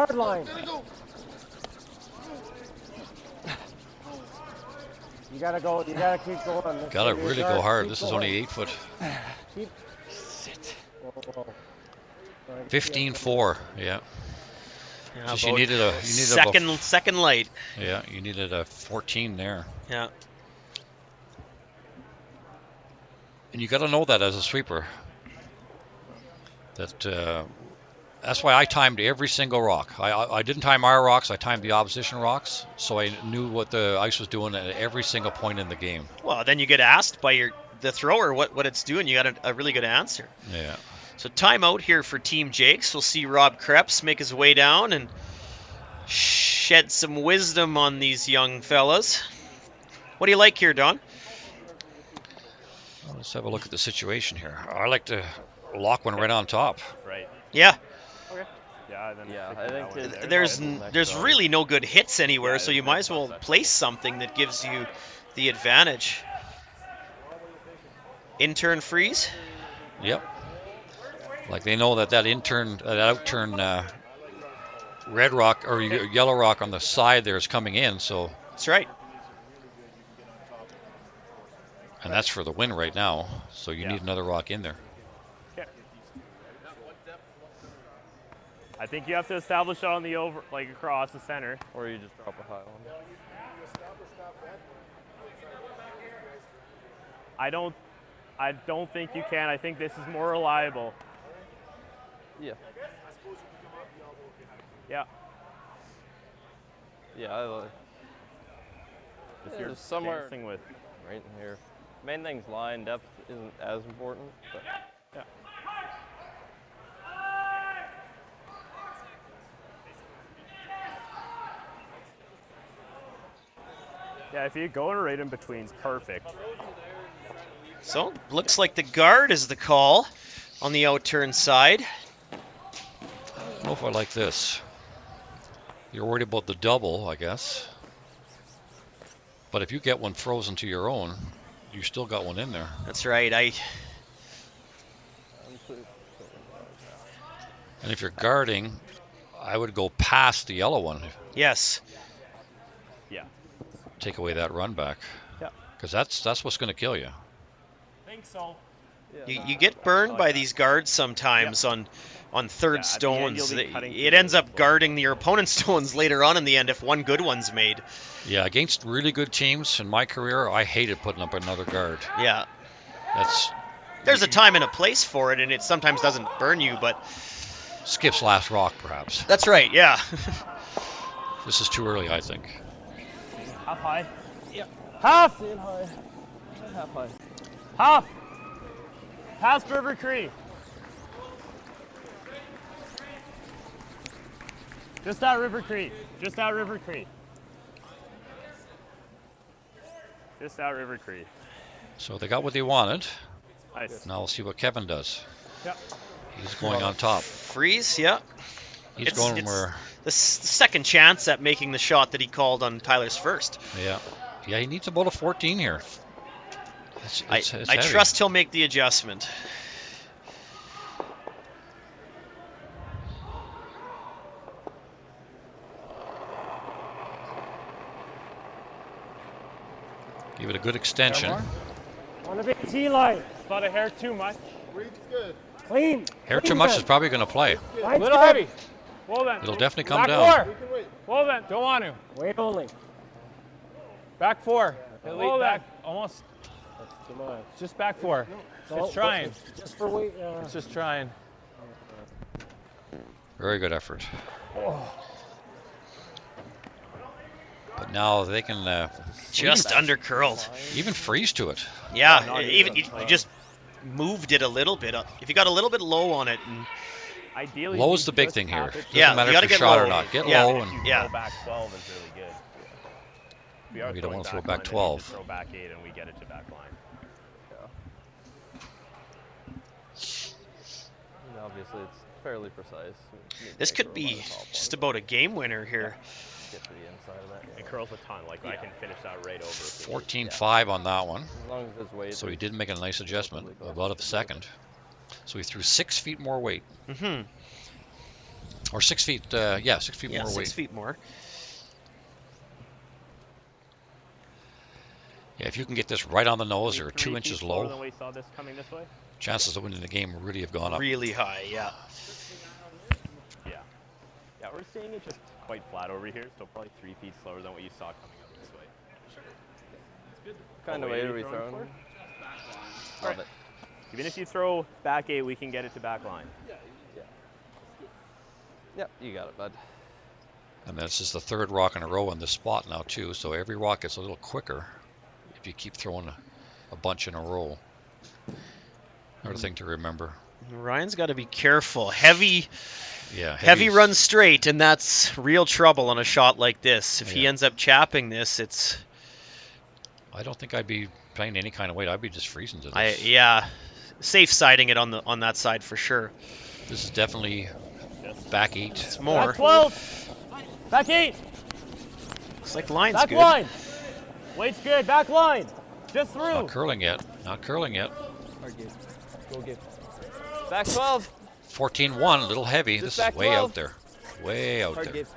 gotta go. You gotta keep going. Gotta really go hard. This is only 8 foot. Sit. 15-4. Yeah. Yeah, you needed a second light. Yeah, you needed a 14 there. Yeah. And you got to know that as a sweeper. That's why I timed every single rock. I didn't time our rocks. I timed the opposition rocks, so I knew what the ice was doing at every single point in the game. Well, then you get asked by the thrower what it's doing. You got a really good answer. Yeah. So timeout here for Team Jakes. We'll see Rob Krebs make his way down and shed some wisdom on these young fellas. What do you like here, Don? Well, let's have a look at the situation here. I like to lock one right on top. Right. Yeah. Okay. Yeah, I think there's really no good hits anywhere, so you might as well place something that gives you the advantage. Intern freeze? Yep. Like they know that outturn red rock or yellow rock on the side there is coming in, so. That's right. And that's for the win right now. So you need another rock in there. Okay. I think you have to establish it on the over, like across the center. Or you just drop a high one. I don't think you can. I think this is more reliable. Yeah. Yeah. Yeah, I like. If you're somewhere dancing with right in here. Main thing's line depth isn't as important, but yeah. Yeah, if you go right in between's perfect. So, looks like the guard is the call on the out-turn side. I don't know if I like this. You're worried about the double, I guess. But if you get one frozen to your own, you still got one in there. That's right. And if you're guarding, I would go past the yellow one. Yes. Yeah. Take away that run back. Yeah. Because that's what's going to kill you. I think so. You get burned by these guards sometimes on third stones. It ends up guarding your opponent's stones later on in the end if one good one's made. Yeah, against really good teams in my career, I hated putting up another guard. Yeah. There's a time and a place for it, and it sometimes doesn't burn you, but... Skips last rock, perhaps. That's right, yeah. This is too early, I think. Half high. Yep. Half! High. Half high. Half! Past River Cree. Just out River Cree. Just out River Cree. Just out River Cree. So they got what they wanted. Nice. Now we'll see what Kevin does. Yep. He's going on top. Freeze, yeah. He's going where... The second chance at making the shot that he called on Tyler's first. Yeah. Yeah, he needs about a 14 here. It's I trust he'll make the adjustment. Give it a good extension. On a big T line. About a hair too much. Reed's good. Clean. Hair too much is probably going to play. A little heavy. Well then. It'll definitely come Back down. four. Well then. Don't want to. Wait only. Back four. Well back. Almost. That's too much. Just back four. It's trying. Just for weight. It's just trying. Very good effort. Oh. But now they can just undercurled. Even freeze to it. Yeah, even you just moved it a little bit up. If you got a little bit low on it, and ideally, low is the big thing here. Doesn't matter you gotta if you're get shot low. or not. Get Yeah. low and Throw back 12 is really good. If we don't want to throw back line, 12. Throw back 8 and we get it to back line. And obviously, it's fairly precise. This could be just about a game winner here. Get to the inside of that. It curls a ton. Like I can finish that right over. 14-5 on that one. As long as his weight. So he did make a nice adjustment, about a second. So he threw 6 feet more weight. Mm-hmm. Or 6 feet, 6 feet more weight. 6 feet more. Yeah, if you can get this right on the nose or 2 inches low, Than we saw this coming this way. chances of winning the game really have gone up. Really high, yeah. Yeah. Yeah, we're seeing it just quite flat over here, so probably 3 feet slower than what you saw coming up this way. Sure. It's good. What kind of weight are we throwing? Love it. Even if you throw back 8, we can get it to back line. Yep, you got it, bud. And this is the third rock in a row in this spot now too, so every rock gets a little quicker if you keep throwing a bunch in a row. Another thing to remember. Ryan's got to be careful. Heavy Yeah, runs straight, and that's real trouble on a shot like this. If he ends up chapping this, it's... I don't think I'd be playing any kind of weight. I'd be just freezing to this. Yeah, safe siding it on that side for sure. This is definitely back 8. It's more. Back 12. Back 8. Looks like line's back good. Back line. Weight's good. Back line. Just through. Not curling yet. Not curling yet. Go get. Back 12. 14-1, a little heavy. Just this is way 12. out there. Way out there. Give.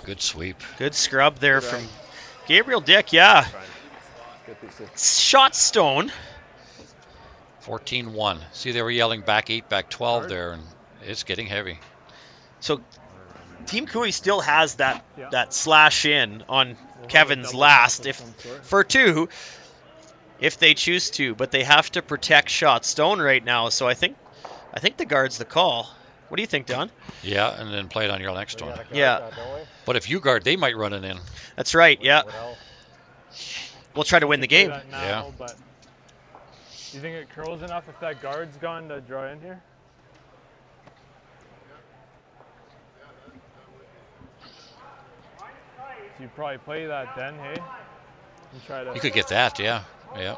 Good sweep. Good scrub there from Gabriel Dick, yeah. Shot stone. 14-1. See, they were yelling back 8, back 12 there, and it's getting heavy. So Team Cooey still has that slash in on Kevin's last for 2 if they choose to, but they have to protect shot stone right now. So I think the guard's the call. What do you think, Don? Yeah, and then play it on your next one. Yeah. But if you guard, they might run it in. That's right, yeah. We'll try to win the game. Yeah. But you think it curls enough if that guard's gone to draw in here? So you probably play that then, hey? And try to. You could get that, yeah. A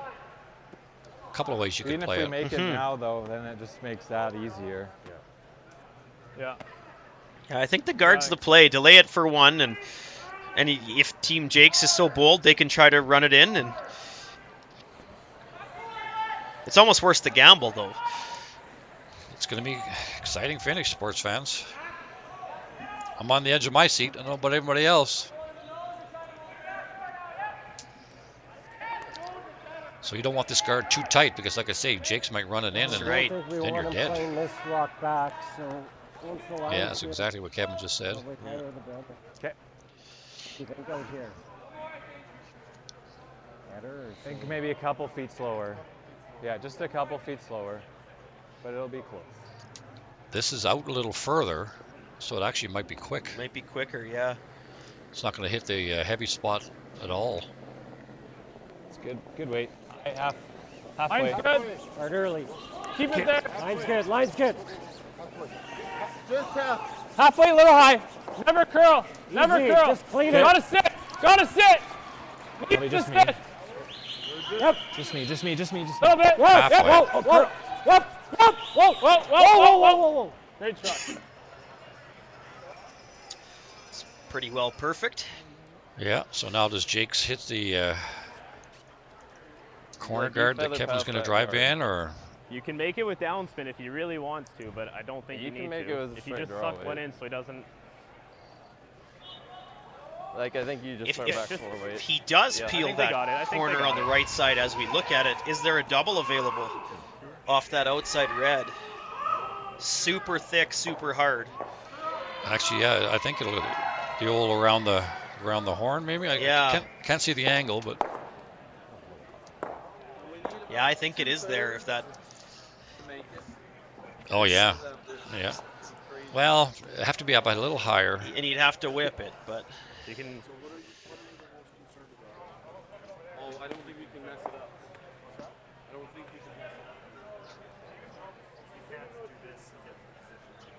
couple of ways you could play it. Even if we make it now, though, then it just makes that easier. Yeah. Yeah, I think the guard's the play. Delay it for 1, and if Team Jakes is so bold, they can try to run it in. And it's almost worse to gamble, though. It's going to be exciting finish, sports fans. I'm on the edge of my seat. I don't know about everybody else. So you don't want this guard too tight because, like I say, Jakes might run it in, and then you're dead. This rock back, so once in a while Yeah, that's exactly what Kevin just said. Okay. You think out here? Better or I think maybe a couple feet slower. Yeah, just a couple feet slower, but it'll be close. This is out a little further, so it actually might be quick. Might be quicker, yeah. It's not going to hit the heavy spot at all. It's good. Good weight. Halfway. Line's good. Start early. Keep it there. Line's good. Line's good. Just halfway, a little high. Never curl. Never Easy, curl. just clean it. Gotta sit. Gotta sit. Probably just me. sit. Yep. Just me. A little bit. Halfway. Whoa. Whoa. Great shot. It's pretty well perfect. Yeah, so now does Jakes hit the corner guard that Kevin's going to drive in, or? You can make it with downspin if he really wants to, but I don't think you need can make to. it with a if you straight just draw, suck one in so he doesn't. Like, I think you just start back full weight. If he does peel that corner on the right side as we look at it, is there a double available off that outside red? Super thick, super hard. Actually, yeah, I think it'll the old around the horn, maybe. I can't see the angle, but yeah, I think it is there. If that. Oh yeah. Well, it'd have to be up a little higher. And you'd have to whip it, but. You can. Oh, I don't think we can mess it up. I don't think we can mess it up. You can't do this and get the position.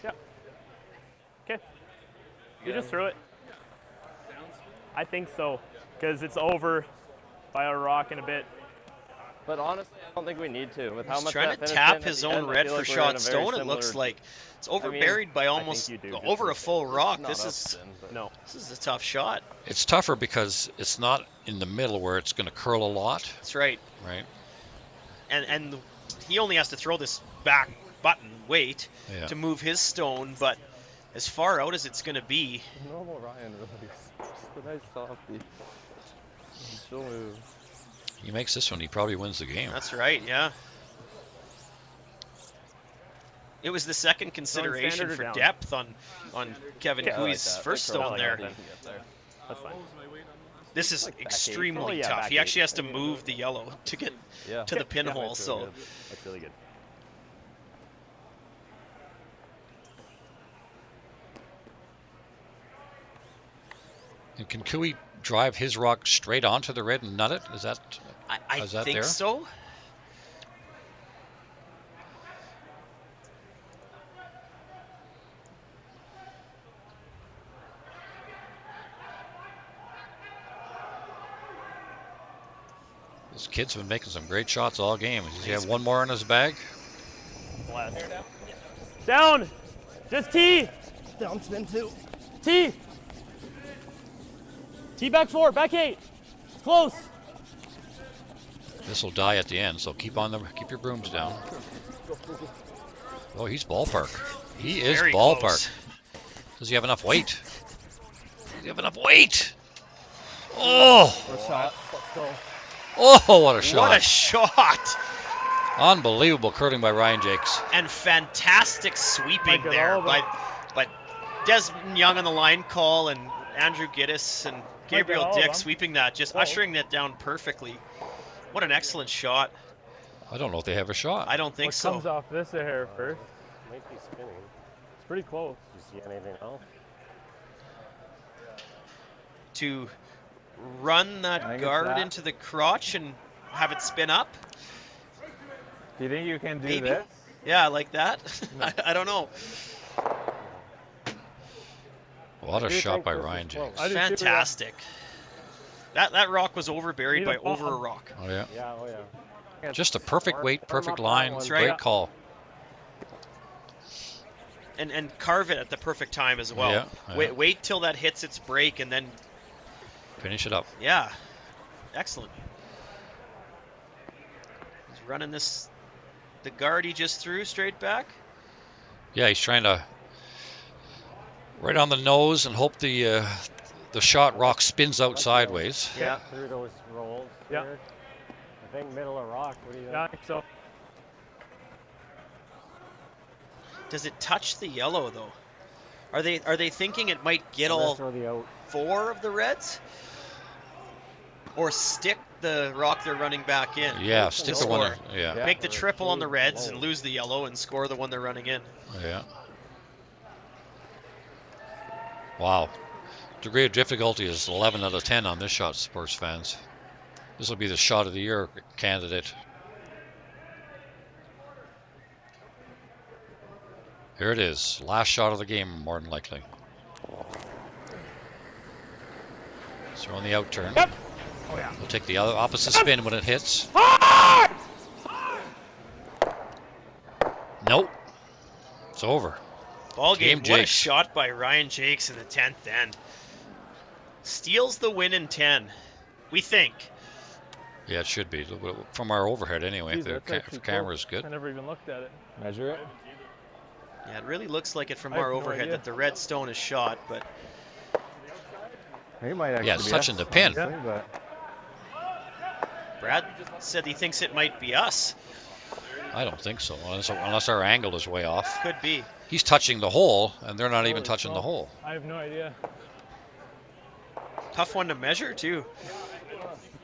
Yeah. Okay. You just threw it. I think so, because it's over by a rock in a bit. But honestly, I don't think we need to. With how He's much trying that to finished tap in his at the own end, I red feel for like we're in shot a very stone. It similar- looks like it's overburied by almost over a full rock. This is a tough shot. It's tougher because it's not in the middle where it's going to curl a lot. That's right. Right. And he only has to throw this back button weight Yeah. to move his stone, but as far out as it's going to be. Normal Ryan really is just a nice softie. She'll move. He makes this one, he probably wins the game. That's right, yeah. It was the second consideration for depth on Kevin Cooey's first stone there. That's fine. This is extremely tough. He actually has to move the yellow to get to the pinhole. So that's really good. And can Cooey drive his rock straight onto the red and nut it? Is that? I is that think there? so. This kid's been making some great shots all game. Does he have one more in his bag? Down. Just T. Down spin 2. T. T back 4. Back 8. It's close. This will die at the end, so keep your brooms down. Oh, he's ballpark. He is Very ballpark. close. Does he have enough weight? Does he have enough weight? Oh! Oh, what a shot. What a shot. Unbelievable curling by Ryan Jacques. And fantastic sweeping there by Desmond Young on the line call and Andrew Giddis and Gabriel Dick sweeping that, just ushering that down perfectly. What an excellent shot. I don't know if they have a shot. I don't think so. Comes off this hair first. Might be spinning. It's pretty close. Do you see anything else? To run that guard into the crotch and have it spin up. Do you think you can do Maybe. this? Yeah, like that. I don't know. What a shot by Ryan Jacques. Fantastic. That rock was overburied by over a rock. Oh, yeah. Yeah, oh yeah. Just a perfect weight, perfect line. That's Great right. call. And carve it at the perfect time as well. Yeah. Wait till that hits its break and then finish it up. Yeah. Excellent. He's running the guard he just threw straight back. Yeah, he's trying to right on the nose and hope the shot rock spins out sideways. Yeah. Through those rolls. Yeah. There. I think middle of rock. What do you think? Yeah, I think so. Does it touch the yellow though? Are they thinking it might get I'm gonna all throw the out. 4 of the reds? Or stick the rock they're running back in? Yeah, stick the one. Yeah. Make the triple on the reds and lose the yellow and score the one they're running in. Yeah. Wow. Degree of difficulty is 11 out of 10 on this shot, Spurs fans. This will be the shot of the year candidate. Here it is. Last shot of the game, more than likely. So on the out turn. Yep. Oh, yeah. We'll take the other opposite spin when it hits. Nope. It's over. Ball game. What a Jacques. shot by Ryan Jacques in the 10th end. Steals the win in 10. We think. Yeah, it should be. From our overhead anyway. Jeez, If the that's actually camera close. is good. I never even looked at it. Measure it. Yeah, it really looks like it from I have our no overhead idea. that the red stone is shot, but He might actually Yeah, it's be touching us, the pin. honestly, but Brad said he thinks it might be us. I don't think so, unless our angle is way off. Could be. He's touching the hole, and they're not even Holy touching the smoke. hole. I have no idea. Tough one to measure too.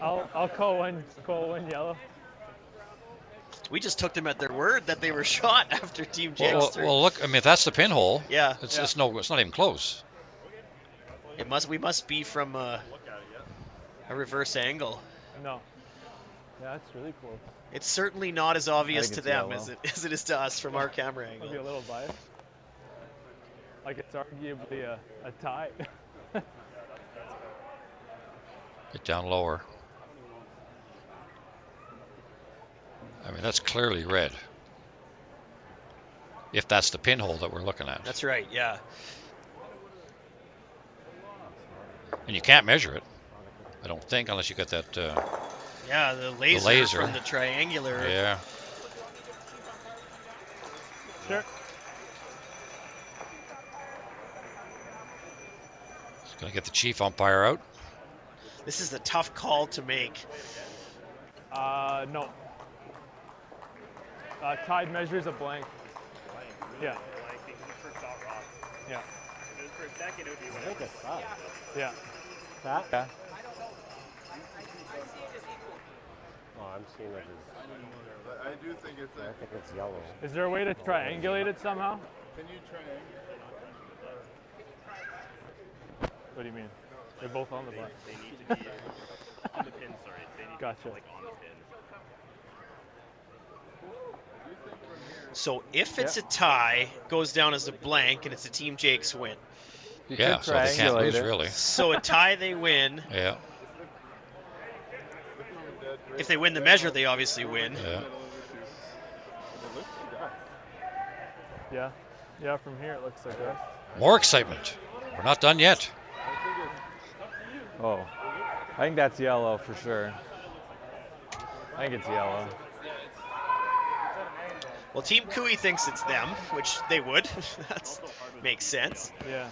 I'll call one yellow. We just took them at their word that they were shot after Team Jacques. Well, look. I mean, if that's the pinhole, Yeah. it's not even close. We must be from a reverse angle. No. Yeah, that's really cool. It's certainly not as obvious think to it's them yellow. as it is to us from our camera I'll be a angle. little biased. Like it's arguably a tie. Get down lower. I mean, that's clearly red. If that's the pinhole that we're looking at. That's right, yeah. And you can't measure it, I don't think, unless you got that. Yeah, the laser from the triangular. Yeah. Sure. Just gonna get the chief umpire out. This is a tough call to make. No. Tide measures a blank. Yeah. Yeah. For a second, it would be I think it's that. Yeah. That? Yeah. Oh, I'm seeing it as. I do think it's I think it's yellow. Is there a way to triangulate it somehow? Can you What do you mean? They're both on the blank. They need to be on the pin, sorry. They need Gotcha. to be like on the pin. So if it's a tie, goes down as a blank, and it's a Team Jacques win. Yeah, so they can't lose really. So a tie, they win. Yeah. If they win the measure, they obviously win. Yeah. Yeah. Yeah, from here it looks like that. More excitement. We're not done yet. Oh. I think that's yellow for sure. I think it's yellow. Well, Team Cooey thinks it's them, which they would. That makes sense. Yeah.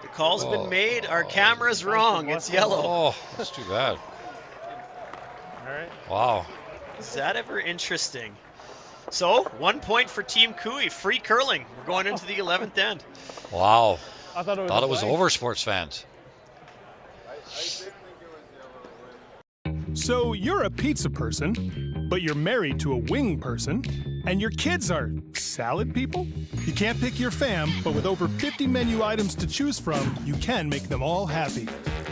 The call's been made. Our camera's wrong. It's yellow. Oh, that's too bad. All right. Wow. Is that ever interesting? So, 1 point for Team Cooey. Free curling. We're going into the 11th end. Wow. I thought it was over, sports fans. So you're a pizza person, but you're married to a wing person, and your kids are salad people? You can't pick your fam, but with over 50 menu items to choose from, you can make them all happy.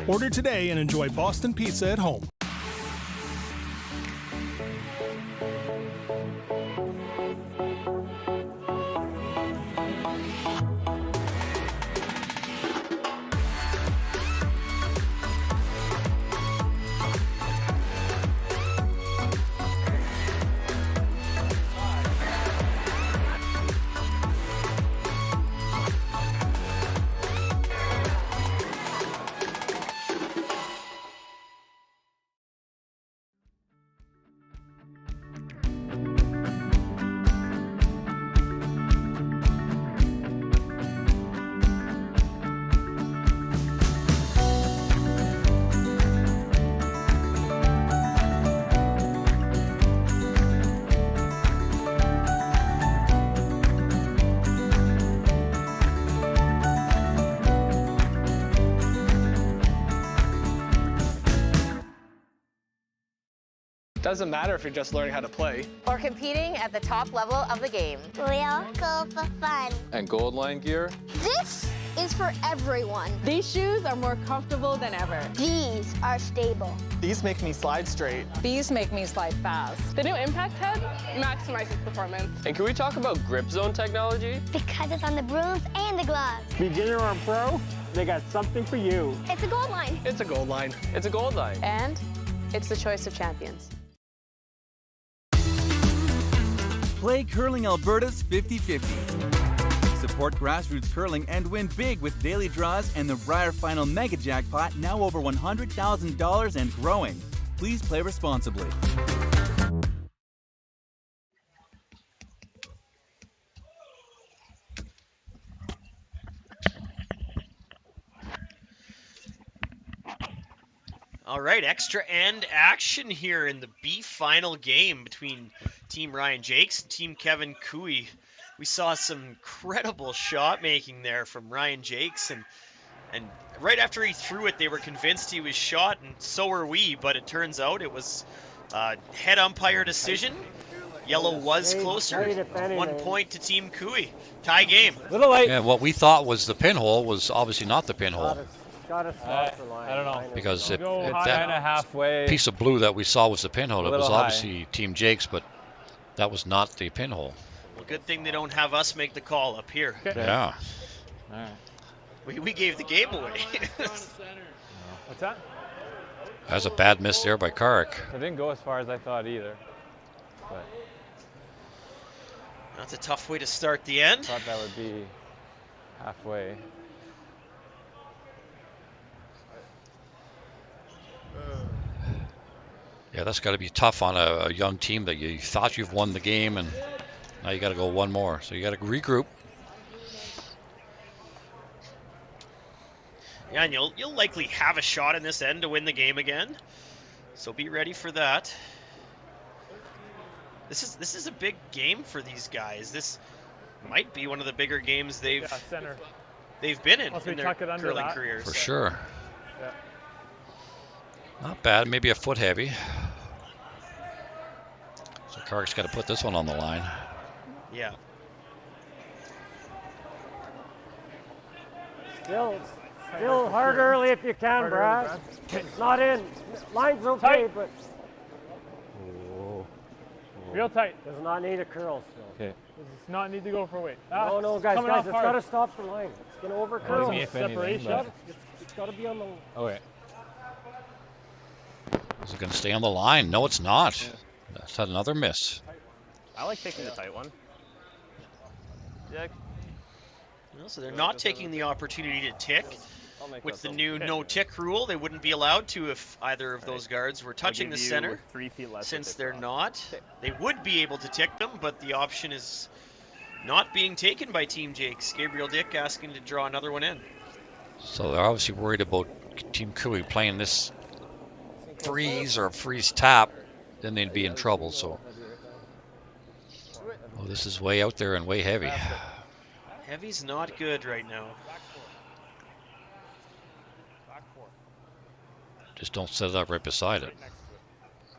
Order today and enjoy Boston pizza at home. Doesn't matter if you're just learning how to play. Or competing at the top level of the game. We all go for fun. And gold line gear? This is for everyone. These shoes are more comfortable than ever. These are stable. These make me slide straight. These make me slide fast. The new impact head maximizes performance. And can we talk about grip zone technology? Because it's on the brooms and the gloves. Beginner or pro, they got something for you. It's a gold line. It's a gold line. It's a gold line. And it's the choice of champions. Play Curling Alberta's 50-50. Support grassroots curling and win big with daily draws and the Brier Final Mega Jackpot, now over $100,000 and growing. Please play responsibly. All right, extra end action here in the B final game between Team Ryan Jacques and Team Kevin Cooey. We saw some incredible shot making there from Ryan Jacques, and right after he threw it, they were convinced he was shot, and so were we, but it turns out it was a head umpire decision. Yellow was closer. 1 point to Team Cooey. Tie game. Little late. Yeah, what we thought was the pinhole was obviously not the pinhole. Got us off the line. I don't know. Because We'll go that kind of halfway. piece of blue that we saw was the pinhole. It was little obviously Team Jacques, but that was not the pinhole. Well, good thing they don't have us make the call up here. Okay. Yeah. All right. We gave the game away. What's that? That's a bad miss there by Karek. I didn't go as far as I thought either. But That's a tough way to start the end. I thought that would be halfway. Yeah, that's got to be tough on a young team that you thought you've won the game, and now you got to go one more. So you got to regroup. Yeah, and you'll likely have a shot in this end to win the game again. So be ready for that. This is a big game for these guys. This might be one of the bigger games they've been in their curling careers. For sure. Yeah. Not bad. Maybe a foot heavy. So Karek's got to put this one on the line. Yeah. Still hard early if you can, Brad. It's not in. Line's okay, Tight. but Real tight. does not need a curl still. Okay. Does not need to go for weight. No, guys, coming off it's hard. got to stop the line. It's going to over curl. me if anything, Separation. but- It's got to be on the. Okay. Is it going to stay on the line? No, it's not. That's another miss. I like taking the tight one. Yeah. Well, so they're not taking the opportunity to tick. with the new no-tick rule, they wouldn't be allowed to if either of those guards were touching the center. 3 feet less. Since they're not, they would be able to tick them, but the option is not being taken by Team Jakes. Gabriel Dick asking to draw another one in. So they're obviously worried about Team Cooey playing this freeze or freeze tap, then they'd be in trouble. So, oh, this is way out there and way heavy. Heavy's not good right now. Just don't set it up right beside it.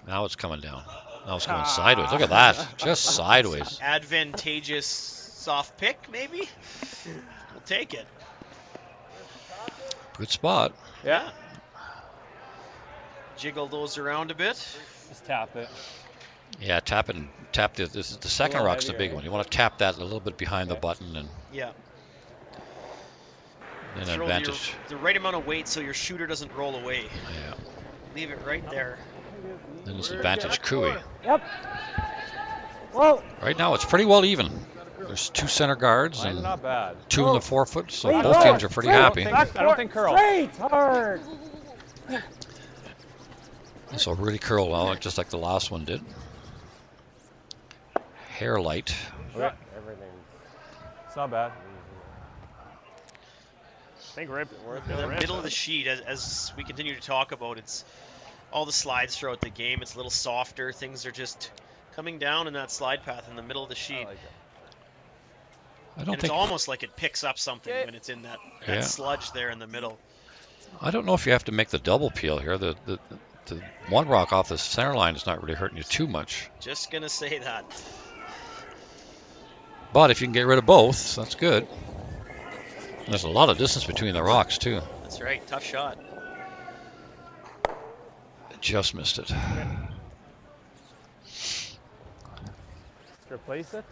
Now it's coming down. Now it's going sideways. Look at that. Just sideways. Advantageous soft pick, maybe? We'll take it. Good spot. Yeah. Jiggle those around a bit. Just tap it. Yeah, tap it and tap the second rock's the big one. You want to tap that a little bit behind the button and yeah. Then Throw advantage. the right amount of weight so your shooter doesn't roll away. Yeah. Leave it right there. Then it's advantage Cooey. Yep. Whoa. Right now it's pretty well even. There's 2 center guards and Not bad. 2 in the 4-foot, so both teams are pretty happy. I don't think curl. Straight, hard. This will really curl well, just like the last one did. Hair light. Okay. Everything. It's not bad. I think we're The middle of the sheet, as we continue to talk about, it's all the slides throughout the game. It's a little softer. Things are just coming down in that slide path in the middle of the sheet. It's almost like it picks up something when it's in that sludge there in the middle. I don't know if you have to make the double peel here. The one rock off the center line is not really hurting you too much. Just gonna say that. But if you can get rid of both, that's good. And there's a lot of distance between the rocks too. That's right. Tough shot. Just missed it. Let's replace it.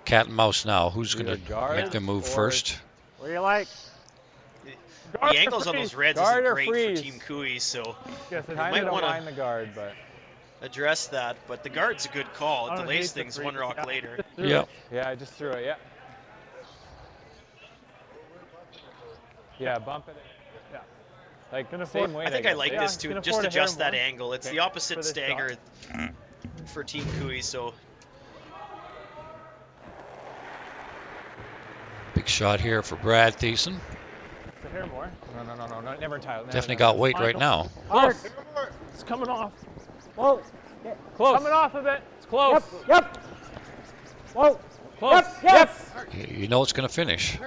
Cat and mouse now. Who's going to make the move first? What do you like? The angles on those reds isn't great for Team Cooey, so you might want to the guard, but address that. But the guard's a good call. It delays things one rock later. Yeah. Yeah, I just threw it. Yeah. Yeah, bump it. Yeah. Like the same way. I think I like this too. Just adjust that angle. It's the opposite stagger for Team Cooey, so. Big shot here for Brad Thiessen. The hair more. No, never entirely. Definitely got weight right now. Close. It's coming off. Whoa. Yeah. Close. Coming off of it. It's close. Yep. Whoa. Close. Yep. Yes. You know it's going to finish.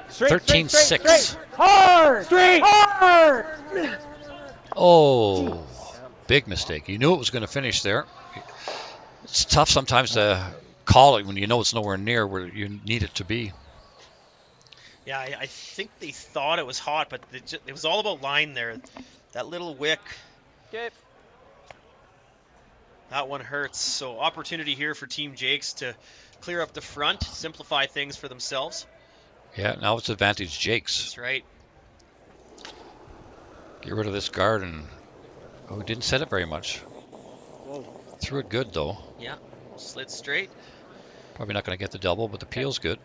13-6. Hard. Straight. Hard. Oh, big mistake. You knew it was going to finish there. It's tough sometimes to call it when you know it's nowhere near where you need it to be. Yeah, I think they thought it was hot, but it was all about line there. That little wick. Okay. That one hurts. So opportunity here for Team Jakes to clear up the front, simplify things for themselves. Yeah, now it's advantage Jakes. That's right. Get rid of this guard and didn't set it very much. Whoa. Threw it good though. Yeah, slid straight. Probably not going to get the double, but the peel's good.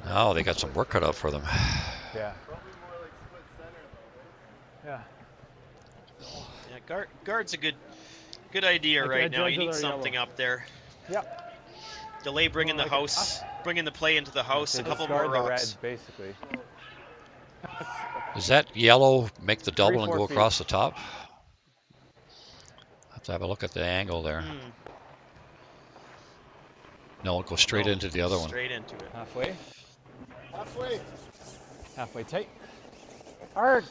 Now they got some work cut out for them. Yeah. Yeah. Yeah, guard's a good idea right now. You need something up there. Yep. Delay bringing the house, bringing the play into the house. A couple more rocks. Basically. Does that yellow make the double and go across the top? Have to have a look at the angle there. No, it goes straight into the other one. Straight into it. Halfway. Halfway tight. Hard.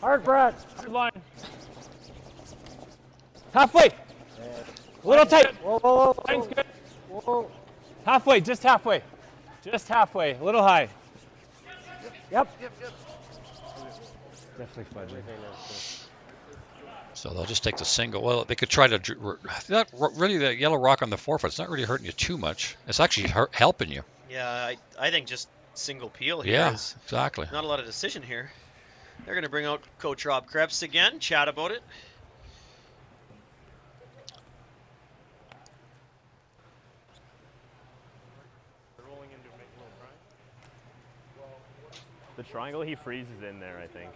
Hard, Brad. Hard line. Halfway. A little tight. Whoa. Line's good. Whoa. Halfway, just halfway. Just halfway. A little high. Yep. Definitely fudging. So they'll just take the single. Well, they could try to. Really, the yellow rock on the forefoot, it's not really hurting you too much. It's actually helping you. Yeah, I think just single peel here. Yeah, is exactly. Not a lot of decision here. They're going to bring out Coach Rob Krebs again, chat about it. The triangle he freezes in there, I think.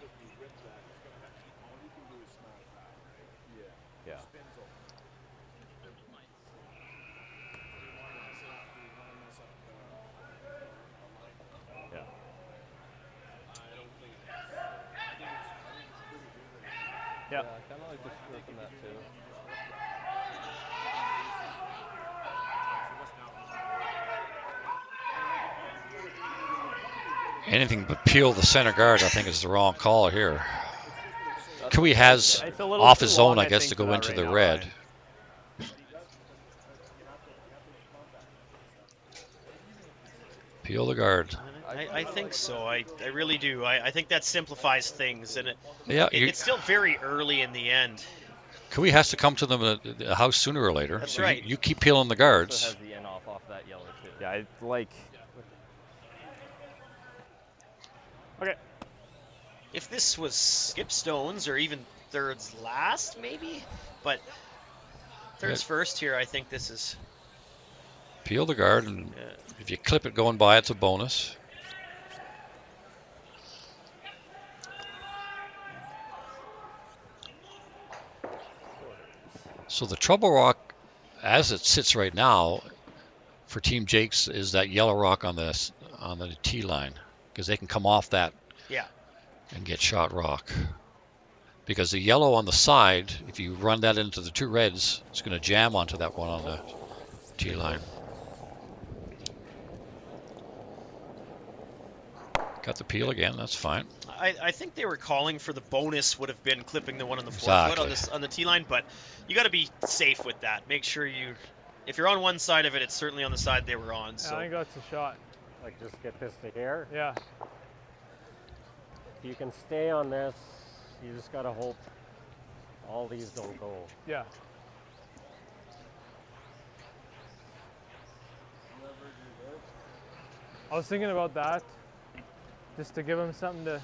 Yeah. Yeah. Yeah, I kind of like the strip in that too. Anything but peel the center guard, I think, is the wrong call here. Kui has off his zone, I guess, to go into the red. Peel the guard. I think so. I really do. I think that simplifies things, and it's still very early in the end. Kui has to come to the house sooner or later. That's so right. You keep peeling the guards. Also has the end off that yellow too. Yeah, I like. Okay. If this was skip stones or even thirds last, maybe, but thirds first here, I think this is. Peel the guard, and if you clip it going by, it's a bonus. So the trouble rock, as it sits right now, for Team Jakes, is that yellow rock on the tee line, because they can come off that and get shot rock. Because the yellow on the side, if you run that into the two reds, it's going to jam onto that one on the tee line. Got the peel again, that's fine. I think they were calling for the bonus would have been clipping the one on the 4 foot on the tee line, but you got to be safe with that. Make sure if you're on one side of it, it's certainly on the side they were on. So I think that's a shot. Like just get this to here. Yeah. If you can stay on this, you just gotta hope all these don't go. Yeah. I was thinking about that, just to give him something to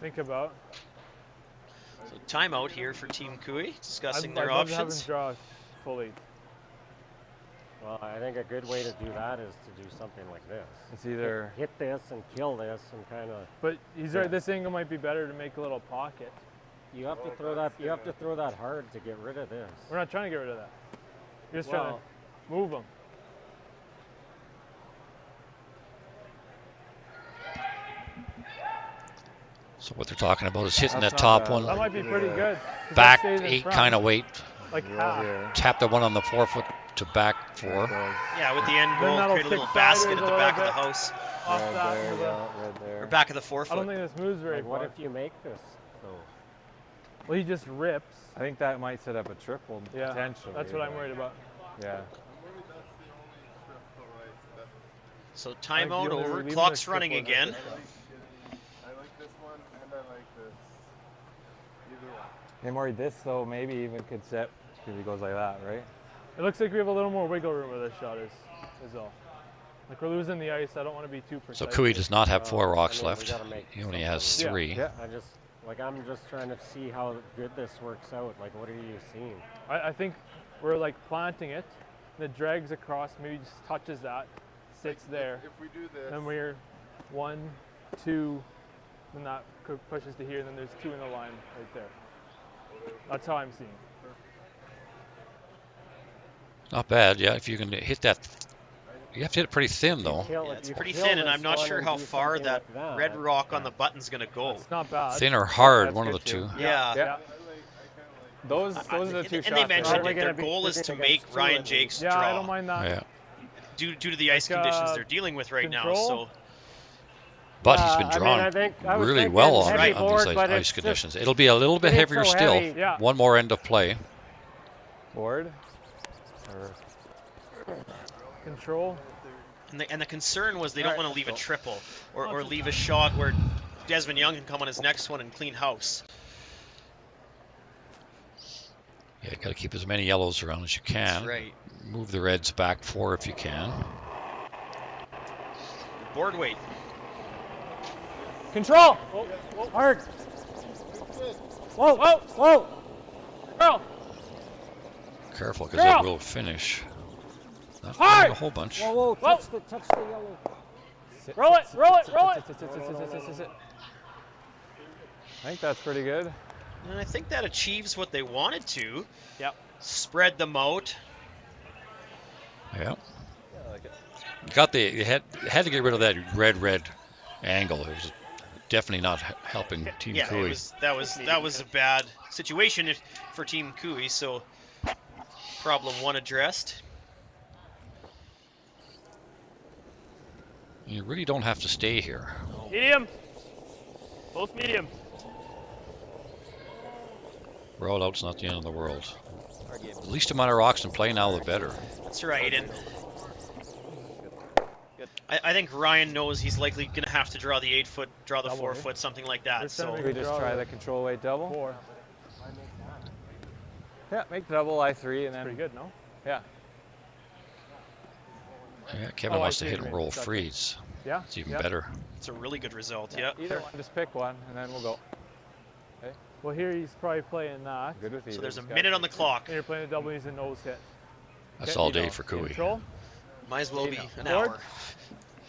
think about. So timeout here for Team Kui, discussing their I'd love options. to have him draw fully. Well, I think a good way to do that is to do something like this. It's either hit this and kill this and kind of. But he's right. This angle might be better to make a little pocket. You have to throw that. You have to throw that hard to get rid of this. We're not trying to get rid of that. You're just trying to move him. So what they're talking about is hitting that top one. That might be pretty good. Back 8 kind of weight. Like half. Tap the one on the 4 foot to back 4. Yeah, with the end goal, create a little basket at the back of the house. Off that. Or back of the 4 foot. I don't think this moves very far. What if you make this though? Well, he just rips. I think that might set up a triple potentially. That's what I'm worried about. Yeah. So timeout over, clock's running again. Hey, Maury, this though maybe even could set because he goes like that, right? It looks like we have a little more wiggle room where this shot is all. Like we're losing the ice. I don't want to be too precise. So Kui does not have 4 rocks left. He only has 3. Yeah. I'm just trying to see how good this works out. Like, what are you seeing? I think we're like planting it, and it drags across, maybe just touches that, sits there. If we do this. Then we're 1, 2, then that pushes to here, and then there's 2 in the line right there. That's how I'm seeing it. Not bad, yeah. If you can hit that, you have to hit it pretty thin though. Yeah, it's pretty thin, and I'm not sure how far that red rock on the button's going to go. It's not bad. Thin or hard, one of the two. Yeah. Those are the 2 shots. And they mentioned it, their goal is to make Ryan Jacques draw. Yeah, I don't mind that. Yeah. Due to the ice conditions they're dealing with right now. So. But he's been drawn really well on these ice conditions. It'll be a little bit heavier still. Yeah. One more end of play. Board? Control. And the concern was they don't want to leave a triple or leave a shot where Desmond Young can come on his next one and clean house. Yeah, you got to keep as many yellows around as you can. That's right. Move the reds back 4 if you can. Board weight. Control. Whoa. Hard. Whoa, whoa, whoa. Girl. Careful, because that will finish. Not a whole bunch. Whoa, touch the yellow. Roll it, roll it, roll it. Sit. I think that's pretty good. And I think that achieves what they wanted to. Yep. Spread them out. Yeah. I like it. You had to get rid of that red angle. It was definitely not helping Team Cooey. That was a bad situation for Team Cooey. So problem one addressed. You really don't have to stay here. Medium. Both medium. Roll out's not the end of the world. The least amount of rocks in play now, the better. That's right, and I think Ryan knows he's likely going to have to draw the 8-foot, draw the 4-foot, something like that. So we just try the control weight double. 4. Yeah, make double I3 and then. Pretty good, no? Yeah. Yeah, Kevin wants to hit and roll freeze. Yeah. It's even better. It's a really good result. Yeah. Either one, just pick one and then we'll go. Okay. Well, here he's probably playing that. Good with either. So there's a minute on the clock. And you're playing a double, he's a nose hit. That's all day for Cooey. Control. Might as well be an Forward. hour.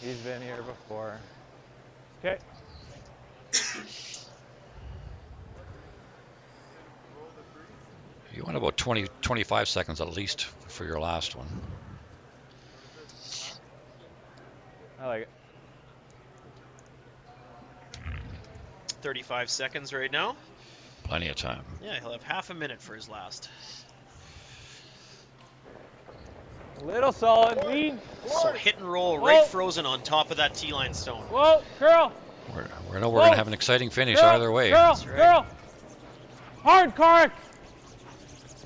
He's been here before. Okay. You want about 25 seconds at least for your last one. I like it. 35 seconds right now. Plenty of time. Yeah, he'll have half a minute for his last. A little solid. Lean. So hit and roll right frozen on top of that T-line stone. Whoa, curl. We're going to have an exciting finish either way. Curl. Hard, Karek.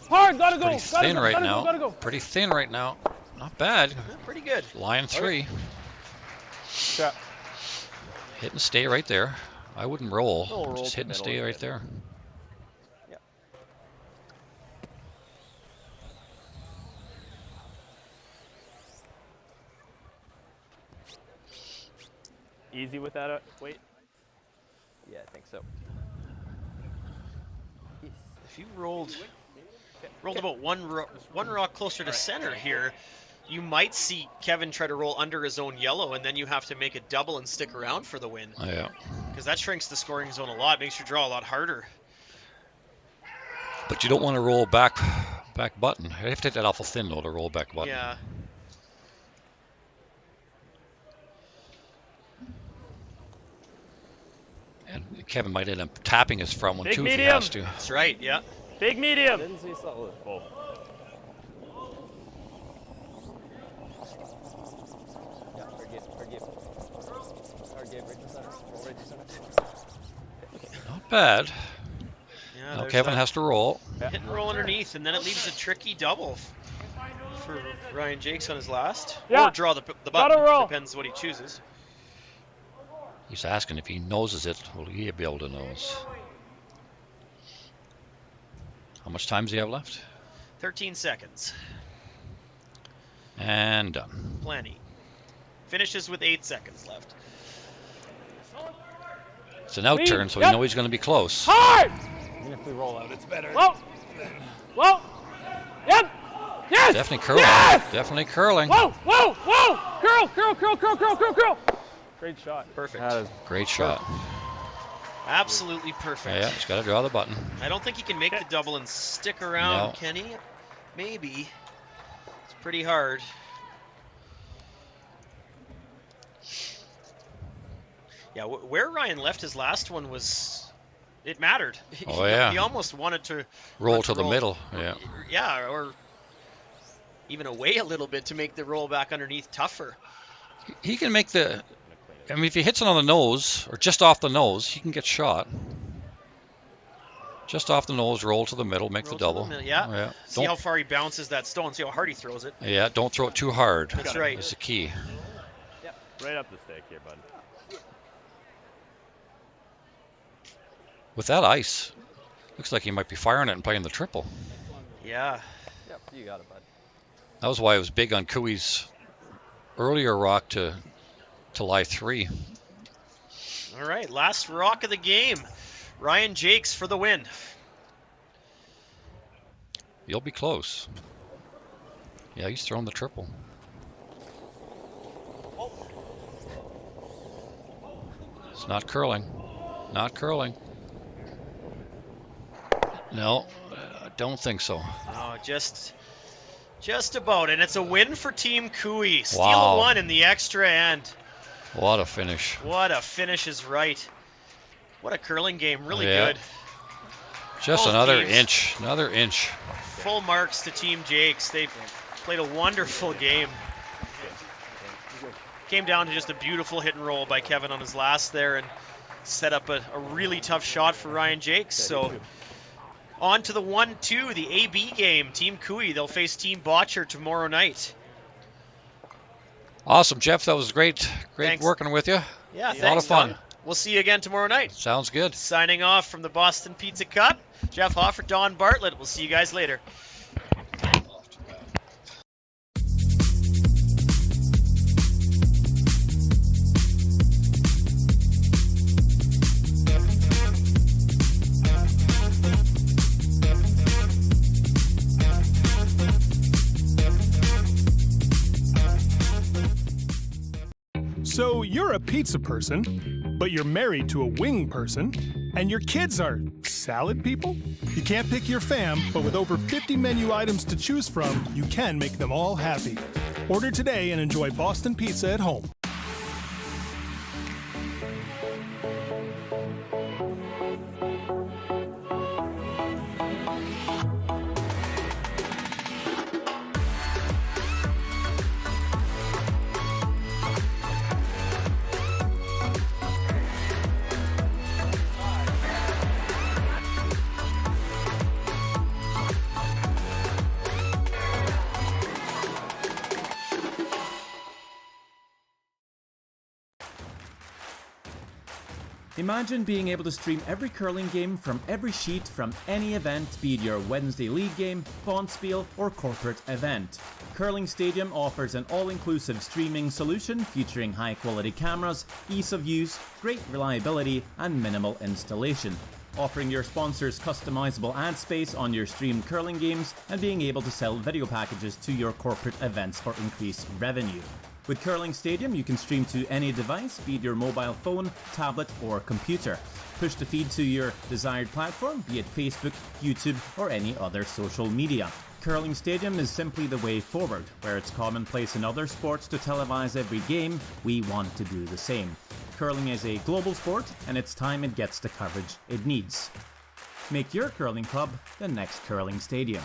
Hard, gotta go. Pretty thin right now. Pretty thin right now. Not bad. Yeah, pretty good. Line 3. Yeah. Hit and stay right there. I wouldn't roll. Just hit and stay right there. Yeah. Easy with that weight? Yeah, I think so. If you rolled about one rock closer to center here, you might see Kevin try to roll under his own yellow, and then you have to make a double and stick around for the win. Oh, yeah. Because that shrinks the scoring zone a lot, makes your draw a lot harder. But you don't want to roll back button. You have to hit that awful thin though to roll back button. Yeah. And Kevin might end up tapping his front one Big too medium. if he has to. That's right, yeah. Big medium. Didn't see solid. Oh. Yeah, forgive. Right to center. Roll right to center. Not bad. Yeah, Now Kevin has to roll. Hit and roll underneath, and then it leaves a tricky double for Ryan Jacques on his last. Yeah. Or draw the button. Roll. Depends what he chooses. He's asking if he noses it, will he be able to nose? How much time does he have left? 13 seconds. And done. Plenty. Finishes with 8 seconds left. It's an out turn, so you know he's going to be close. Hard. Even if we roll out, it's better. Whoa. Yep. Yes. Definitely curling. Yes. Definitely curling. Whoa. Curl. Great shot. Perfect. That is Great shot. Absolutely perfect. Yeah, he's got to draw the button. I don't think he can make the double and stick around, No. can he? Maybe. It's pretty hard. Yeah, where Ryan left his last one was, it mattered. Oh, yeah. He almost wanted to Roll to the middle. Yeah. Yeah, or even away a little bit to make the roll back underneath tougher. He can make the... I mean, if he hits it on the nose, or just off the nose, he can get shot. Just off the nose, roll to the middle, make the double. Yeah. See how far he bounces that stone, see how hard he throws it. Yeah, don't throw it too hard. That's right. That's the key. Yep. Right up the stake here, bud. With that ice, looks like he might be firing it and playing the triple. Yeah. Yep, you got it, bud. That was why I was big on Cooey's earlier rock to lie 3. All right, last rock of the game. Ryan Jacques for the win. You'll be close. Yeah, he's throwing the triple. It's not curling. Not curling. No, I don't think so. Oh, just about. And it's a win for Team Cooey. Steal Wow. a one in the extra end. What a finish. What a finish is right. What a curling game. Really Yeah. good. Just Both another teams. inch. Another inch. Full marks to Team Jakes. They played a wonderful game. Came down to just a beautiful hit and roll by Kevin on his last there and set up a really tough shot for Ryan Jacques. So on to the 1-2, the AB game. Team Cooey, they'll face Team Botcher tomorrow night. Awesome, Jeff. That was great. Great Thanks. working with you. Yeah, a thanks, lot of fun. Don. We'll see you again tomorrow night. Sounds good. Signing off from the Boston Pizza Cup, Jeff Hoffart, Don Bartlett. We'll see you guys later. So you're a pizza person, but you're married to a wing person, and your kids are salad people? You can't pick your fam, but with over 50 menu items to choose from, you can make them all happy. Order today and enjoy Boston Pizza at home. Imagine being able to stream every curling game from every sheet from any event, be it your Wednesday league game, bonspiel, or corporate event. Curling Stadium offers an all-inclusive streaming solution featuring high-quality cameras, ease of use, great reliability, and minimal installation. Offering your sponsors customizable ad space on your streamed curling games and being able to sell video packages to your corporate events for increased revenue. With Curling Stadium, you can stream to any device, be it your mobile phone, tablet, or computer. Push the feed to your desired platform, be it Facebook, YouTube, or any other social media. Curling Stadium is simply the way forward. Where it's commonplace in other sports to televise every game, we want to do the same. Curling is a global sport, and it's time it gets the coverage it needs. Make your curling club the next Curling Stadium.